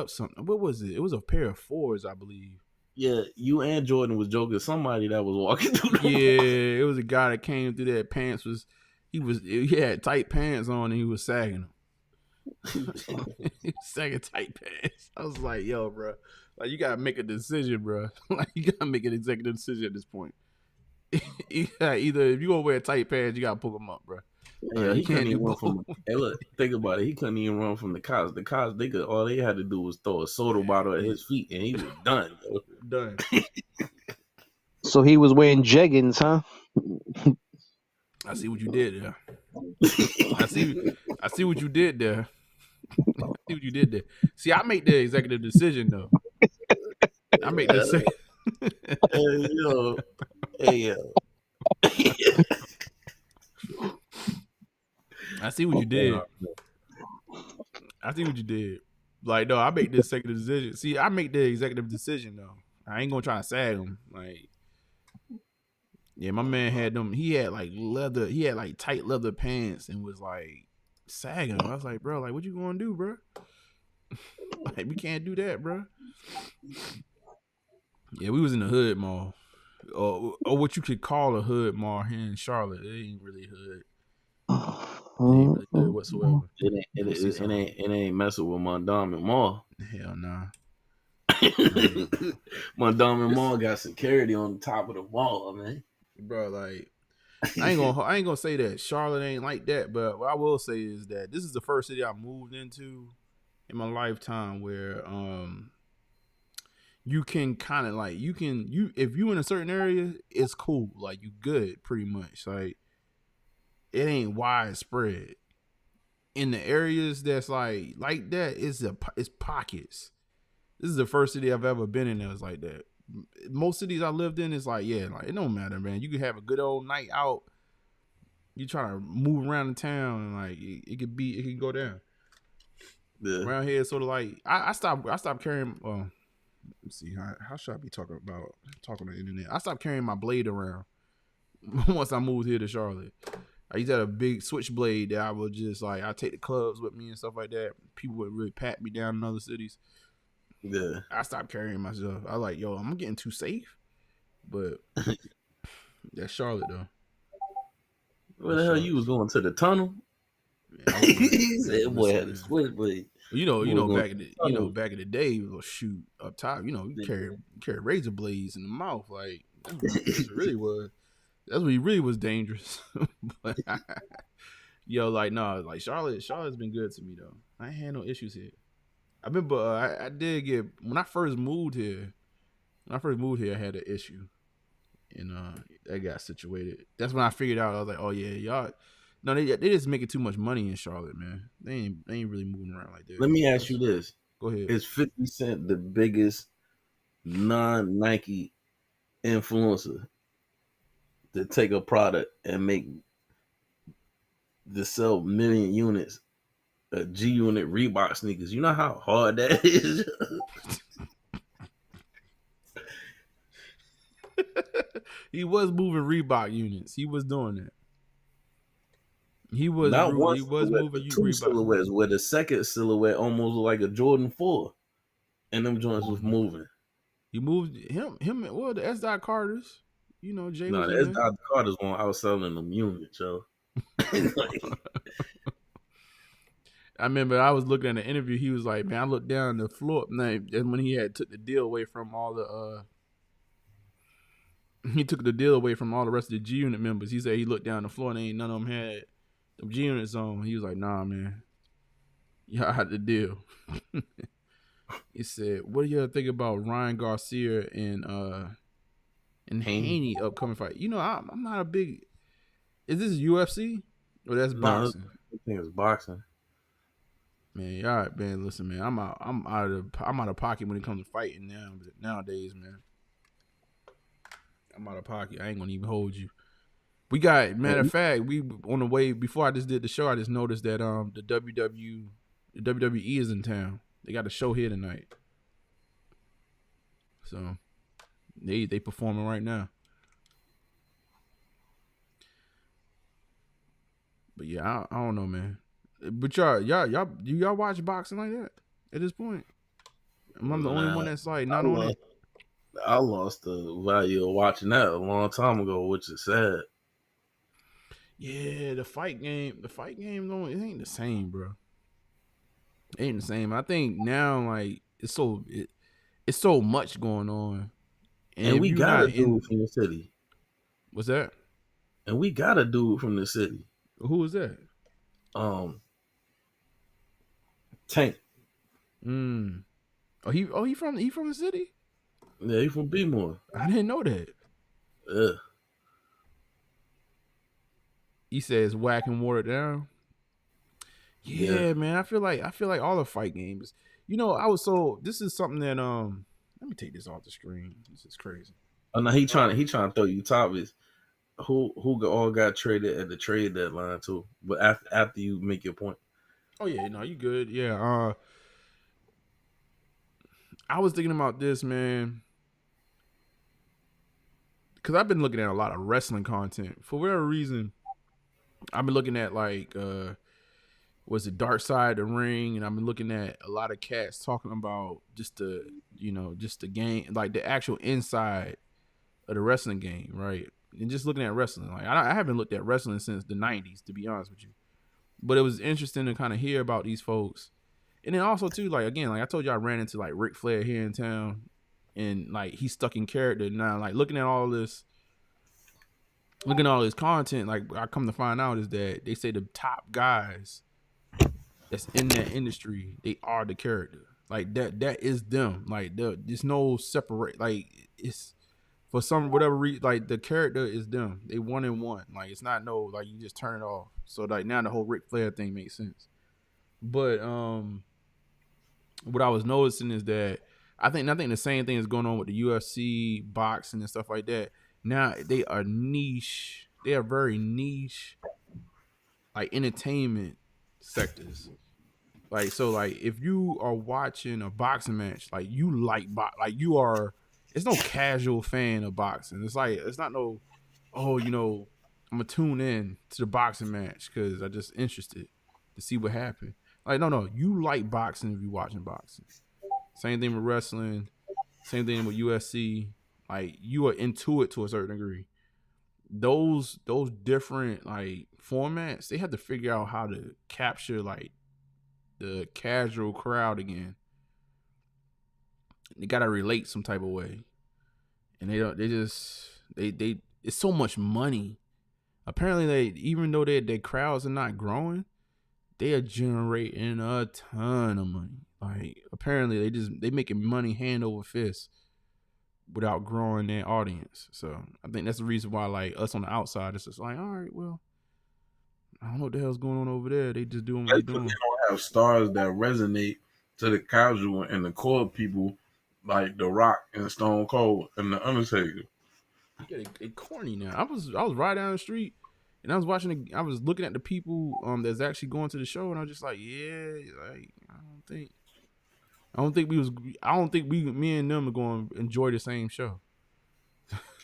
something. What was it? It was a pair of fours, I believe. Yeah, you and Jordan was joking. Somebody that was walking through the mall. It was a guy that came through there. He had tight pants on and he was sagging them. Second tight pants. I was like, yo, bro, like you gotta make a decision, bro. Like you gotta make an executive decision at this point. Either if you gonna wear tight pants, you gotta pull them up, bro. Yeah, he couldn't even run from. Hey, look, think about it. He couldn't even run from the cops. The cops, all they had to do was throw a soda bottle at his feet, and he was done. Done. So he was wearing jeggings, huh? I see what you did there. I see what you did there. I see what you did there. See, I make the executive decision though. I make the decision. Hey yo. I see what you did. I see what you did. Like, no, I make the executive decision. See, I make the executive decision though. I ain't gonna try to sag him. Like, yeah, my man had them. He had like leather. He had like tight leather pants and was like sagging him. I was like, bro, like, what you gonna do, bro? Like, we can't do that, bro. Yeah, we was in the hood mall, or what you could call a hood mall here in Charlotte. It ain't really hood. It ain't really hood whatsoever. It ain't messing with Mondawmin Mall. Hell nah. Mondawmin Mall got security on the top of the wall, man. Bro, like I ain't gonna say that Charlotte ain't like that, but what I will say is that this is the first city I moved into in my lifetime where you can kind of like if you in a certain area, it's cool, like you good pretty much. Like it ain't widespread. In the areas that's like that, it's pockets. This is the first city I've ever been in that was like that. Most cities I lived in is like, yeah, like it don't matter, man. You could have a good old night out. You try to move around the town and like it could go down. Yeah. Around here, sort of like I stopped carrying. Let's see, how should I be talking on the internet? I stopped carrying my blade around once I moved here to Charlotte. I used to have a big switchblade that I would just like I take the clubs with me and stuff like that. People would really pat me down in other cities. Yeah, I stopped carrying myself. I was like, yo, I'm getting too safe. But that's Charlotte though. Where the hell you was going to the tunnel? He said, "Boy, had a switchblade." You know, back in the day, shoot up top. You know, you carry razor blades in the mouth. Like that's what he really was dangerous. But yo, like no, like Charlotte's been good to me though. I ain't had no issues here. I did get when I first moved here. I had an issue, and that got situated. That's when I figured out. I was like, oh yeah, y'all. No, they just making too much money in Charlotte, man. They ain't really moving around like that. Let me ask you this. Go ahead. Is 50 Cent the biggest non-Nike influencer to take a product and sell million units, G unit Reebok sneakers? You know how hard that is? He was moving Reebok units. He was doing that. He was moving two silhouettes, where the second silhouette almost looked like a Jordan 4, and them joints was moving. He moved him. Well, the S. Carters, you know, Jay. No, the S. Carters won't outselling them units, yo. I remember I was looking at an interview. He was like, "Man, I looked down the floor." And when he had took the deal away from all the rest of the G Unit members. He said he looked down the floor and ain't none of them had them G Units on. He was like, "Nah, man, y'all had the deal." He said, "What do you think about Ryan Garcia and Haney upcoming fight?" You know, I'm not a big. Is this UFC or that's boxing? I think it's boxing. Man, y'all, man, listen, man, I'm out of pocket when it comes to fighting nowadays, man. I'm out of pocket. I ain't gonna even hold you. We got, matter of fact, we on the way before I just did the show. I just noticed that the WWE is in town. They got a show here tonight, so they performing right now. But yeah, I don't know, man. But y'all, do y'all watch boxing like that at this point? I'm the only one that's like not on it. I lost the value of watching that a long time ago, which is sad. Yeah, the fight game, it ain't the same, bro. ain't the same. I think now like it's so much going on, and And if we you're got a not dude in, from the city. what's that? And we got a dude from the city. Who was that? Um, Tank. He from the city? Yeah, he from B-More. I didn't know that. Yeah. He says whack and watered down. Yeah, man. I feel like all the fight games. This is something that let me take this off the screen. This is crazy. Oh no, he trying to throw you topics. Who all got traded at the trade deadline too? But after you make your point. Oh yeah, no, you good. Yeah. I was thinking about this, man. Cause I've been looking at a lot of wrestling content. For whatever reason, I've been looking at like was it Dark Side of the Ring, and I've been looking at a lot of cats talking about just the game, like the actual inside of the wrestling game, right? And just looking at wrestling, like I haven't looked at wrestling since the '90s, to be honest with you. But it was interesting to kind of hear about these folks, and then also too, like again, like I told you, I ran into like Ric Flair here in town, and like he's stuck in character now. Like looking at all this content, like I come to find out is that they say the top guys that's in that industry, they are the character. Like that is them. Like there's no separate. Like it's for some whatever reason. Like the character is them. They one and one. Like it's not no like you just turn it off. So like now the whole Ric Flair thing makes sense. But what I was noticing is that I think the same thing is going on with the UFC, boxing, and stuff like that. Now they are niche. They are very niche, like entertainment sectors. Like so, like if you are watching a boxing match, like you like like you are. It's no casual fan of boxing. It's like it's not no. Oh, I'm gonna tune in to the boxing match because I just interested to see what happened. Like no, you like boxing if you watching boxing. Same thing with wrestling. Same thing with UFC. Like you are into it to a certain degree. Those different like formats, they have to figure out how to capture like the casual crowd again. They gotta relate some type of way, and they don't. They just they. It's so much money. Apparently, even though their crowds are not growing, they are generating a ton of money. Like apparently, they making money hand over fist without growing their audience. So I think that's the reason why like us on the outside, it's just like, all right, well, I don't know what the hell's going on over there. They just doing what they doing. They don't have stars that resonate to the casual and the core people like The Rock and Stone Cold and The Undertaker. Yeah, they corny now. I was right down the street, and I was I was looking at the people that's actually going to the show, and I was just like, yeah, like I don't think me and them are going to enjoy the same show.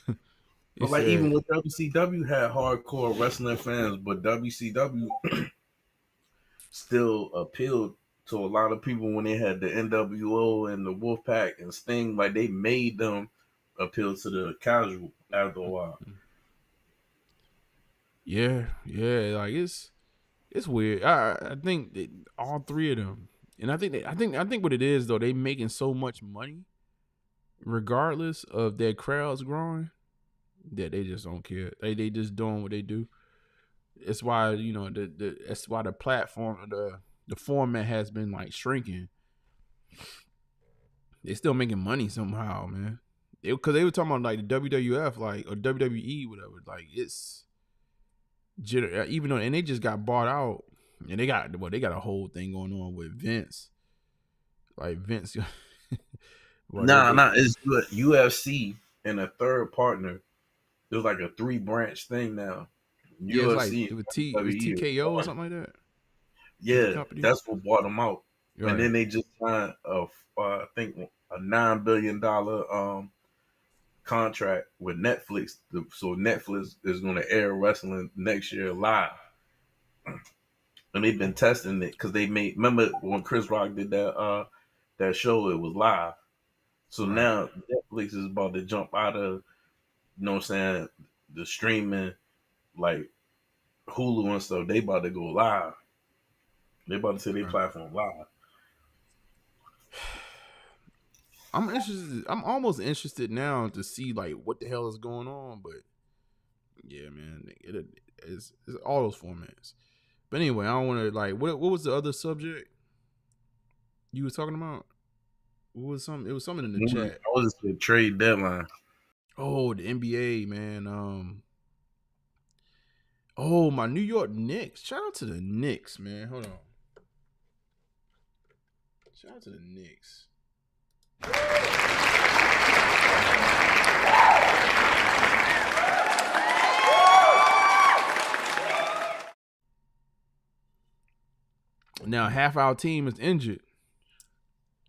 But like even with WCW had hardcore wrestling fans, but WCW still appealed to a lot of people when they had the NWO and the Wolfpack and Sting. Like they made them appeal to the casual after a while. Yeah, like it's weird. I think that all three of them, and I think what it is though, they making so much money, regardless of their crowds growing, that they just don't care. They just doing what they do. It's why that's why the platform, the format has been like shrinking. They still making money somehow, man. Because they were talking about like the WWF, like or WWE, whatever. Like it's even though, and they just got bought out, and they got a whole thing going on with Vince. Like Vince. It's UFC and a third partner. There's like a 3-branch thing now. Yeah, UFC, it was TKO or something like that. Yeah, that's what bought them out. Right. And then they just signed I think a $9 billion contract with Netflix. So Netflix is going to air wrestling next year live. And they've been testing it because remember when Chris Rock did that show, it was live. So now Netflix is about to jump out of, the streaming like Hulu and stuff. They about to go live. They about to say their platform live. I'm interested. I'm almost interested now to see like what the hell is going on. But yeah, man, it's all those formats. But anyway, I don't want to like. What was the other subject you was talking about? What was something? It was something in the chat. I was the trade deadline. Oh, the NBA, man. Oh, my New York Knicks. Shout out to the Knicks, man. Hold on. Shout out to the Knicks. Now, half our team is injured.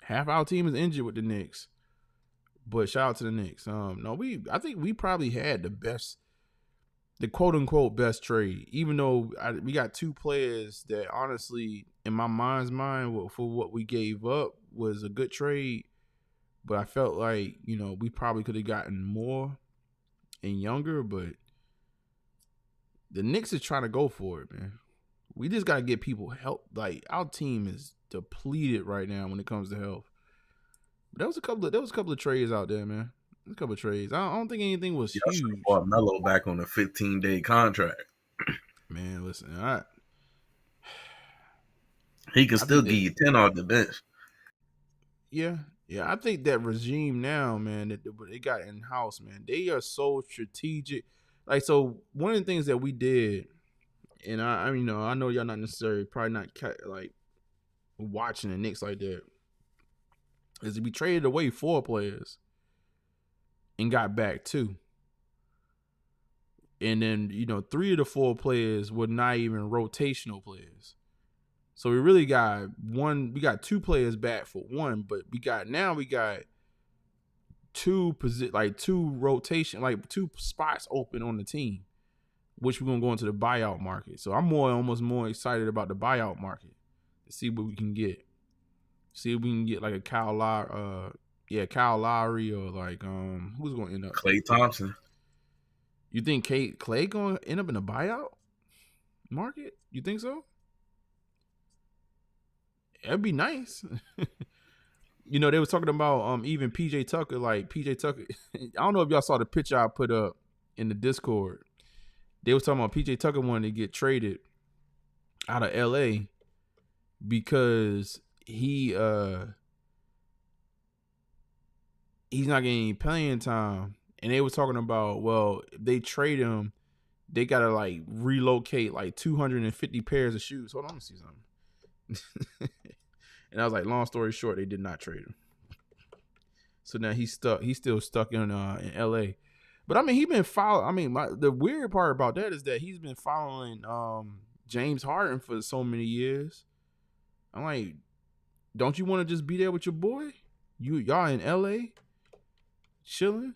Half our team is injured with the Knicks. But shout out to the Knicks. I think we probably had the quote unquote best trade. Even though we got two players that honestly, in my mind's mind, for what we gave up was a good trade. But I felt like, we probably could have gotten more and younger. But the Knicks is trying to go for it, man. We just got to get people help. Like, our team is depleted right now when it comes to health. But there was a couple of trades out there, man. A couple of trades. I don't think anything was huge. Brought Melo back on a 15-day contract. Man, listen, he can still give you 10 off the bench. Yeah. I think that regime now, man, that they got in house, man, they are so strategic. Like, so one of the things that we did, and I know y'all not necessarily probably not like watching the Knicks like that, is we traded away 4 players and got back 2. And then, 3 of the 4 players were not even rotational players. So we really got 2 players back for 1, but we got 2 rotation, like 2 spots open on the team, which we're gonna go into the buyout market. So I'm almost more excited about the buyout market to see what we can get. See if we can get like a Kyle Lowry, or like who's gonna end up? Klay Thompson. You think Klay gonna end up in the buyout market? You think so? That'd be nice. They were talking about even PJ Tucker. Like PJ Tucker, I don't know if y'all saw the picture I put up in the Discord. They was talking about PJ Tucker wanted to get traded out of LA because he's not getting any playing time. And they were talking about, well, if they trade him, they gotta like relocate like 250 pairs of shoes. Hold on, let me see something. And I was like, long story short, they did not trade him. So now he's stuck. He's still stuck in LA. But I mean, he been following. I mean, the weird part about that is that he's been following James Harden for so many years. I'm like, don't you want to just be there with your boy? Y'all in LA chilling?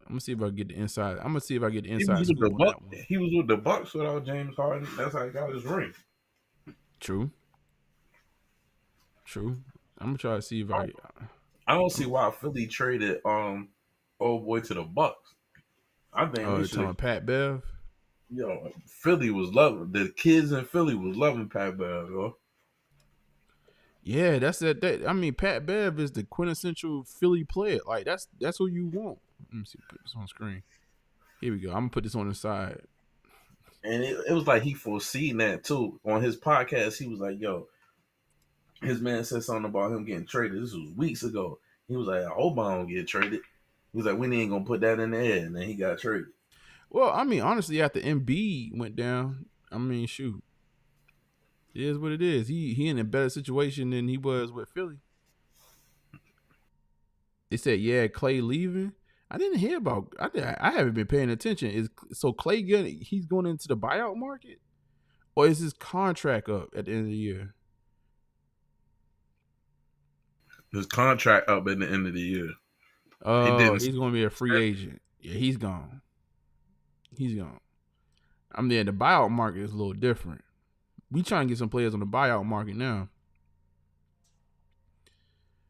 I'm gonna see if I get the inside. I'm gonna see if I get the inside. He was with the Bucks without James Harden. That's how he got his ring. True. I'm gonna try to see if I don't see why Philly traded old boy to the Bucks. I think talking about Pat Bev. Yo, Philly was loving the kids in Philly was loving Pat Bev, yo. Yeah, that's that. I mean, Pat Bev is the quintessential Philly player. Like that's who you want. Let me see. Put this on screen. Here we go. I'm gonna put this on the side. And it was like he foreseen that too. On his podcast, he was like, yo, his man said something about him getting traded. This was weeks ago. He was like, I hope I don't get traded. He was like, we ain't gonna put that in the air. And then he got traded. Well, I mean, honestly, after Embiid went down, I mean, shoot. It is what it is. He in a better situation than he was with Philly. They said, yeah, Klay leaving. I didn't hear about. I haven't been paying attention. So Klay he's going into the buyout market, or is his contract up at the end of the year? His contract up at the end of the year. Oh, he's going to be a free agent. Yeah, he's gone. I mean, the buyout market is a little different. We trying to get some players on the buyout market now.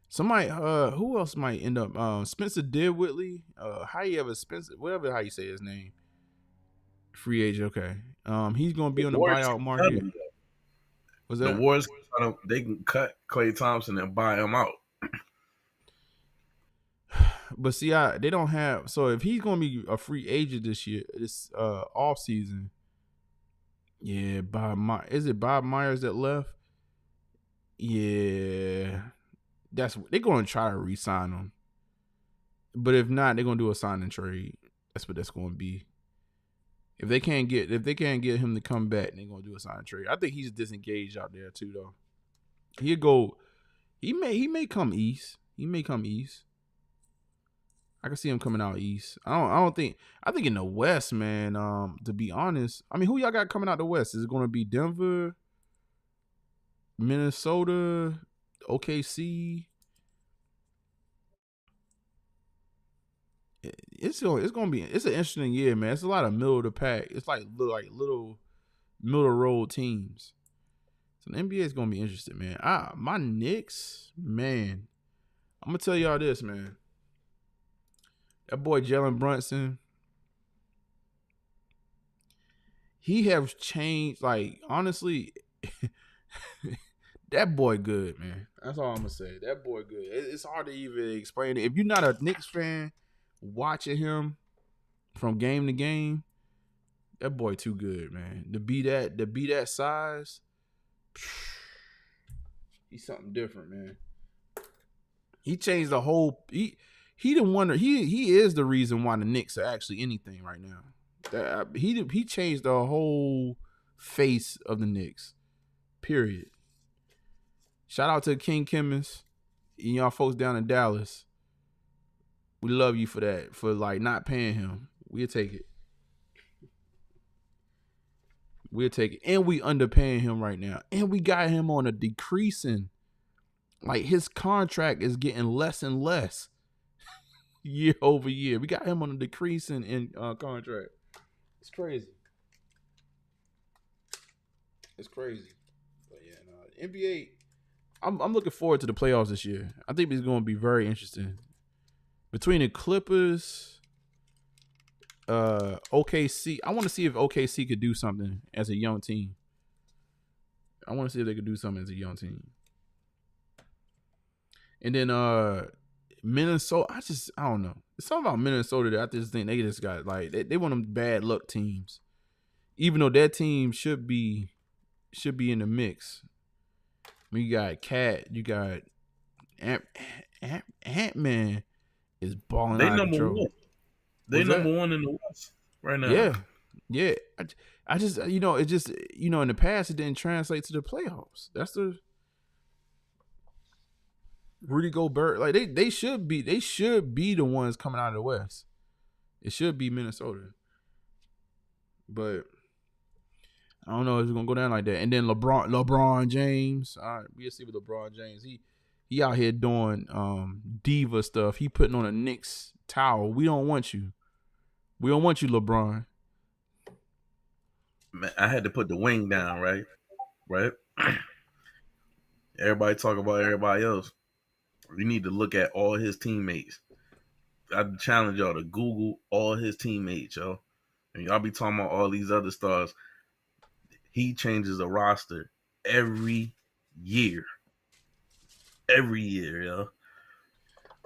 Somebody, who else might end up? Spencer Dinwiddie. How you say his name? Free agent. Okay. He's gonna be on the buyout market. Was that the Warriors They can cut Klay Thompson and buy him out. But see, they don't have. So if he's gonna be a free agent this off season, yeah, is it Bob Myers that left? Yeah, they're gonna try to re-sign him. But if not, they're gonna do a sign and trade. That's what that's gonna be. If they can't get him to come back, they're gonna do a sign and trade. I think he's disengaged out there too, though. He may come east. He may come east. I can see him coming out east. I think in the West, man. To be honest, I mean, who y'all got coming out the West? Is it gonna be Denver, Minnesota, OKC? It's an interesting year, man. It's a lot of middle of the pack. It's like little middle road teams. So the NBA is gonna be interesting, man. My Knicks, man. I'm gonna tell y'all this, man. That boy Jalen Brunson, he has changed. Like, honestly, that boy good, man. That's all I'm gonna say. That boy good. It's hard to even explain it. If you're not a Knicks fan, watching him from game to game, that boy too good, man. To be that size, he's something different, man. He changed the whole. He didn't wonder. He is the reason why the Knicks are actually anything right now. He changed the whole face of the Knicks. Period. Shout out to King Chemist and y'all folks down in Dallas. We love you for that, for like not paying him. We'll take it. And we underpaying him right now. And we got him on a decreasing. Like, his contract is getting less and less year over year. We got him on a decreasing in contract. It's crazy. But yeah, no, NBA. I'm looking forward to the playoffs this year. I think it's going to be very interesting. Between the Clippers, OKC, I want to see if OKC could do something as a young team. I want to see if they could do something as a young team. And then Minnesota, I don't know. It's something about Minnesota that I just think they just got, like, they one of them bad luck teams. Even though that team should be in the mix. I mean, you got Cat, you got Ant-Man is balling out of control. One. They number one in the West right now. Yeah. I just, it just, in the past it didn't translate to the playoffs. That's the Rudy Gobert. Like, they should be the ones coming out of the West. It should be Minnesota. But I don't know if it's gonna go down like that. And then LeBron James. All right, we'll see with LeBron James. He out here doing diva stuff. He putting on a Knicks towel. We don't want you. We don't want you, LeBron. Man, I had to put the wing down, right? Everybody talk about everybody else. You need to look at all his teammates. I challenge y'all to Google all his teammates, yo. And y'all be talking about all these other stars. He changes the roster every year. Yo.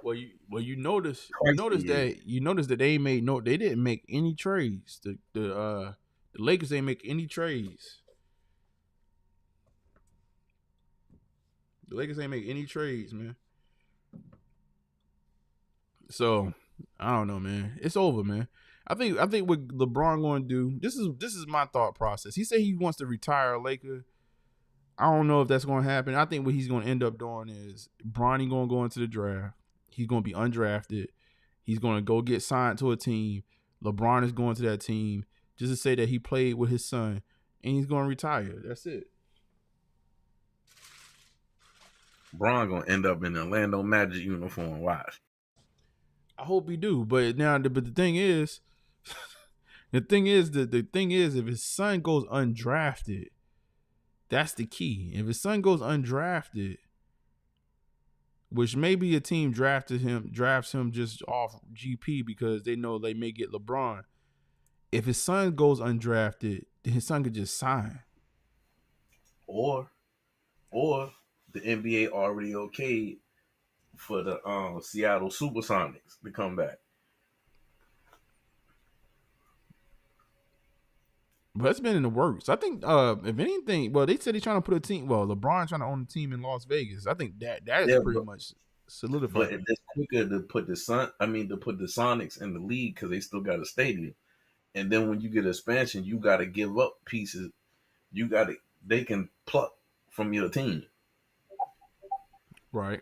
Well, you notice that they didn't make any trades. The Lakers ain't make any trades. The Lakers ain't make any trades, man. So I don't know, man. It's over, man. I think what LeBron going to do. This is my thought process. He said he wants to retire a Laker. I don't know if that's going to happen. I think what he's going to end up doing is Bronny going to go into the draft. He's going to be undrafted. He's going to go get signed to a team. LeBron is going to that team just to say that he played with his son, and he's going to retire. That's it. Bron going to end up in the Orlando Magic uniform. Watch. I hope he do. But the thing is, the thing is, if his son goes undrafted, that's the key. If his son goes undrafted, which maybe a team drafts him just off GP because they know they may get LeBron. If his son goes undrafted, then his son could just sign. Or or the NBA already okayed for the Seattle Supersonics to come back. But it's been in the works. I think, if anything, well, they said they're trying to put a team. Well, LeBron trying to own a team in Las Vegas. I think that is pretty much solidified. But it's quicker to put the Sonics in the league because they still got a stadium. And then when you get expansion, you got to give up pieces. They can pluck from your team. Right.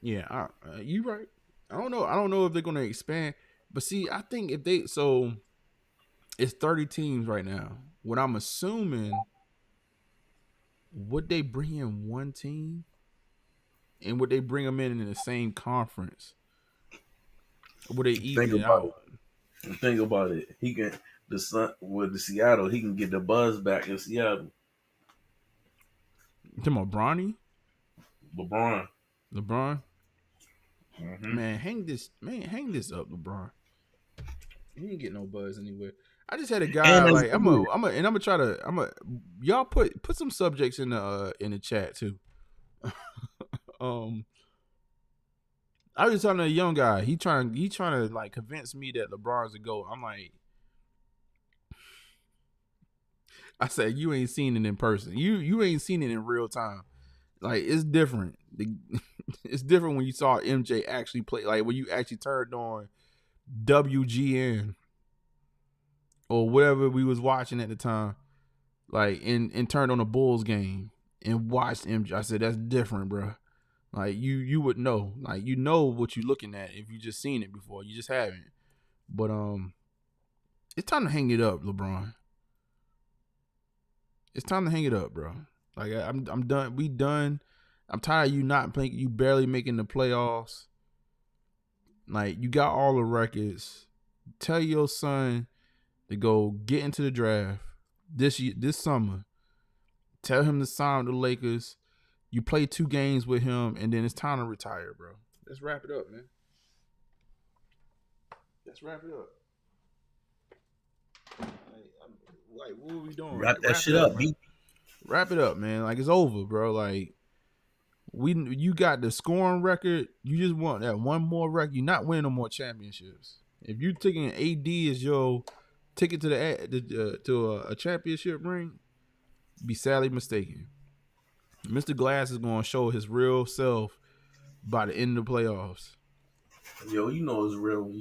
Yeah, you right. I don't know if they're going to expand. But see, I think if they, so it's 30 teams right now. What I'm assuming, would they bring in one team? And would they bring them in the same conference? Or would they even it out? Think about it. He can with the Seattle. He can get the buzz back in Seattle. You talking about Bronny? LeBron. Mm-hmm. Man, hang this up, LeBron. He ain't get no buzz anywhere. I just had a guy like I'm gonna try to y'all put some subjects in the chat too. I was talking to a young guy. He trying to like convince me that LeBron's a GOAT. I'm like, I said, you ain't seen it in person. You ain't seen it in real time. Like, it's different. It's different when you saw MJ actually play. Like when you actually turned on WGN or whatever we was watching at the time, like and turned on a Bulls game and watched MJ. I said, that's different, bro. Like you would know. Like you know what you're looking at if you just seen it before. You just haven't. But it's time to hang it up, LeBron. It's time to hang it up, bro. Like I'm done. We done. I'm tired of you not playing. You barely making the playoffs. Like you got all the records. Tell your son to go get into the draft this summer. Tell him to sign with the Lakers. You play 2 games with him, and then it's time to retire, bro. Let's wrap it up, man. Let's wrap it up. Like what are we doing? Wrap that shit up, B. Wrap it up, man. Like it's over, bro. Like you got the scoring record. You just want that one more record. You're not winning no more championships. If you're taking AD as your ticket to a championship ring, be sadly mistaken. Mr. Glass is going to show his real self by the end of the playoffs. Yo, you know it's real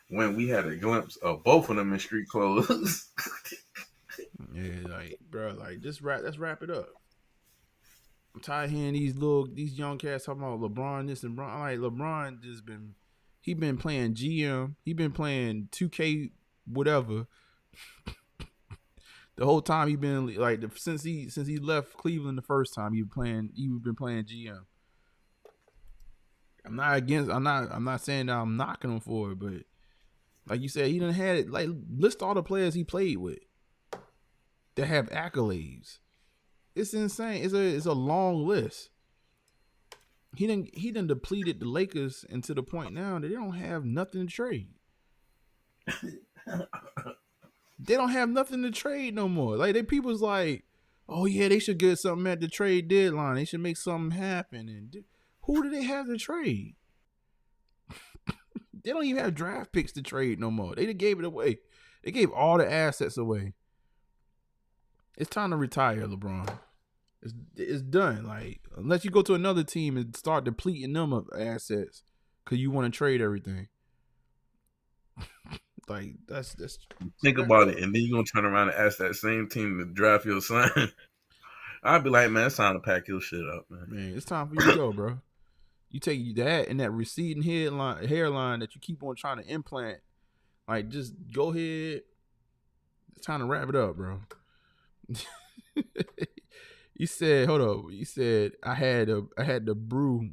when we had a glimpse of both of them in street clothes. Yeah, like, bro, like, let's wrap it up. I'm tired of hearing these young cats talking about LeBron this and LeBron. I'm like, LeBron he been playing GM. He been playing 2K whatever. The whole time he been like since he left Cleveland the first time he been playing GM. I'm not saying that I'm knocking him for it, but like you said, he done had it. Like list all the players he played with that have accolades. It's insane. It's a long list. He done depleted the Lakers and to the point now that they don't have nothing to trade. They don't have nothing to trade no more. Like people's like, oh yeah, they should get something at the trade deadline. They should make something happen. And who do they have to trade? They don't even have draft picks to trade no more. They gave it away. They gave all the assets away. It's time to retire, LeBron. It's done. Like unless you go to another team and start depleting them of assets because you want to trade everything. Like that's think about it, and then you're gonna turn around and ask that same team to draft your son. I'd be like, man, it's time to pack your shit up, man. Man, it's time for you to go, bro. You take that and that receding hairline that you keep on trying to implant. Like, just go ahead. It's time to wrap it up, bro. You said, hold up. You said I had the brew.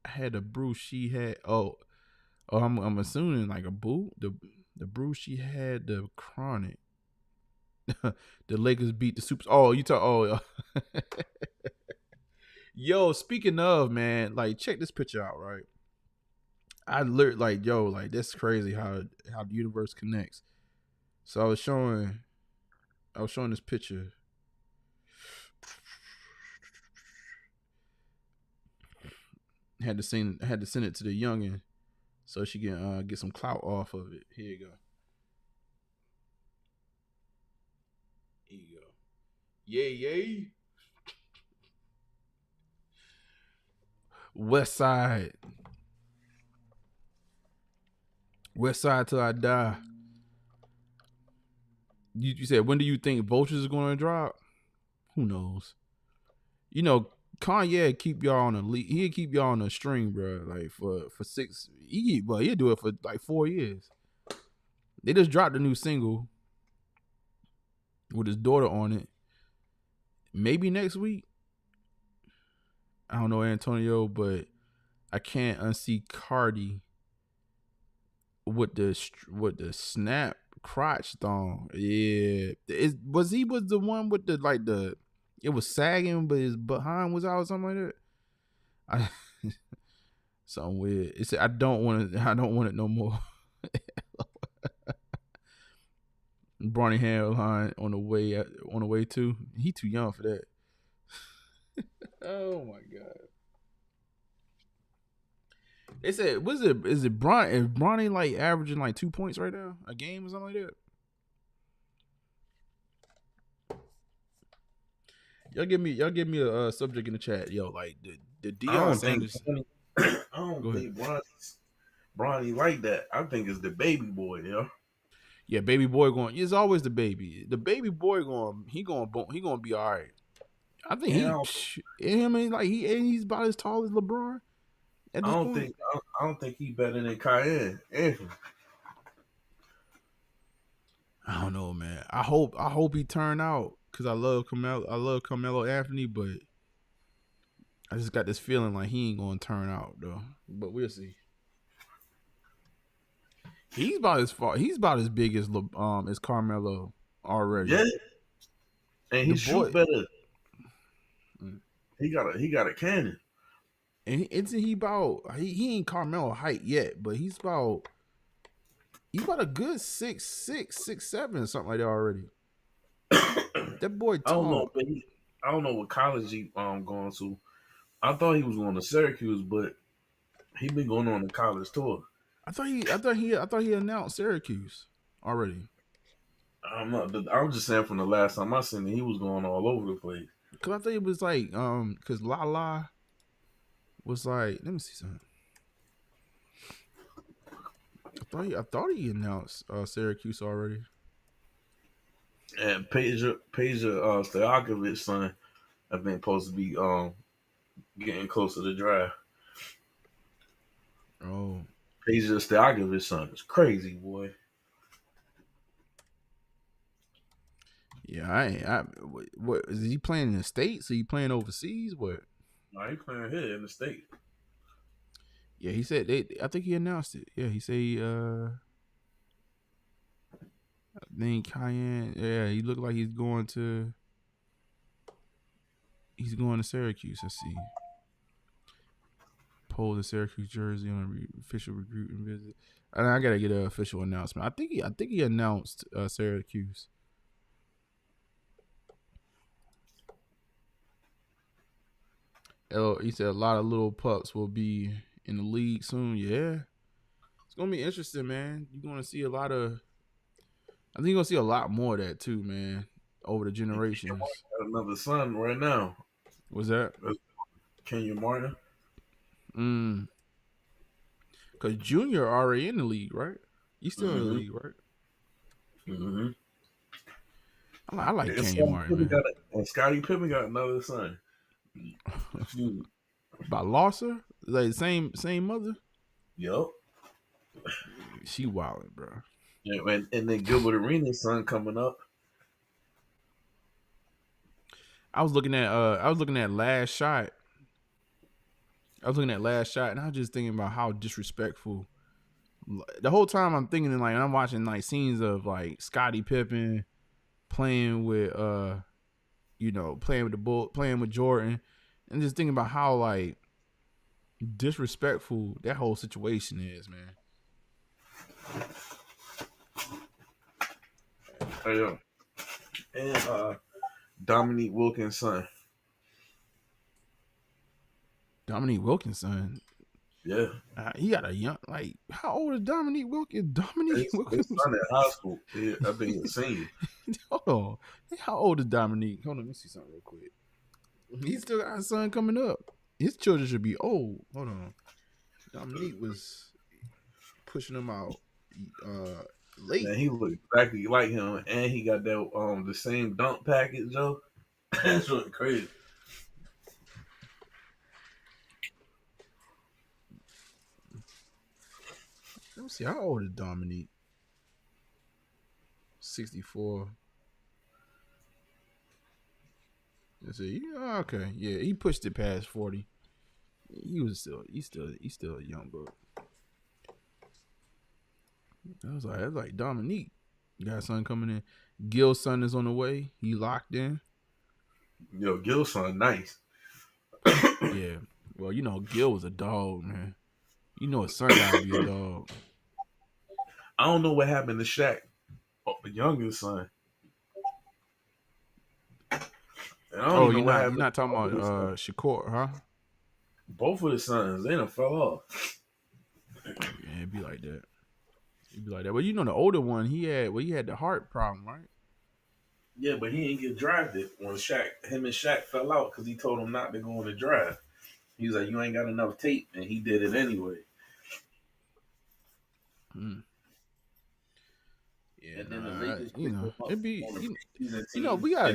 I had the brew she had. Oh, I'm assuming like a boo. The brew she had the chronic. The Lakers beat the Supers. Oh, you talk. Oh, yo. Speaking of, man, like check this picture out, right? I learned like, yo, like that's crazy how the universe connects. So I was showing this picture. Had to send it to the youngin so she can get some clout off of it. Here you go. Here you go. Yay. West Side till I die. You said, when do you think Vultures is going to drop? Who knows? You know, Kanye keep y'all on a lead. He'll keep y'all on a string, bro. Like for 6. He'll do it for like 4 years. They just dropped a new single with his daughter on it. Maybe next week. I don't know, Antonio, but I can't unsee Cardi with the snap crotch thong. Yeah, was the one with the it was sagging, but his behind was out or something like that. Something weird. It said, I don't want it no more. Brawny hairline on the way too. He too young for that. Oh my god. They said, is Bronny like averaging like 2 points right now a game or something like that? Y'all give me a subject in the chat, yo. Like the Deion Sanders. I don't think Bronny like that. I think it's the baby boy, yo. Yeah, baby boy going. It's always the baby. The baby boy going. He gonna be all right. I think he's about as tall as LeBron. I don't think he better than Cayenne Anthony. I don't know, man. I hope he turn out because I love Carmelo Anthony, but I just got this feeling like he ain't gonna turn out though. But we'll see. He's about as big as Carmelo already. Yeah, and he shoot better. He got a cannon. And he ain't Carmelo height yet, but he's about a good 6'6", 6'7", something like that already. That boy tall. I don't know what college he going to. I thought he was going to Syracuse, but he been going on a college tour. I thought he announced Syracuse already. I'm just saying from the last time I seen him, he was going all over the place. Cause I think it was like cause Lala was like, let me see something. I thought he announced Syracuse already. And Peja Stojakovic's son, I think, supposed to be getting close to the draft. Oh, Peja Stojakovic's son is crazy, boy. Yeah, what is he playing in the States? Are you playing overseas? What? No, he playing here in the state. Yeah, he said I think he announced it. Yeah, he said I think Cayenne. Yeah, he looked like he's going to Syracuse. Let's see. Pull the Syracuse jersey on official recruiting visit. And I gotta get an official announcement. I think he announced Syracuse. He said a lot of little pups will be in the league soon. Yeah, it's gonna be interesting, man. You're gonna see I think you're gonna see a lot more of that too, man, over the generations. Got another son right now. What's that? Kenyon Martin. Cause Junior already in the league, right? He's still in the league, right? Mm-hmm. I like Kenyon Martin, man. And Scottie Pippen got another son. By Larsa? Like same mother? Yup. She wildin', bro. Yeah, and then Gilbert Arenas' son coming up. I was looking at Last Shot. And I was just thinking about how disrespectful. The whole time I'm thinking, like, I'm watching like scenes of like Scottie Pippen playing with playing with Jordan, and just thinking about how like disrespectful that whole situation is, man. Yeah. And Dominique Wilkins' son. Dominique Wilkins' son. Yeah. He got a young, like, how old is Dominique Wilkins? Dominique His Wilkins. son in high school. I think he's a senior. Hold on. How old is Dominique? Hold on, let me see something real quick. He still got a son coming up. His children should be old. Hold on. Dominique was pushing him out late. Man, he looked exactly like him, and he got that the same dunk package, Joe. That's really crazy. Let me see. How old is Dominique? 64. Let's see. Yeah, okay. Yeah, he pushed it past 40. He's still a young buck. That's like Dominique. Got a son coming in. Gil's son is on the way. He locked in. Yo, Gil's son, nice. Yeah. Well, you know, Gil was a dog, man. You know his son gotta be a dog. I don't know what happened to Shaq, the youngest son. Oh, you're not talking about Shakur, huh? Both of the sons, they done fell off. Yeah, it'd be like that. It'd be like that. But you know, the older one, he had the heart problem, right? Yeah, but he didn't get drafted when him and Shaq fell out because he told him not to go in the draft. He was like, "You ain't got enough tape," and he did it anyway. Yeah, and then the Lakers, you know, it'd be, you know, we got,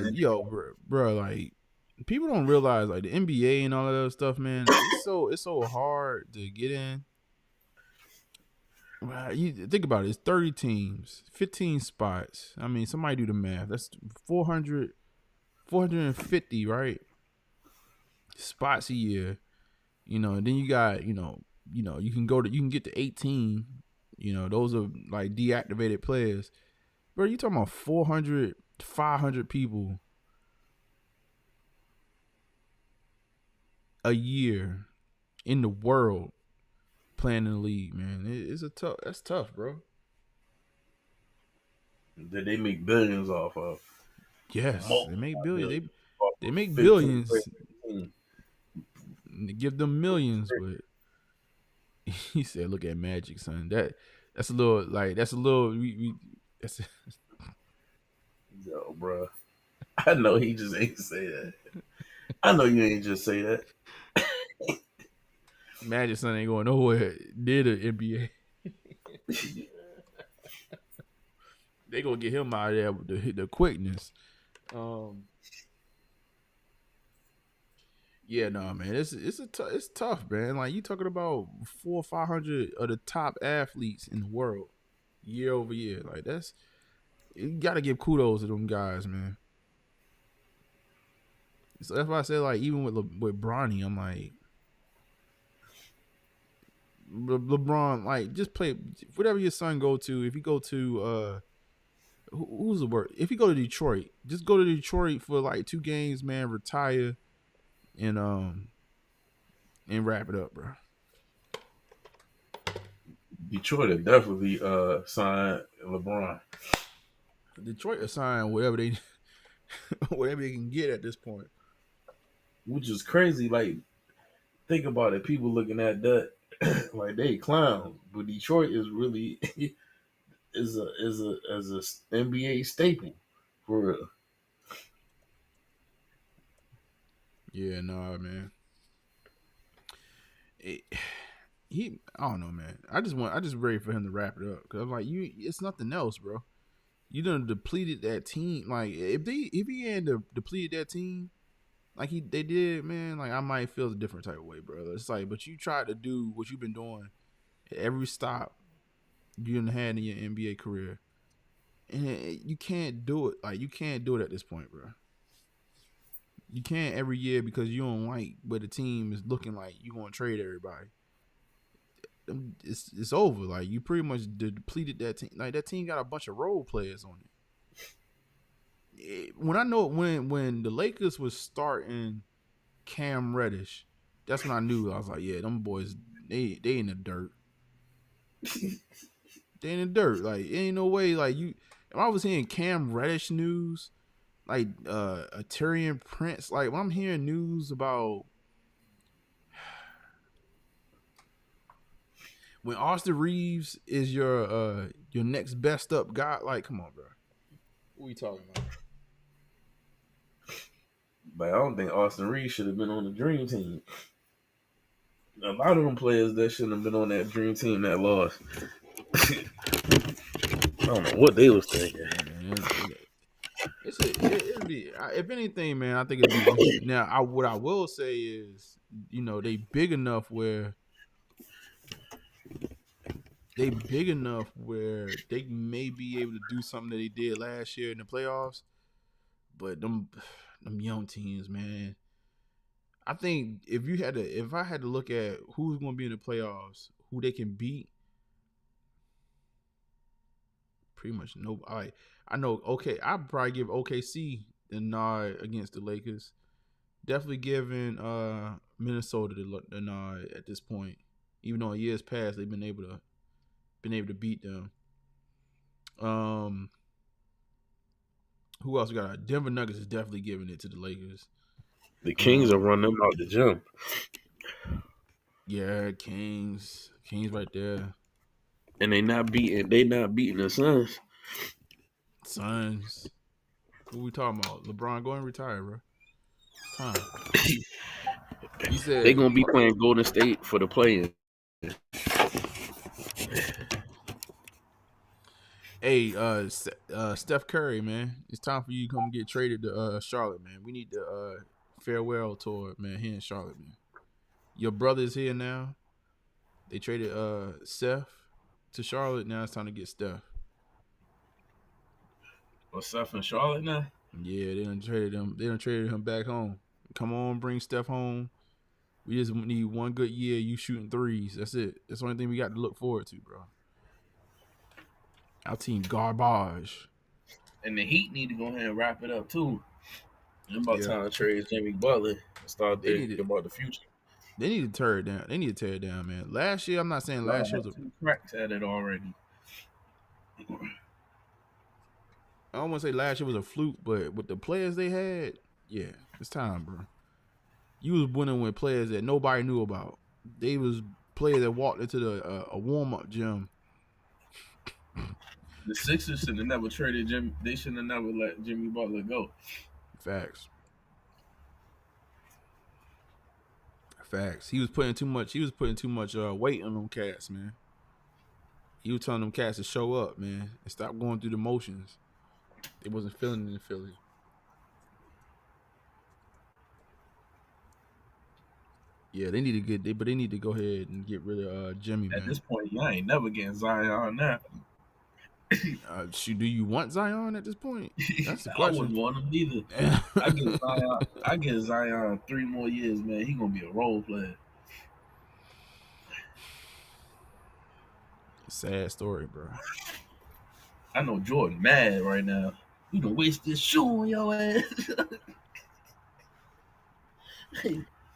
bro, like, people don't realize, like, the NBA and all that other stuff, man. It's so hard to get in. You think about it. It's 30 teams, 15 spots. I mean, somebody do the math. That's 450, right? Spots a year. You know, and then you got, you can get to 18. You know, those are like deactivated players. Bro, you talking about 400, 500 people a year in the world playing in the league, man. That's tough, bro. That they make billions off of. Yes, they make billions. They make billions. They give them millions, but he said, "Look at Magic, son. That's a little like Yo, bro. I know he just ain't say that. I know you ain't just say that. Magic son ain't going nowhere. Did an NBA. They gonna get him out of there with the quickness. Yeah, no, man, it's tough, man. Like, you talking about 400 or 500 of the top athletes in the world, year over year. Like, you gotta give kudos to them guys, man. So that's why I said, like, even with Bronny, I'm like, LeBron, like, just play whatever your son go to. If you go to who's the word? If you go to Detroit, just go to Detroit for like 2 games, man. Retire and wrap it up, bro. Detroit will definitely sign LeBron. Detroit will sign whatever they can get at this point. Which is crazy. Like, think about it. People looking at that like they clowns, but Detroit is really is a NBA staple for real. Yeah, no, man. I don't know, man. I just ready for him to wrap it up because I'm like, it's nothing else, bro. You done depleted that team. Like, if he hadn't depleted that team like they did, man, like, I might feel a different type of way, bro. It's like, but you tried to do what you've been doing at every stop you done had in your NBA career, and you can't do it. Like, you can't do it at this point, bro. You can't every year because you don't like where the team is looking like you want to trade everybody. It's over. Like, you pretty much depleted that team. Like, that team got a bunch of role players on it. When the Lakers was starting Cam Reddish, that's when I knew. I was like, yeah, them boys, they in the dirt. They in the dirt. Like, ain't no way. Like, if I was hearing Cam Reddish news, like a Tyrion Prince, like when I'm hearing news about when Austin Reeves is your next best up guy, like, come on, bro. What are we talking about? But I don't think Austin Reeves should have been on the Dream Team. A lot of them players that shouldn't have been on that Dream Team that lost. I don't know what they was thinking. Man, it'd be, if anything, man, I think it'd be interesting. Now, what I will say is, they big enough where they may be able to do something that they did last year in the playoffs. But them young teams, man. I think if I had to look at who's going to be in the playoffs, who they can beat, pretty much nobody. I know. Okay, I'd probably give OKC the nod against the Lakers. Definitely giving Minnesota the nod at this point. Even though in years past they've been able to beat them. Who else we got? Denver Nuggets is definitely giving it to the Lakers. The Kings are running them out the gym. Yeah, Kings right there. And they not beating the Suns. Suns. Who we talking about? LeBron, go and retire, bro. It's time. You said they gonna be playing Golden State for the play-in. Hey, Steph Curry, man, it's time for you to come get traded to Charlotte, man. We need the farewell tour, man, here in Charlotte, man. Your brother's here now. They traded Steph to Charlotte. Now it's time to get Steph. Well, Steph in Charlotte now? Yeah, they done traded him. They done traded him back home. Come on, bring Steph home. We just need one good year. You shooting threes. That's it. That's the only thing we got to look forward to, bro. Our team garbage. And the Heat need to go ahead and wrap it up too. It's about time to trade Jimmy Butler and start thinking about the future. They need to tear it down. They need to tear it down, man. Last year, I'm not saying last year was two cracks at it already. I don't want to say last year was a fluke, but with the players they had, yeah, it's time, bro. You was winning with players that nobody knew about. They was players that walked into a warm-up gym. The Sixers should have never traded Jimmy. They should have never let Jimmy Butler go. Facts. He was putting too much weight on them cats, man. He was telling them cats to show up, man, and stop going through the motions. They wasn't feeling it in Philly. Yeah, they need to go ahead and get rid of Jimmy, man. At this point, you ain't never getting Zion now. Do you want Zion at this point? That's the question. I wouldn't want him either. I give Zion 3 more years, man. He gonna be a role player. Sad story, bro. I know Jordan mad right now. You done waste this shoe on your ass.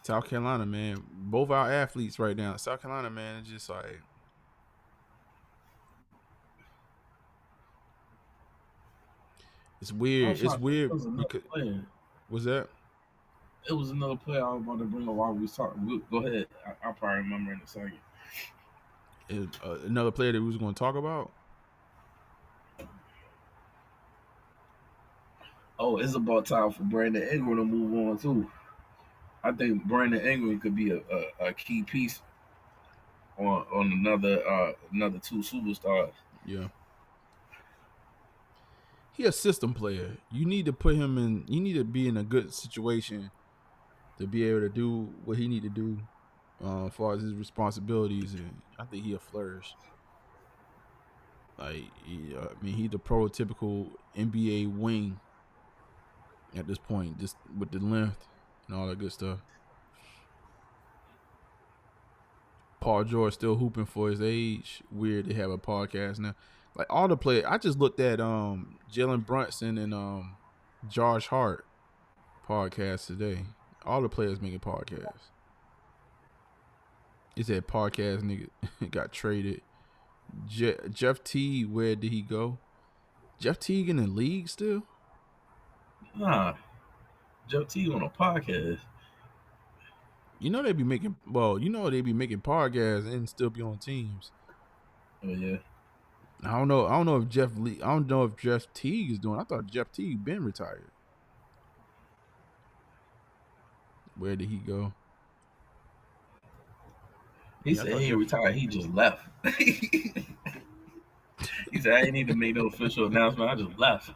South Carolina, man. Both our athletes right now. South Carolina, man, it's just like it's weird. It's weird because what's that? It was another player I was about to bring up while we was talking. Go ahead. I'll probably remember in a second. Another player that we was going to talk about. Oh, it's about time for Brandon Ingram to move on too. I think Brandon Ingram could be a key piece on another 2 superstars. Yeah. He a system player. You need to put him in. You need to be in a good situation to be able to do what he need to do, as far as his responsibilities, and I think he'll flourish. Like, he's the prototypical NBA wing at this point, just with the length and all that good stuff. Paul George still hooping for his age. Weird to have a podcast now. Like all the players, I just looked at Jalen Brunson and Josh Hart podcast today. All the players making podcasts. He said podcast nigga got traded. Jeff Teague, where did he go? Jeff Teague in the league still? Nah, Jeff Teague on a podcast. You know they be making podcasts and still be on teams. Oh yeah. I don't know if Jeff Teague is doing. I thought Jeff Teague been retired. Where did he go? He said he retired. He just left. He said, I ain't need to make no official announcement. I just left.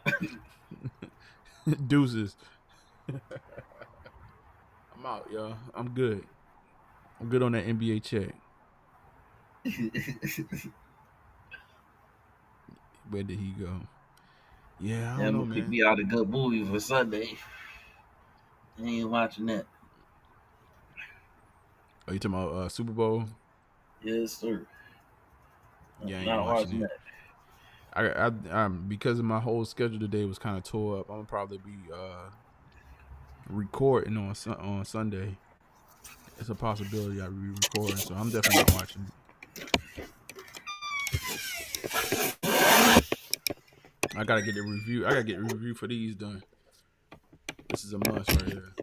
Deuces. I'm out, y'all. I'm good. I'm good on that NBA check. Where did he go? Yeah, I don't know, man. Pick me out a good movie for Sunday. I ain't watching that. Oh, you talking about Super Bowl? Yes, sir. Yeah, I ain't watching it. I because of my whole schedule today was kind of tore up. I'm gonna probably be recording on Sunday. It's a possibility I'll be recording, so I'm definitely not watching it. I gotta get a review. I gotta get a review for these done. This is a must right here.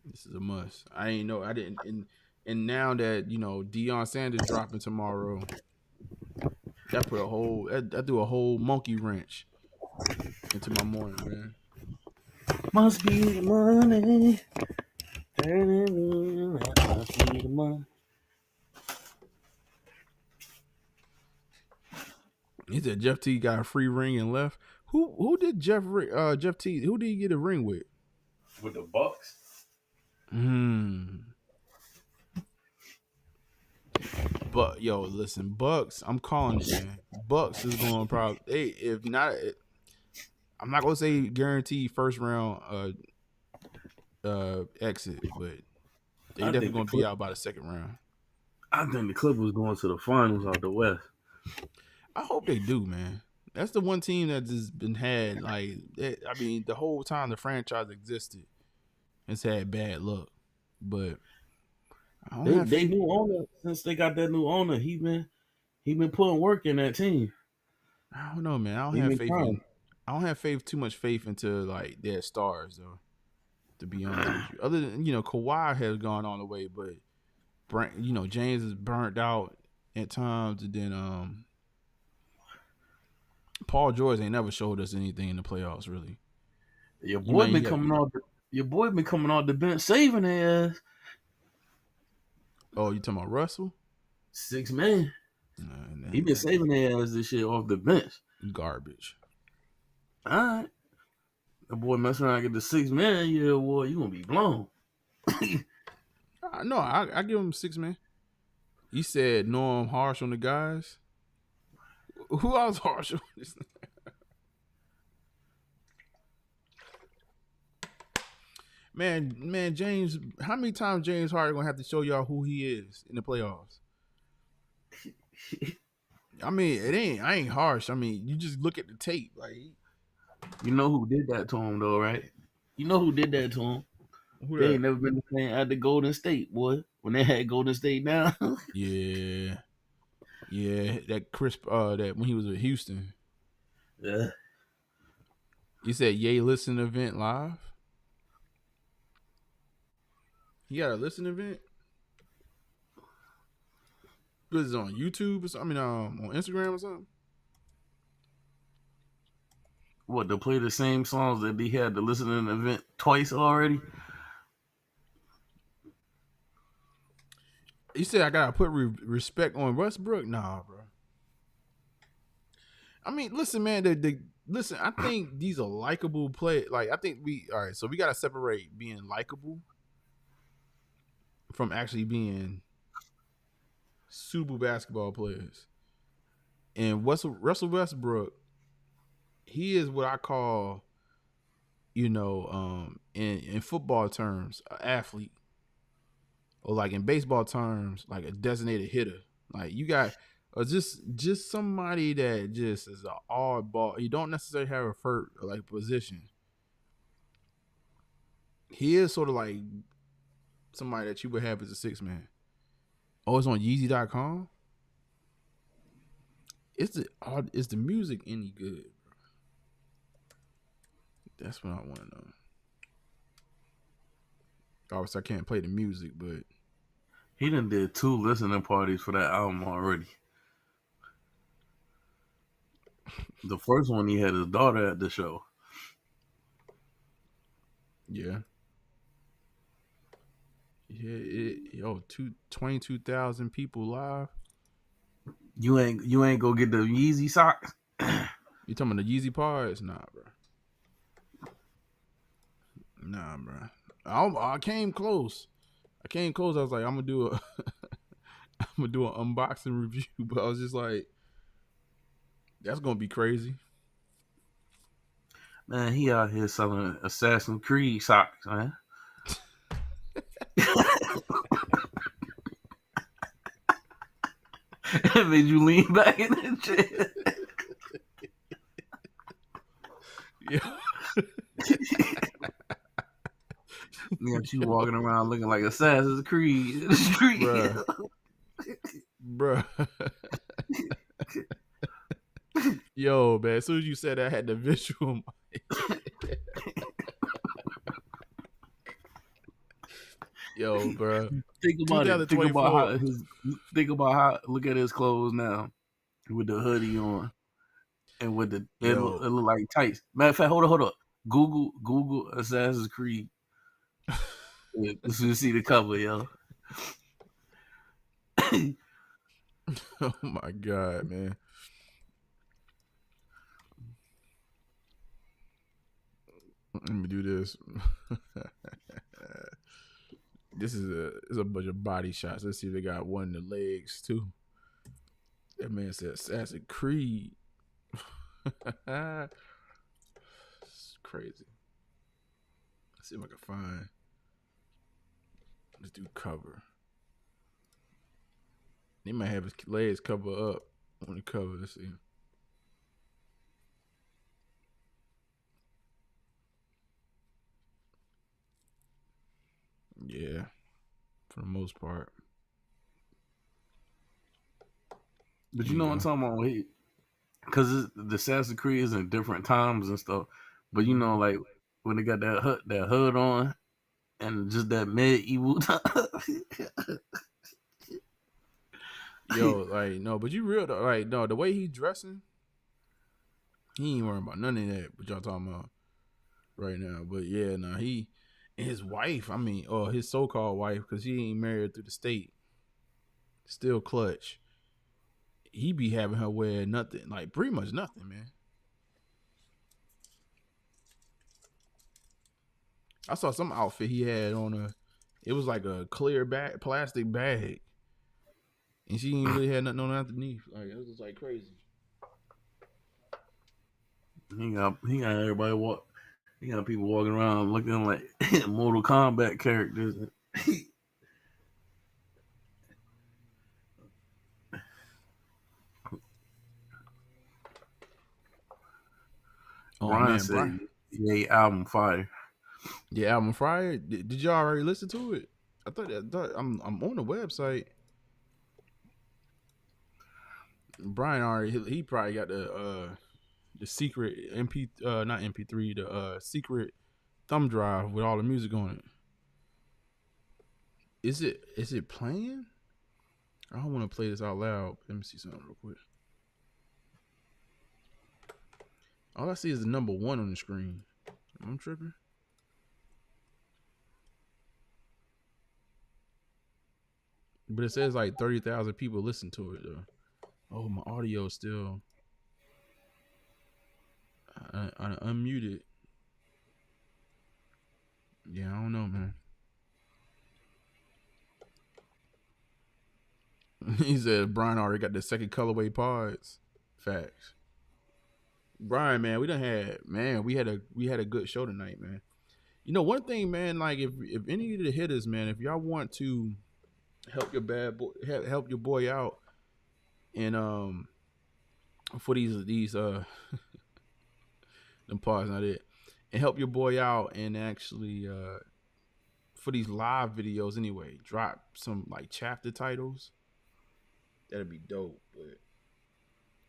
This is a must. I ain't know. I didn't. And now that Deion Sanders dropping tomorrow, that put that threw a whole monkey wrench into my morning, man. Must be the money. Must be the money. He said Jeff T got a free ring and left. Who did Jeff T? Who did he get a ring with? With the Bucks. But yo, listen, Bucks. I'm calling it, man. Bucks is going probably. If not, I'm not gonna say guaranteed first round exit, but they definitely gonna be out by the second round. I think the Clippers going to the finals out the West. I hope they do, man. That's the one team that just been had like. I mean, the whole time the franchise existed, it's had bad luck, but. They new owner, since they got that new owner, he been putting work in that team. I don't know, man. I don't have too much faith into like their stars though. To be honest with you, other than Kawhi has gone all the way, but James is burnt out at times, and then Paul George ain't never showed us anything in the playoffs really. Your boy been coming off the bench saving their ass. Oh, you talking about Russell? 6 man. He been saving their ass this shit off the bench. Garbage. All right. The boy mess around and get the 6 man. Yeah, boy, you gonna be blown. No, I give him 6 man. He said, "No, I'm harsh on the guys." Who else harsh on this? Man, James. How many times James Harden gonna have to show y'all who he is in the playoffs? I mean, I ain't harsh. I mean, you just look at the tape. Like, you know who did that to him though, right? You know who did that to him? They ain't never been the same at the Golden State, boy. When they had Golden State now. Yeah, that crisp. That when he was with Houston. Yeah. You said Ye listen event live. He got a listen event. Was it on YouTube or something? On Instagram or something? What, to play the same songs that he had to listen to an event twice already? You said I gotta put respect on Westbrook? Nah, bro. I mean, listen, man. Listen. I think these are likable play. Like, I think all right. So we gotta separate being likable from actually being super basketball players. And Russell Westbrook, he is what I call, in football terms, an athlete, or like in baseball terms, like a designated hitter. Like you got, or just somebody that just is an oddball. You don't necessarily have a position. He is sort of like somebody that you would have as a 6 man. Oh, it's on Yeezy.com. Is the music any good, bro? That's what I want to know. Obviously, I can't play the music, but he done did 2 listening parties for that album already. The first one, he had his daughter at the show. Yeah. Yeah, 22,000 people live. You ain't go get the Yeezy socks. You talking about the Yeezy pods? Nah, bro. Nah, bro. I came close. I was like, I'm gonna do an unboxing review, but I was just like, that's gonna be crazy. Man, he out here selling Assassin's Creed socks, man. It made you lean back in the chair. Yeah. You got you walking around looking like Assassin's Creed in the street. Bruh. Yo, man, as soon as you said that, I had the visual. Yo, bro. Think about it. Think about how. Look at his clothes now, with the hoodie on, and with the it look like tights. Matter of fact, hold up. Google Assassin's Creed. Yeah, so you see the cover, yo. Oh my god, man. Let me do this. This is a bunch of body shots. Let's see if they got one in the legs too. That man said Assassin's Creed. It's crazy. Let's see if I can find. Let's do cover. They might have his legs cover up on the cover. Let's see. Yeah, for the most part. But you know what I'm talking about? Because the Assassin's Creed is in different times and stuff. But you know, like when they got that hood on and just that medieval time. Yo, like, no, but you real though. Like, no, the way he dressing, he ain't worrying about none of that. What y'all talking about right now? But yeah, no, he and his wife. I mean, his so-called wife, because he ain't married through the state. Still clutch. He be having her wear nothing, like pretty much nothing, man. I saw some outfit he had on it was like a clear plastic bag. And she ain't really had nothing on underneath. Like, it was just like crazy. He got everybody walk. He got people walking around looking like Mortal Kombat characters. Brian said, "Yeah, album fire." Yeah, album fire. Did y'all already listen to it? I thought I'm on the website. Brian already he probably got the secret not MP3, the secret thumb drive with all the music on it. Is it playing? I don't want to play this out loud. Let me see something real quick. All I see is the number 1 on the screen. I'm tripping. But it says like 30,000 people listen to it though. Oh, my audio is still I unmuted. Yeah, I don't know, man. He said Brian already got the second colorway pods. Facts. Brian, man, we had a good show tonight, man. You know, one thing, man, like if any of the hitters, man, if y'all want to help your help your boy out and for these them pods, not it, and help your boy out and actually for these live videos anyway, drop some like chapter titles. That'd be dope. But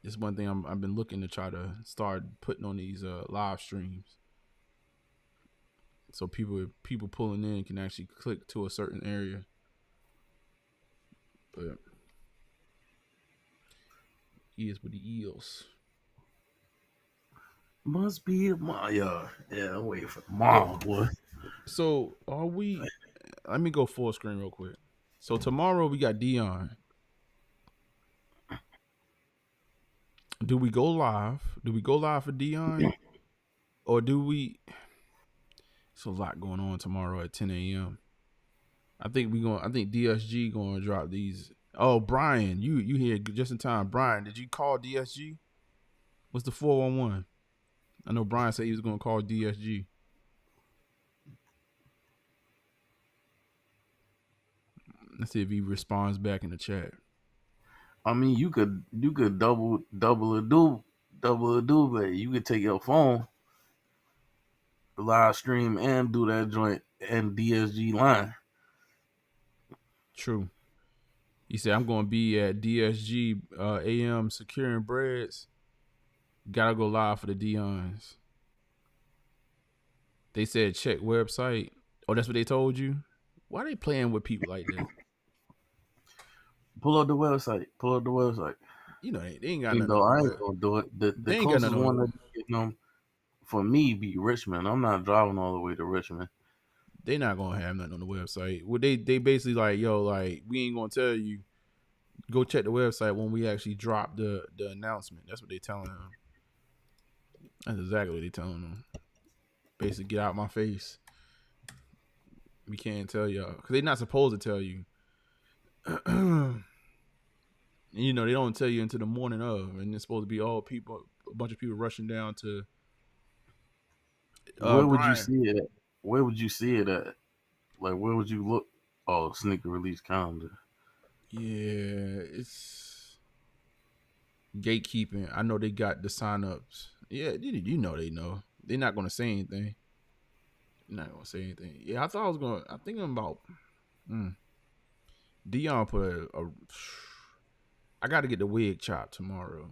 it's one thing I've been looking to try to start putting on these live streams. so people pulling in can actually click to a certain area. But he is with the eels. Must be my yeah. I'm waiting for tomorrow, boy. So are we? Let me go full screen real quick. So tomorrow we got Dion. Do we go live? Do we go live for Dion, or do we? It's a lot going on tomorrow at 10 a.m. I think DSG going to drop these. Oh, Brian, you here just in time. Brian, did you call DSG? What's the 411? I know Brian said he was going to call DSG. Let's see if he responds back in the chat. I mean, you could double a do, but you could take your phone, live stream, and do that joint and DSG line. True. He said, I'm going to be at DSG AM securing breads. Gotta go live for the Dion's. They said check website. Oh, that's what they told you? Why are they playing with people like that? Pull up the website. You know, they ain't got Even nothing. though I ain't gonna do it. The closest one that you know for me be Richmond. I'm not driving all the way to Richmond. They not gonna have nothing on the website. Well, they basically like, yo, like we ain't gonna tell you. Go check the website when we actually drop the announcement. That's what they telling them. That's exactly what they telling them. Basically, get out my face. We can't tell y'all because they're not supposed to tell you. You know, they don't tell you until the morning of, and it's supposed to be all people, a bunch of people rushing down to. Where would you see it at? Where would you see it at? Like, where would you look? Oh, sneaker release calendar. Yeah, it's gatekeeping. I know they got the signups. Yeah, you know they know. They're not gonna say anything. They're not gonna say anything. Yeah, I thought I was gonna. I'm thinking about. Dion put I got to get the wig chopped tomorrow.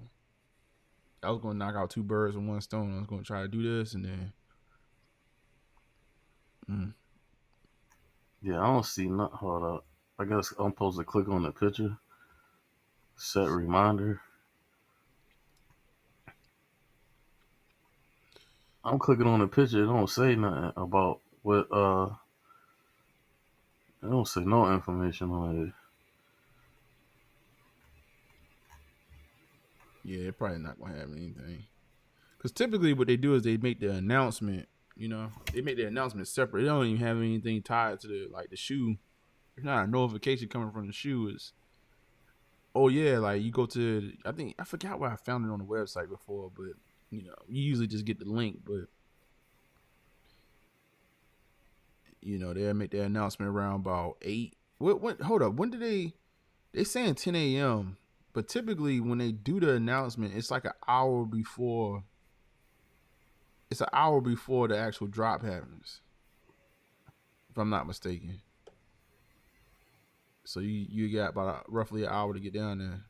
I was gonna knock out two birds with one stone. I was gonna try to do this and then. Yeah, I don't see nothing. Hold up. I guess I'm supposed to click on the picture. Set reminder. I'm clicking on the picture. It don't say nothing about what. It don't say no information on it. Yeah, they're probably not gonna have anything. Because typically, what they do is they make the announcement. You know, they make the announcement separate. They don't even have anything tied to the shoe. There's not a notification coming from the shoe. It's, oh yeah, like you go to. I forgot where I found it on the website before, but you know, you usually just get the link, but. You know, they'll make their announcement around about 8. Hold up. When did they saying 10 a.m., but typically when they do the announcement, it's like an hour before. It's an hour before the actual drop happens, if I'm not mistaken. So you got about roughly an hour to get down there.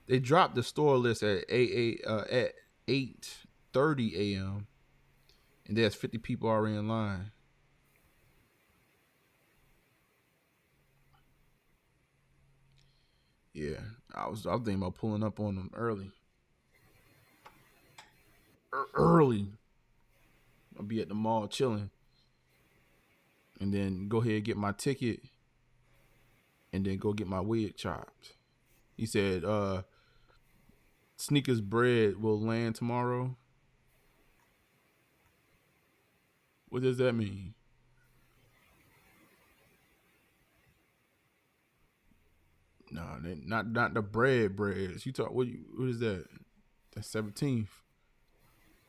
They dropped the store list at 8:30 a.m. and there's 50 people already in line. Yeah, I was thinking about pulling up on them early. Early. I'll be at the mall chilling. And then go ahead and get my ticket. And then go get my wig chopped. He said, Sneakers bread will land tomorrow. What does that mean? No, not the breads. You talk what is that? That's 17th.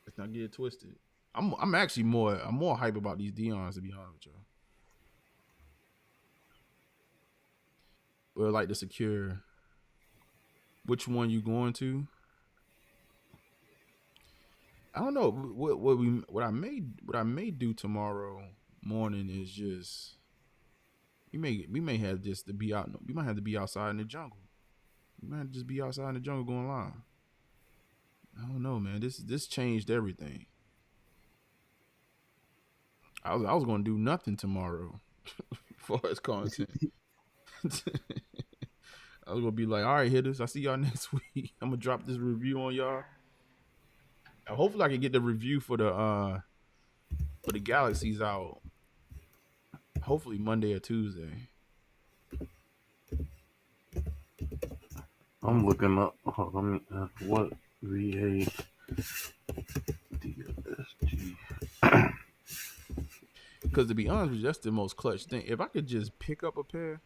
Let's not get it twisted. I'm actually more hype about these Dion's, to be honest with y'all. But like to secure which one you going to. I don't know what I may do tomorrow morning is just we may have just to be out. We might have to be outside in the jungle. We might have to just be outside in the jungle going live. I don't know, man. This changed everything. I was gonna do nothing tomorrow for his content. I was gonna be like, all right, hitters, I see y'all next week. I'm gonna drop this review on y'all. Hopefully I can get the review for the Galaxies out. Hopefully Monday or Tuesday. I'm looking up. Hold on, what VA DSG? Because to be honest with you, that's the most clutch thing. If I could just pick up a pair.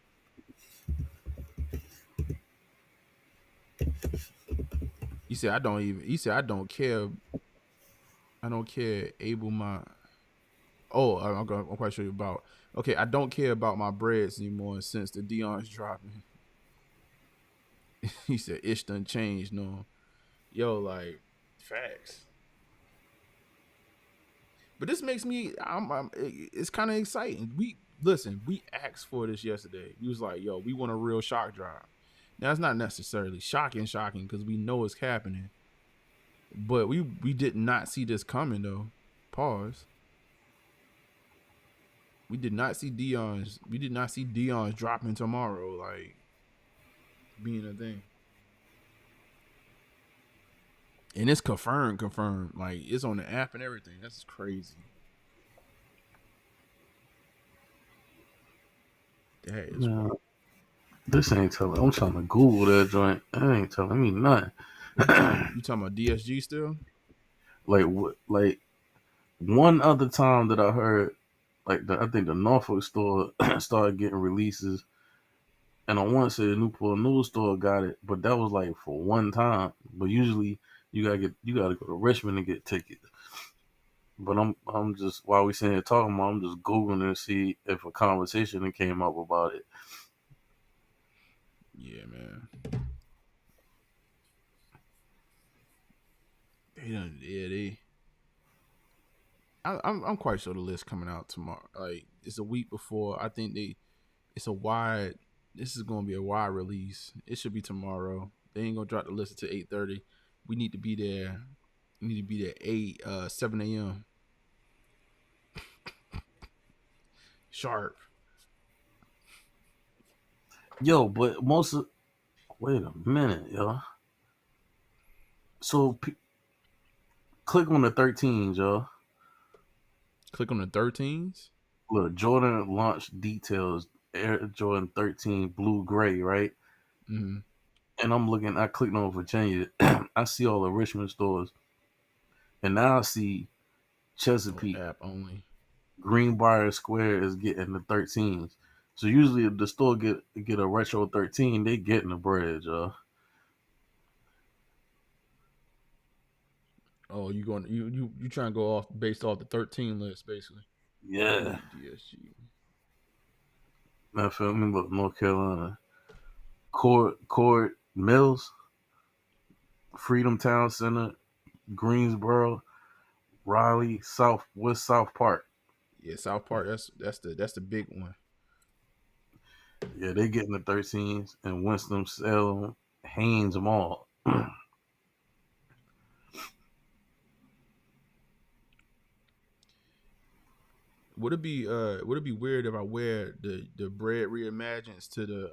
You said I don't care. I don't care. Able my. Oh, I'm quite sure about. Okay, I don't care about my breads anymore since the Dion's dropping. He said ish done changed. No, yo, like facts. But this makes me. It's kind of exciting. We asked for this yesterday. We was like, yo, we want a real shock drop. Now it's not necessarily shocking because we know it's happening. But we did not see this coming though. Pause. We did not see Dion's dropping tomorrow, like being a thing. And it's confirmed. Like it's on the app and everything. That's crazy. That is this ain't telling. I'm trying to Google that joint. That ain't telling me nothing. You talking about DSG still? Like one other time that I heard, I think the Norfolk store started getting releases, and I want to say the Newport News store got it, but that was like for one time. But usually you gotta go to Richmond to get tickets. But I'm just, while we sitting here talking about, I'm just Googling to see if a conversation came up about it. Yeah, man. I'm quite sure the list coming out tomorrow. Like it's a week before. I think this is gonna be a wide release. It should be tomorrow. They ain't gonna drop the list until 8:30. We need to be there. We need to be there 7 a.m. sharp. Yo, but wait a minute, yo. So click on the 13s, yo. Click on the 13s. Look, Jordan launch details. Air Jordan 13 blue gray, right? Mm-hmm. And I clicked on Virginia. I see all the Richmond stores, and now I see Chesapeake app only. Greenbrier Square is getting the 13s. So usually if the store get a retro 13, they getting the bread, yo. Oh, you trying to go off based off the 13 list, basically? Yeah. DSG. Matter of fact, let me look. North Carolina. Cord Mills, Freedom Town Center, Greensboro, Raleigh, West South Park. Yeah, South Park. That's the big one. Yeah, they getting the 13s, and Winston-Salem, Haynes Mall. Would it be weird if I wear the bread reimagines to the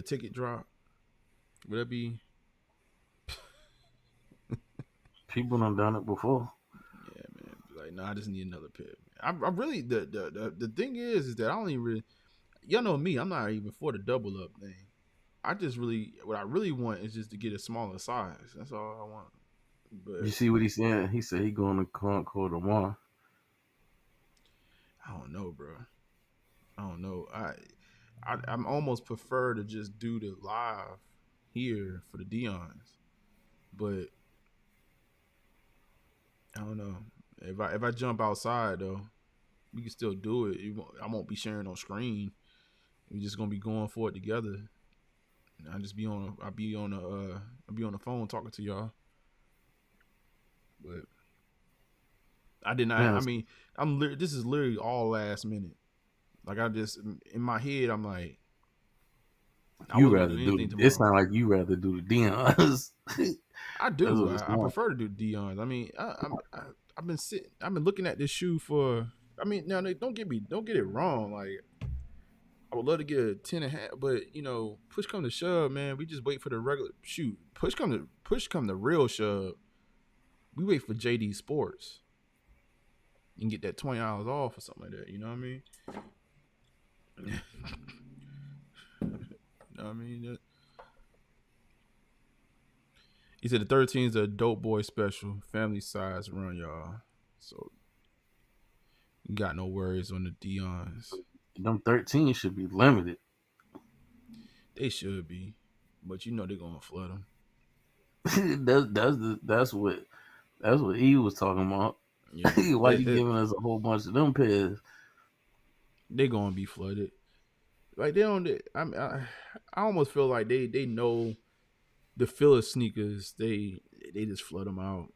ticket drop? Would that be? People done it before. Yeah, man. Like, nah, I just need another pair. I really the thing is that I don't even really, y'all know me. I'm not even for the double up thing. What I really want is just to get a smaller size. That's all I want. But you see what he's saying? He said he going to Concord tomorrow. I don't know, bro. I don't know. I'm almost prefer to just do the live here for the Dion's, but I don't know. If I jump outside though, we can still do it. I won't be sharing on screen. We're just gonna be going for it together. I'll be on the phone talking to y'all. But I did not. I mean, this is literally all last minute. Like I just in my head, I'm like, You rather do it sounds like you rather do the Dion's. I do. I prefer to do Dion's. I mean, I've been looking at this shoe for. I mean, now don't get it wrong. Like, I would love to get a 10.5, but push come to shove, man. We just wait for the regular shoot. Push come the real shove. We wait for JD Sports. You can get that $20 off or something like that. You know what I mean? You know what I mean? He said the 13 is a dope boy special, family size run, y'all. So you got no worries on the Deions. Them 13 should be limited. They should be, but they're gonna flood them. that's what he was talking about. Yeah, why you giving us a whole bunch of them pairs? They're gonna be flooded. Like they don't. I almost feel like they know the filler sneakers. They just flood them out.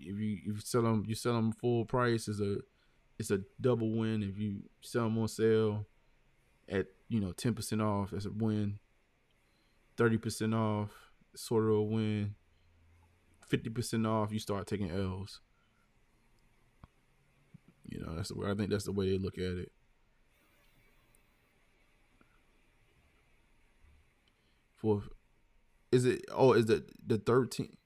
If you sell them full price, it's a double win. If you sell them on sale at 10% off, that's a win. 30% off, sort of a win. 50% off, you start taking L's. That's the way. I think that's the way they look at it. Is the 13?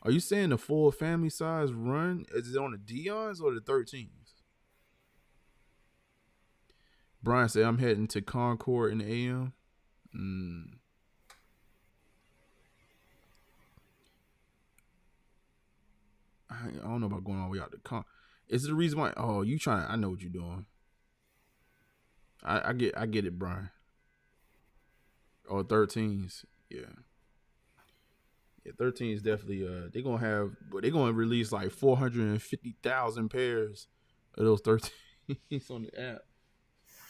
Are you saying the full family size run? Is it on the Deions or the 13s? Brian said, I'm heading to Concord in the AM. I don't know about going all the way out to Con. Is it the reason why? Oh, you trying? I know what you're doing. I get it, Brian. Oh, 13s, yeah. 13s definitely. They're gonna release like 450,000 pairs of those 13s on the app.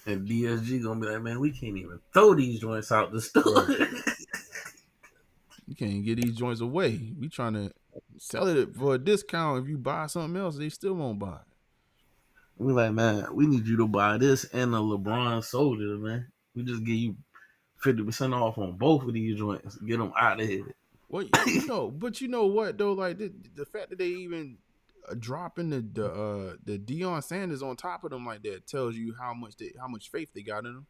And DSG gonna be like, man, we can't even throw these joints out the store. Right. You can't get these joints away. We trying to sell it for a discount. If you buy something else, they still won't buy it. We like, man, we need you to buy this and a LeBron soldier, man. We just give you 50% off on both of these joints. Get them out of here. Well, but you know what though? Like the fact that they even dropping the Deion Sanders on top of them like that tells you how much faith they got in them.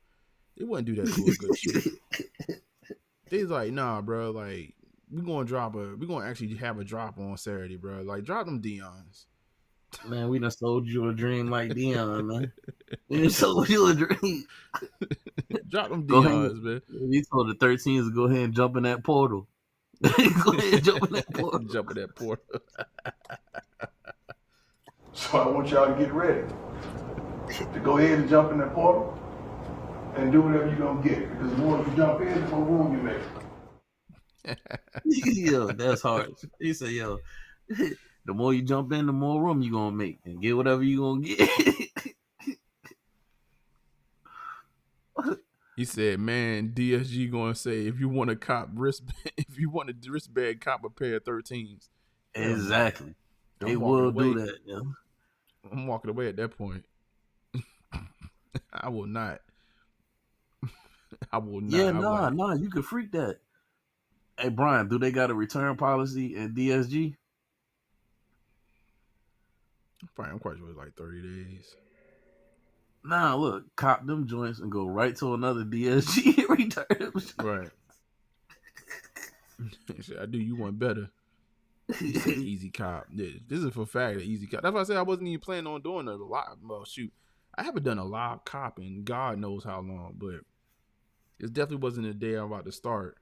They wouldn't do that to a good shoe. They's like, nah, bro. Like we're gonna actually have a drop on Saturday, bro. Like drop them Deions. Man, we done sold you a dream like Deion, man. We done sold you a dream. Drop them Deions, man. We told the 13s to go ahead and jump in that portal. Go ahead and jump in that portal. Jump in that portal. So I want y'all to get ready to go ahead and jump in that portal and do whatever you're going to get. Because the more you jump in, the more room you make. Yo, that's hard. He said, yo, the more you jump in, the more room you're going to make. And get whatever you're going to get. He said, "Man, DSG gonna say if you want a wristband, cop a pair of 13s." Exactly, they will do that. Yeah. I'm walking away at that point. I will not. I will not. Yeah, nah. You can freak that. Hey, Brian, do they got a return policy at DSG? I'm quite sure it's like 30 days. Nah, look, cop them joints and go right to another DSG and return them. Right. I do you one better. He said easy cop. Yeah, this is for a fact, easy cop. That's why I said I wasn't even planning on doing a live. Well, shoot, I haven't done a live cop in God knows how long, but it definitely wasn't the day I'm about to start.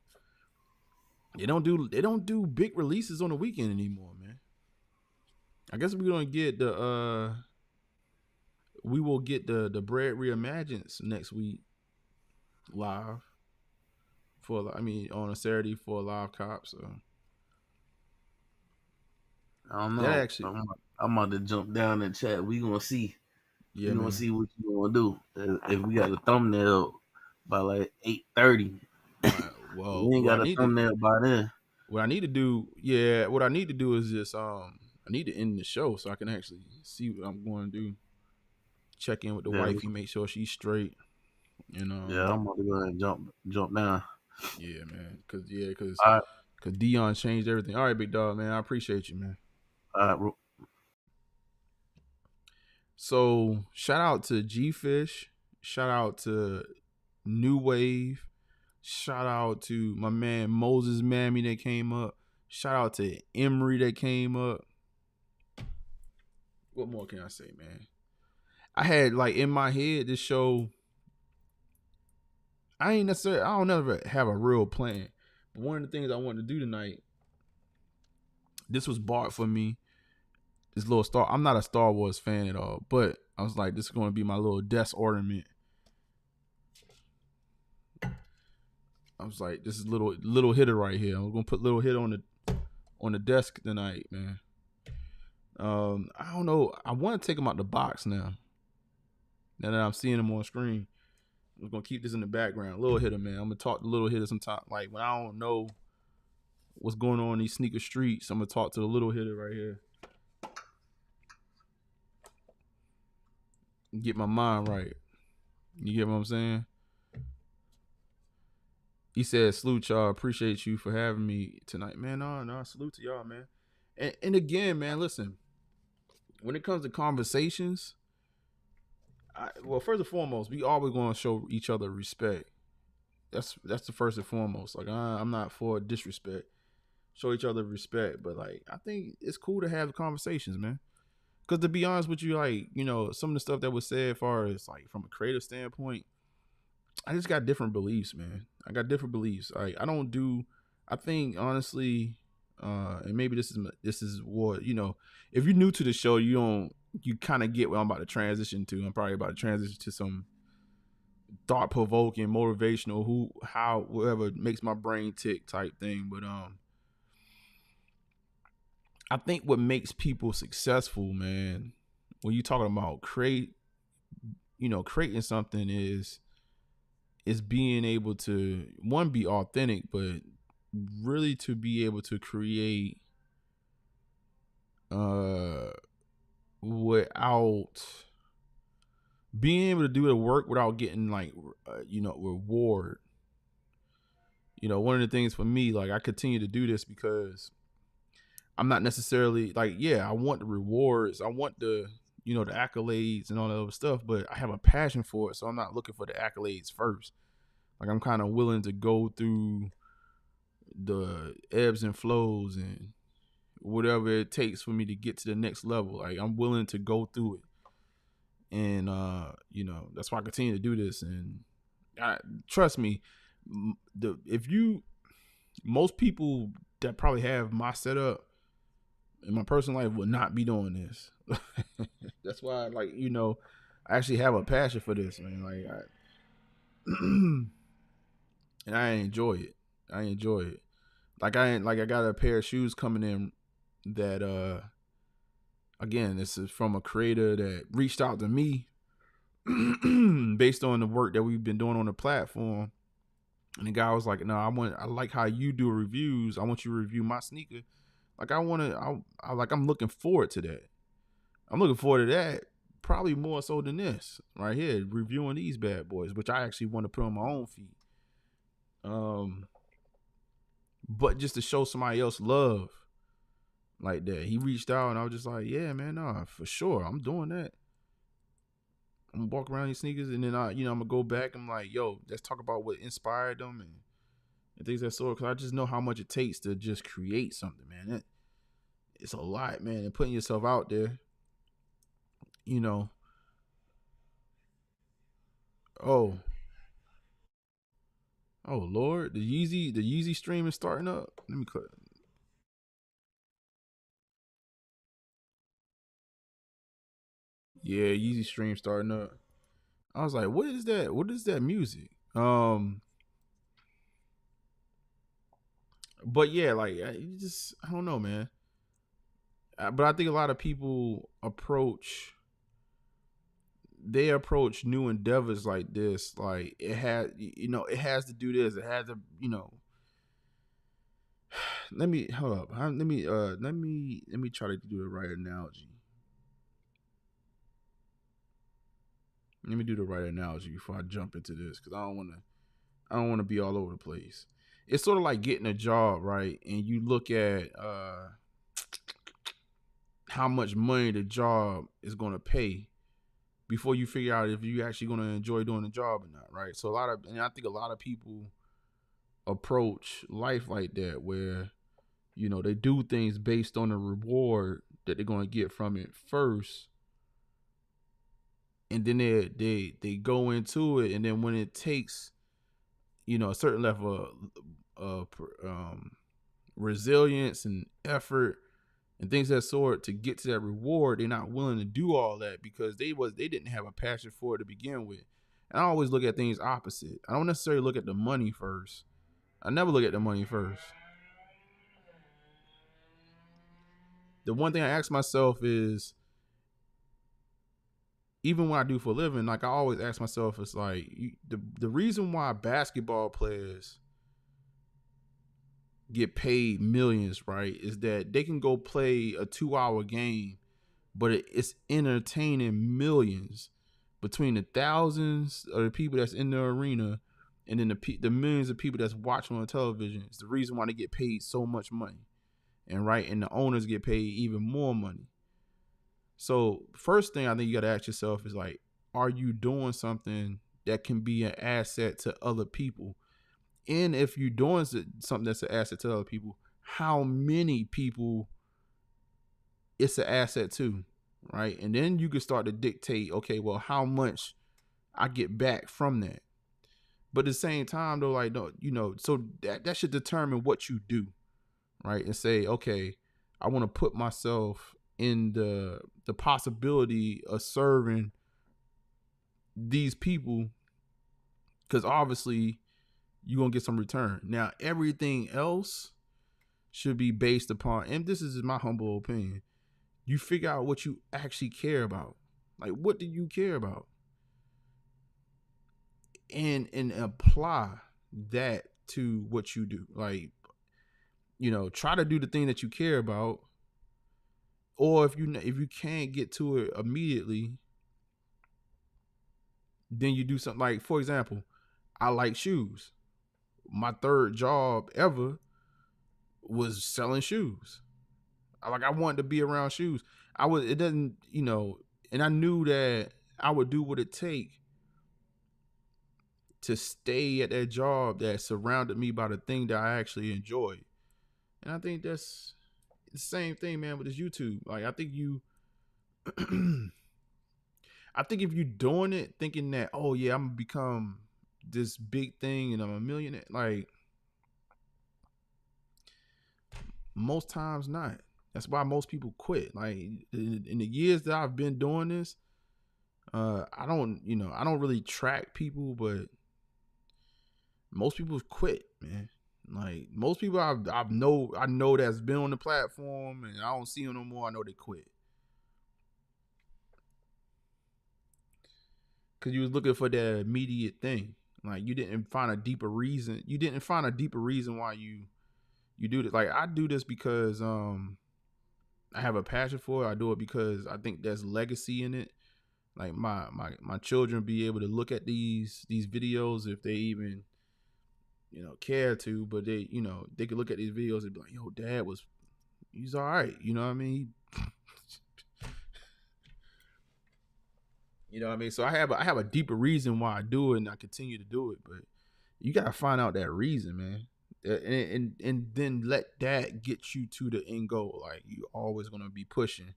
They don't do big releases on the weekend anymore, man. I guess we're gonna get we will get the Bread Reimagined next week live on a Saturday for a live cop. So I don't know. I'm about to jump down in chat. We gonna see. Yeah, we gonna see what you gonna do. If we got a thumbnail by like 8:30. Well, we ain't got a thumbnail by then. What I need to do is just I need to end the show so I can actually see what I'm going to do. Check in with the wifey, make sure she's straight. Yeah, I'm about to go ahead and jump down. Yeah, man. Cause Dion changed everything. All right, big dog, man. I appreciate you, man. All right, bro. So shout out to G Fish, shout out to New Wave, shout out to my man Moses Mammy that came up, shout out to Emery that came up. What more can I say, man? I had like in my head this show. I don't never have a real plan. But one of the things I wanted to do tonight, this was bought for me. This little Star. I'm not a Star Wars fan at all, but I was like, this is going to be my little desk ornament. I was like, this is little hitter right here. I'm gonna put little hit on the desk tonight, man. I don't know. I want to take them out the box now. Now that I'm seeing them on screen, I'm gonna keep this in the background. Little hitter, man. I'm gonna talk to little hitter sometime. Like when I don't know what's going on in these sneaker streets, I'm gonna talk to the little hitter right here. Get my mind right. You get what I'm saying? He said, salute y'all. Appreciate you for having me tonight. Man, no, salute to y'all, man. And again, man, listen. When it comes to conversations, well, first and foremost, we always going to show each other respect. That's the first and foremost. Like, I'm not for disrespect. Show each other respect. But, like, I think it's cool to have conversations, man. Because to be honest with you, like, you know, some of the stuff that was said as far as, like, from a creative standpoint, I just got different beliefs, man. I got different beliefs. Like, I think, honestly, and maybe this is what, you know, if you're new to the show, you kind of get what I'm about to transition to. I'm probably about to transition to some thought-provoking, motivational, whatever makes my brain tick type thing. But I think what makes people successful, man, when you're talking about creating something is being able to, one, be authentic, but really to be able to create without being able to do the work without getting like reward. You know, one of the things for me, like, I continue to do this because I'm not necessarily like, I want the rewards, I want the the accolades and all that other stuff, but I have a passion for it, so I'm not looking for the accolades first. Like, I'm kind of willing to go through the ebbs and flows and whatever it takes for me to get to the next level. Like, I'm willing to go through it. And, that's why I continue to do this. And trust me, most people that probably have my setup in my personal life would not be doing this. That's why, like, I actually have a passion for this, man. Like, and I enjoy it. Like, I got a pair of shoes coming in that, again, this is from a creator that reached out to me based on the work that we've been doing on the platform. And the guy was like, no, I like how you do reviews. I want you to review my sneaker. Like, I'm looking forward to that. I'm looking forward to that probably more so than this right here, reviewing these bad boys, which I actually want to put on my own feet. But just to show somebody else love like that. He reached out and I was just like, yeah, man, no, for sure. I'm doing that. I'm gonna walk around these sneakers and then I'm gonna go back. I'm like, yo, let's talk about what inspired them and things of that sort. Cause I just know how much it takes to just create something, man. It's a lot, man. And putting yourself out there, Oh Lord, the Yeezy stream is starting up. Let me click. Yeah, Yeezy stream starting up. I was like, what is that? What is that music? But yeah, like, I don't know, man. But I think a lot of people approach new endeavors like this. Like, it has to do this. It has to, let me hold up. Let me try to do the right analogy. Let me do the right analogy before I jump into this, because I don't want to be all over the place. It's sort of like getting a job, right? And you look at how much money the job is going to pay, before you figure out if you actually going to enjoy doing the job or not, right? So I think a lot of people approach life like that, where they do things based on the reward that they're going to get from it first, and then they go into it, and then when it takes a certain level of resilience and effort and things of that sort to get to that reward, they're not willing to do all that because they didn't have a passion for it to begin with. And I always look at things opposite. I don't necessarily look at the money first. I never look at the money first. The one thing I ask myself is, even when I do for a living, like I always ask myself, it's like the reason why basketball players get paid millions, right, is that they can go play a 2-hour game, but it's entertaining millions between the thousands of the people that's in the arena and then the millions of people that's watching on television. It's the reason why they get paid so much money, and the owners get paid even more money. So first thing I think you got to ask yourself is like, are you doing something that can be an asset to other people? And if you're doing something that's an asset to other people, how many people it's an asset to, right? And then you can start to dictate, okay, well, how much I get back from that. But at the same time, though, like, so that should determine what you do, right? And say, okay, I want to put myself in the possibility of serving these people, because obviously you're going to get some return. Now, everything else should be based upon, and this is my humble opinion, you figure out what you actually care about. Like, what do you care about? And apply that to what you do. Like, try to do the thing that you care about. Or if you can't get to it immediately, then you do something. Like, for example, I like shoes. My third job ever was selling shoes. I wanted to be around shoes. And I knew that I would do what it take to stay at that job that surrounded me by the thing that I actually enjoyed. And I think that's the same thing, man, with this YouTube. Like, I think if you're doing it thinking that, oh yeah, I'm gonna become this big thing and I'm a millionaire, like, most times not. That's why most people quit. Like, in the years that I've been doing this, I don't really track people, but most people quit, man. Like, most people I know that's been on the platform and I don't see them no more, I know they quit. Cause you was looking for that immediate thing. Like, you didn't find a deeper reason. You didn't find a deeper reason why you do this. Like, I do this because I have a passion for it. I do it because I think there's legacy in it. Like, my children be able to look at these videos if they even care to, but they they could look at these videos and be like, yo, dad he's all right, you know what I mean? You know what I mean? So I have a deeper reason why I do it, and I continue to do it. But you gotta find out that reason, man, and then let that get you to the end goal. Like, you always gonna be pushing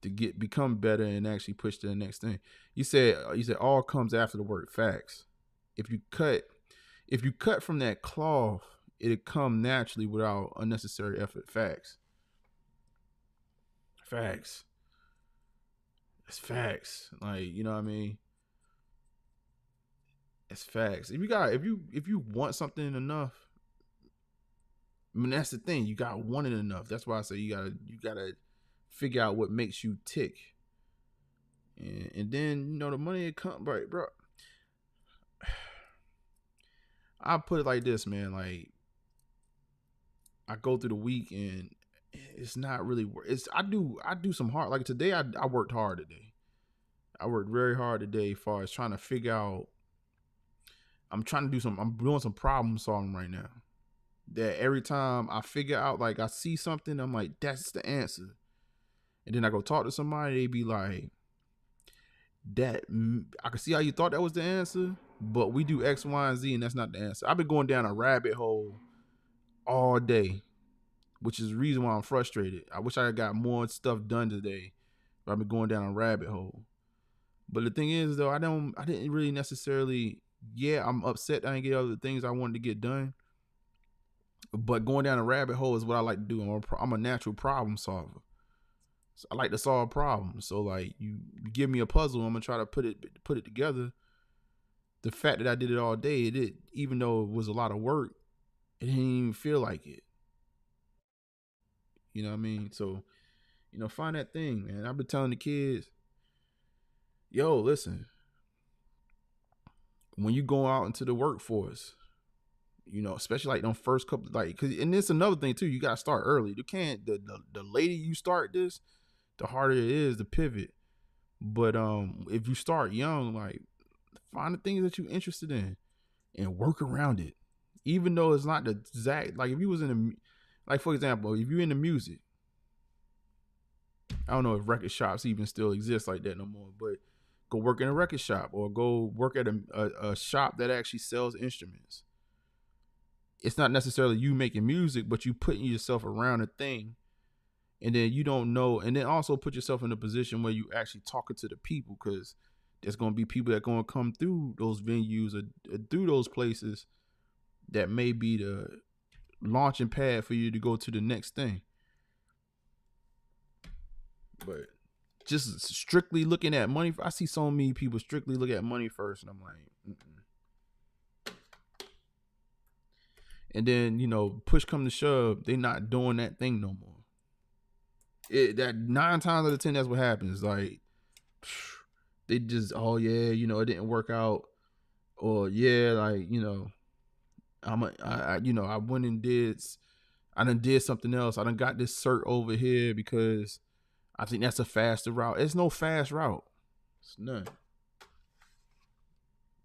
to become better and actually push to the next thing. You said all comes after the work. Facts. If you cut from that cloth, it'll come naturally without unnecessary effort. Facts. It's facts. Like, you know what I mean? It's facts. If you want something enough, I mean, that's the thing. You gotta want it enough. That's why I say you gotta figure out what makes you tick. And then, the money come, right, bro. I put it like this, man. Like, I go through the week and it's not really work. I do some hard. Like, today, I worked hard today. I worked very hard today as far as trying to figure out. I'm doing some problem solving right now. That every time I figure out, like, I see something, I'm like, that's the answer. And then I go talk to somebody, they be like, that I can see how you thought that was the answer, but we do X, Y, and Z, and that's not the answer. I've been going down a rabbit hole all day, which is the reason why I'm frustrated. I wish I got more stuff done today, but I've been going down a rabbit hole. But the thing is, though, I didn't really necessarily. Yeah, I'm upset I didn't get other things I wanted to get done. But going down a rabbit hole is what I like to do. I'm a natural problem solver. So I like to solve problems. So like you give me a puzzle, I'm gonna try to put it together. The fact that I did it all day, even though it was a lot of work, it didn't even feel like it. You know what I mean? So, find that thing, man. I've been telling the kids, yo, listen, when you go out into the workforce, especially like them first couple, and it's another thing too. You gotta start early. You can't. The later you start this, the harder it is to pivot. But if you start young, like find the things that you're interested in and work around it. Even though it's not the exact, like if you was in the, like for example, if you're in the music, I don't know if record shops even still exist like that no more, but go work in a record shop or go work at a shop that actually sells instruments. It's not necessarily you making music, but you putting yourself around a thing, and then you don't know, and then also put yourself in a position where you actually talking to the people, because there's going to be people that are going to come through those venues or through those places that may be the launching pad for you to go to the next thing. But just strictly looking at money, I see so many people strictly look at money first, and I'm like, And then, push come to shove, they not doing that thing no more. That 9 times out of 10, that's what happens. Like, they just, oh yeah, it didn't work out, or yeah, like, I went and I done did something else. I done got this cert over here because I think that's a faster route. It's no fast route. It's none.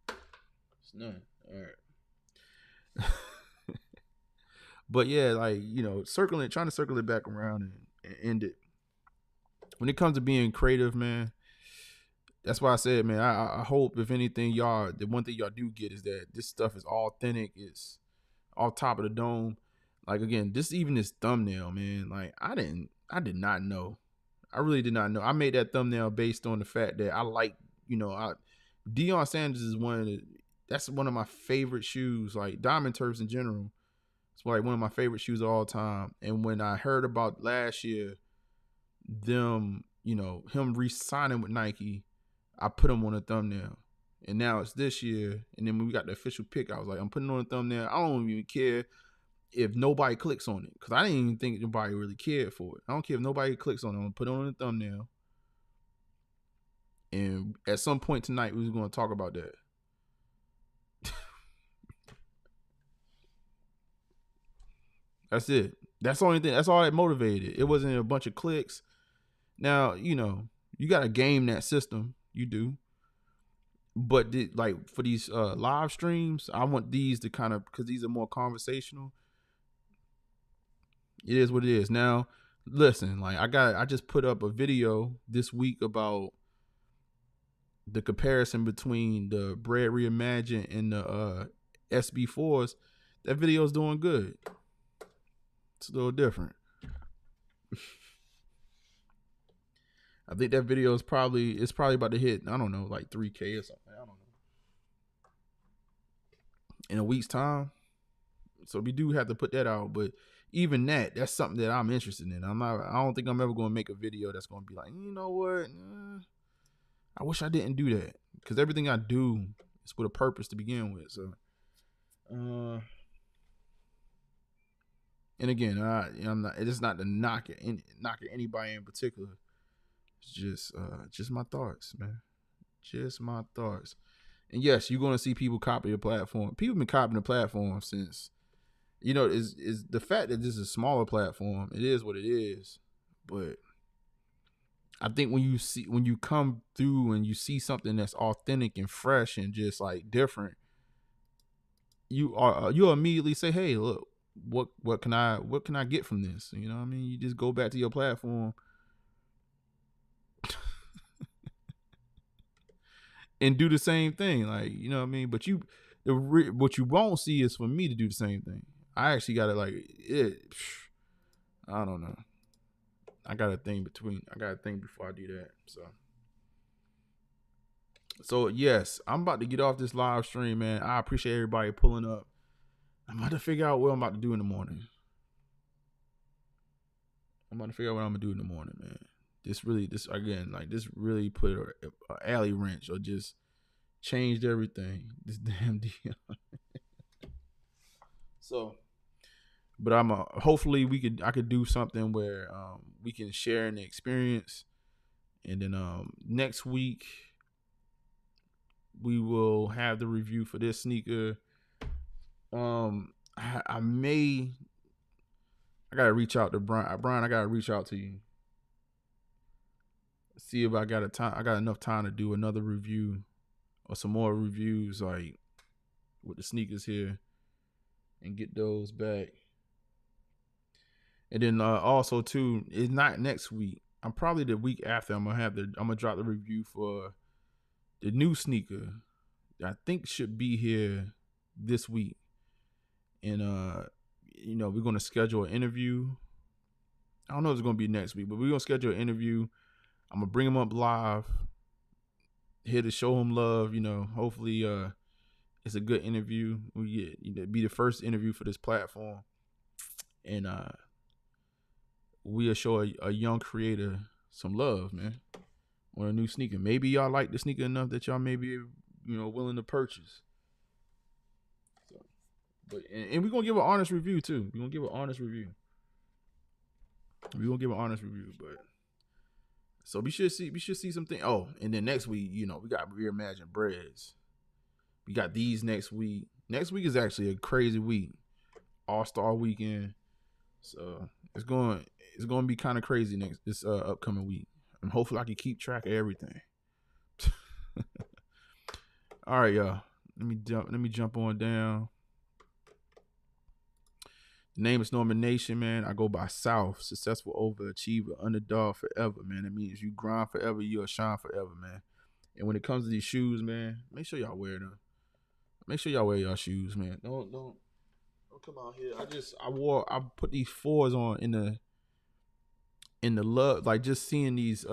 It's none. All right. But yeah, like, trying to circle it back around and end it. When it comes to being creative, man, that's why I said, man, I hope if anything, the one thing y'all do get is that this stuff is authentic. It's off top of the dome. Like, again, this thumbnail, man, like I did not know. I really did not know. I made that thumbnail based on the fact that I like, Deion Sanders is that's one of my favorite shoes, like Diamond Turfs in general. It's like one of my favorite shoes of all time. And when I heard about last year, him re-signing with Nike, I put him on a thumbnail. And now it's this year. And then when we got the official pick, I was like, I'm putting it on a thumbnail. I don't even care if nobody clicks on it, because I didn't even think nobody really cared for it. I don't care if nobody clicks on it. I'm going to put it on a thumbnail. And at some point tonight, we're going to talk about that. That's it. That's the only thing. That's all that motivated. It wasn't a bunch of clicks. Now, you got to game that system. You do. But for these live streams, I want these to kind of, because these are more conversational. It is what it is. Now, listen, like I just put up a video this week about the comparison between the Bread Reimagined and the SB4s. That video is doing good. It's a little different. I think that video is probably about to hit, I don't know, like 3K or something. I don't know. In a week's time. So we do have to put that out, but even that's something that I'm interested in. I don't think I'm ever going to make a video that's going to be like, you know what? I wish I didn't do that, because everything I do is with a purpose to begin with. So, and again, I'm not. It's not to knock at anybody in particular. It's just my thoughts, man. Just my thoughts. And yes, you're going to see people copy the platform. People have been copying the platform since, is the fact that this is a smaller platform. It is what it is. But I think when you come through and you see something that's authentic and fresh and just like different, you'll immediately say, hey, look, what can I get from this? You know what I mean? You just go back to your platform. and do the same thing. Like, you know what I mean? But what you won't see is for me to do the same thing. I actually got to I don't know. I got to think before I do that. So yes, I'm about to get off this live stream, man. I appreciate everybody pulling up. I'm about to figure out what I'm about to do in the morning. Man. This really put an alley wrench or just changed everything. This damn deal. So, but hopefully I could do something where we can share in the experience, and then next week we will have the review for this sneaker. I gotta reach out to Brian. Brian, I gotta reach out to you. See if I got enough time to do another review or some more reviews, like with the sneakers here, and get those back. And then also too, it's not next week. I'm probably the week after. I'm gonna drop the review for the new sneaker that I think should be here this week. And we're gonna schedule an interview. I don't know if it's gonna be next week, but we're gonna schedule an interview. I'm gonna bring him up live, here to show him love. Hopefully it's a good interview. We get be the first interview for this platform, and we'll show a young creator some love, man, on a new sneaker. Maybe y'all like the sneaker enough that y'all may be willing to purchase. But we're gonna give an honest review too. We're gonna give an honest review. But so we should see something. Oh, and then next week, we got Reimagined Breads. We got these next week. Next week is actually a crazy week. All-Star weekend. So it's going to be kind of crazy this upcoming week. And hopefully I can keep track of everything. All right, y'all. Let me jump on down. The name is Norman Nation, man. I go by South, successful overachiever, underdog forever, man. That means you grind forever, you'll shine forever, man. And when it comes to these shoes, man, make sure y'all wear them. Make sure y'all wear y'all shoes, man. Don't come out here. I put these 4s on in the love, like just seeing these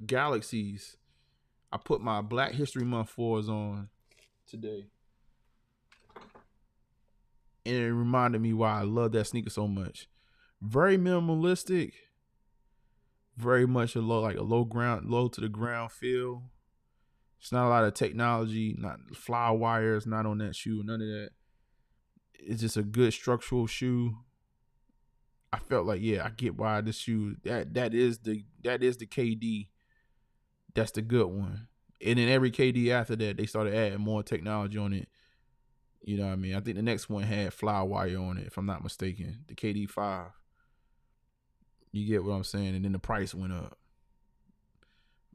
galaxies. I put my Black History Month 4s on today. And it reminded me why I love that sneaker so much. Very minimalistic. Very much a low to the ground feel. It's not a lot of technology, not fly wires, not on that shoe, none of that. It's just a good structural shoe. I felt like, yeah, I get why this shoe, that is the KD. That's the good one. And then every KD after that, they started adding more technology on it. You know what I mean? I think the next one had fly wire on it, if I'm not mistaken. The KD5. You get what I'm saying? And then the price went up.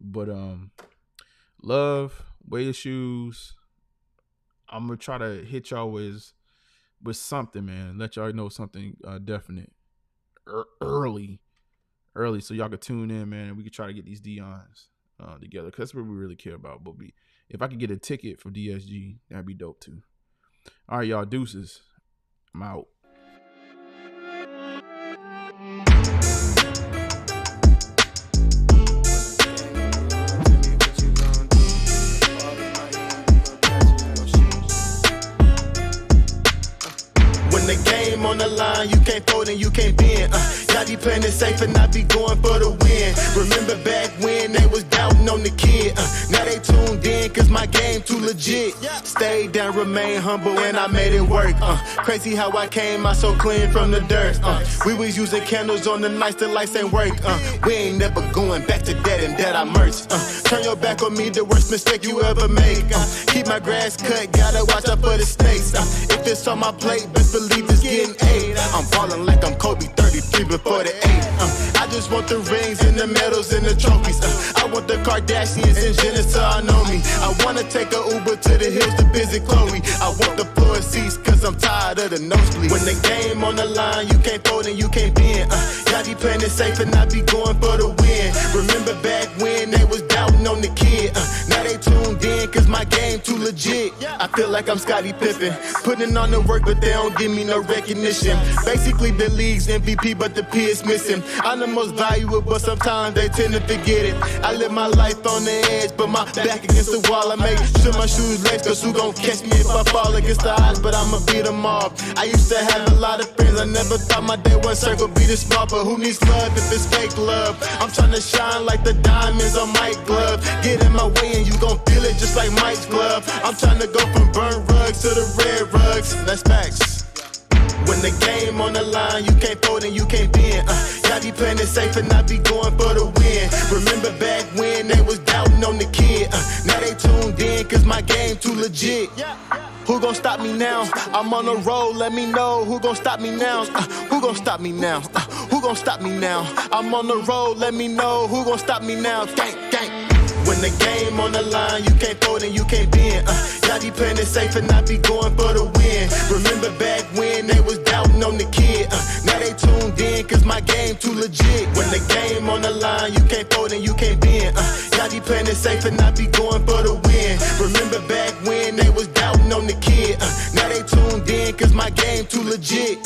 But love, wear your shoes. I'm gonna try to hit y'all with something, man. Let y'all know something definite early, so y'all can tune in, man, and we can try to get these Dion's together, because that's what we really care about. But if I could get a ticket for DSG, that'd be dope too. All right, y'all, deuces. I'm out. When the game on the line, you can't fold and you can't bend. Y'all be playing it safe and I be going for the win. Remember back when they was doubting on the kid. Now they tuned in cause my game too legit. Stayed down, remain humble, and I made it work. Crazy how I came out so clean from the dirt. We was using candles on the nights the lights ain't work. We ain't never going back to that, and that I merged. Turn your back on me, the worst mistake you ever make. Keep my grass cut, gotta watch out for the snakes. If it's on my plate, best believe it's getting 8. I'm ballin' like I'm Kobe, 33 before the 8. I just want the rings and the medals and the trophies. I want the Kardashians and Jenner to know me. I wanna take a Uber to the hills to visit Chloe. I want the floor seats cause I'm tired of the nosebleeds. When the game on the line, you can't fold and you can't bend. Y'all be playing it safe and I be going for the win. Remember back when they was doubting on the kid. Now they tuned in cause my feel like I'm Scottie Pippen. Putting on the work, but they don't give me no recognition. Basically the league's MVP, but the P is missing. I'm the most valuable, but sometimes they tend to forget it. I live my life on the edge, but my back against the wall. I make sure my shoes lace, cause who gon' catch me if I fall against the odds, but I'ma beat them all. I used to have a lot of friends, I never thought my day one circle be this small, but who needs love if it's fake love? I'm tryna shine like the diamonds on Mike's glove. Get in my way and you gon' feel it just like Mike's glove. I'm tryna go from burnt rugs to the red rugs. That's facts. When the game on the line, you can't fold and you can't bend. Y'all be playing it safe and I be going for the win. Remember back when they was doubting on the kid. Now they tuned in cause my game too legit. Who gon' stop me now? I'm on the road, let me know. Who gon' stop me now? Who gon' stop me now? Who gon' stop me now? I'm on the road, let me know. Who gon' stop me now? Gang, gang. When the game on the line, you can't fold and you can't bend. Y'all be playing it safe and I be going for the win. Remember back when they was doubting on the kid. Now they tuned in cause my game too legit. When the game on the line, you can't fold and you can't bend. Y'all be playing it safe and I be going for the win. Remember back when they was doubting on the kid. Now they tuned in cause my game too legit.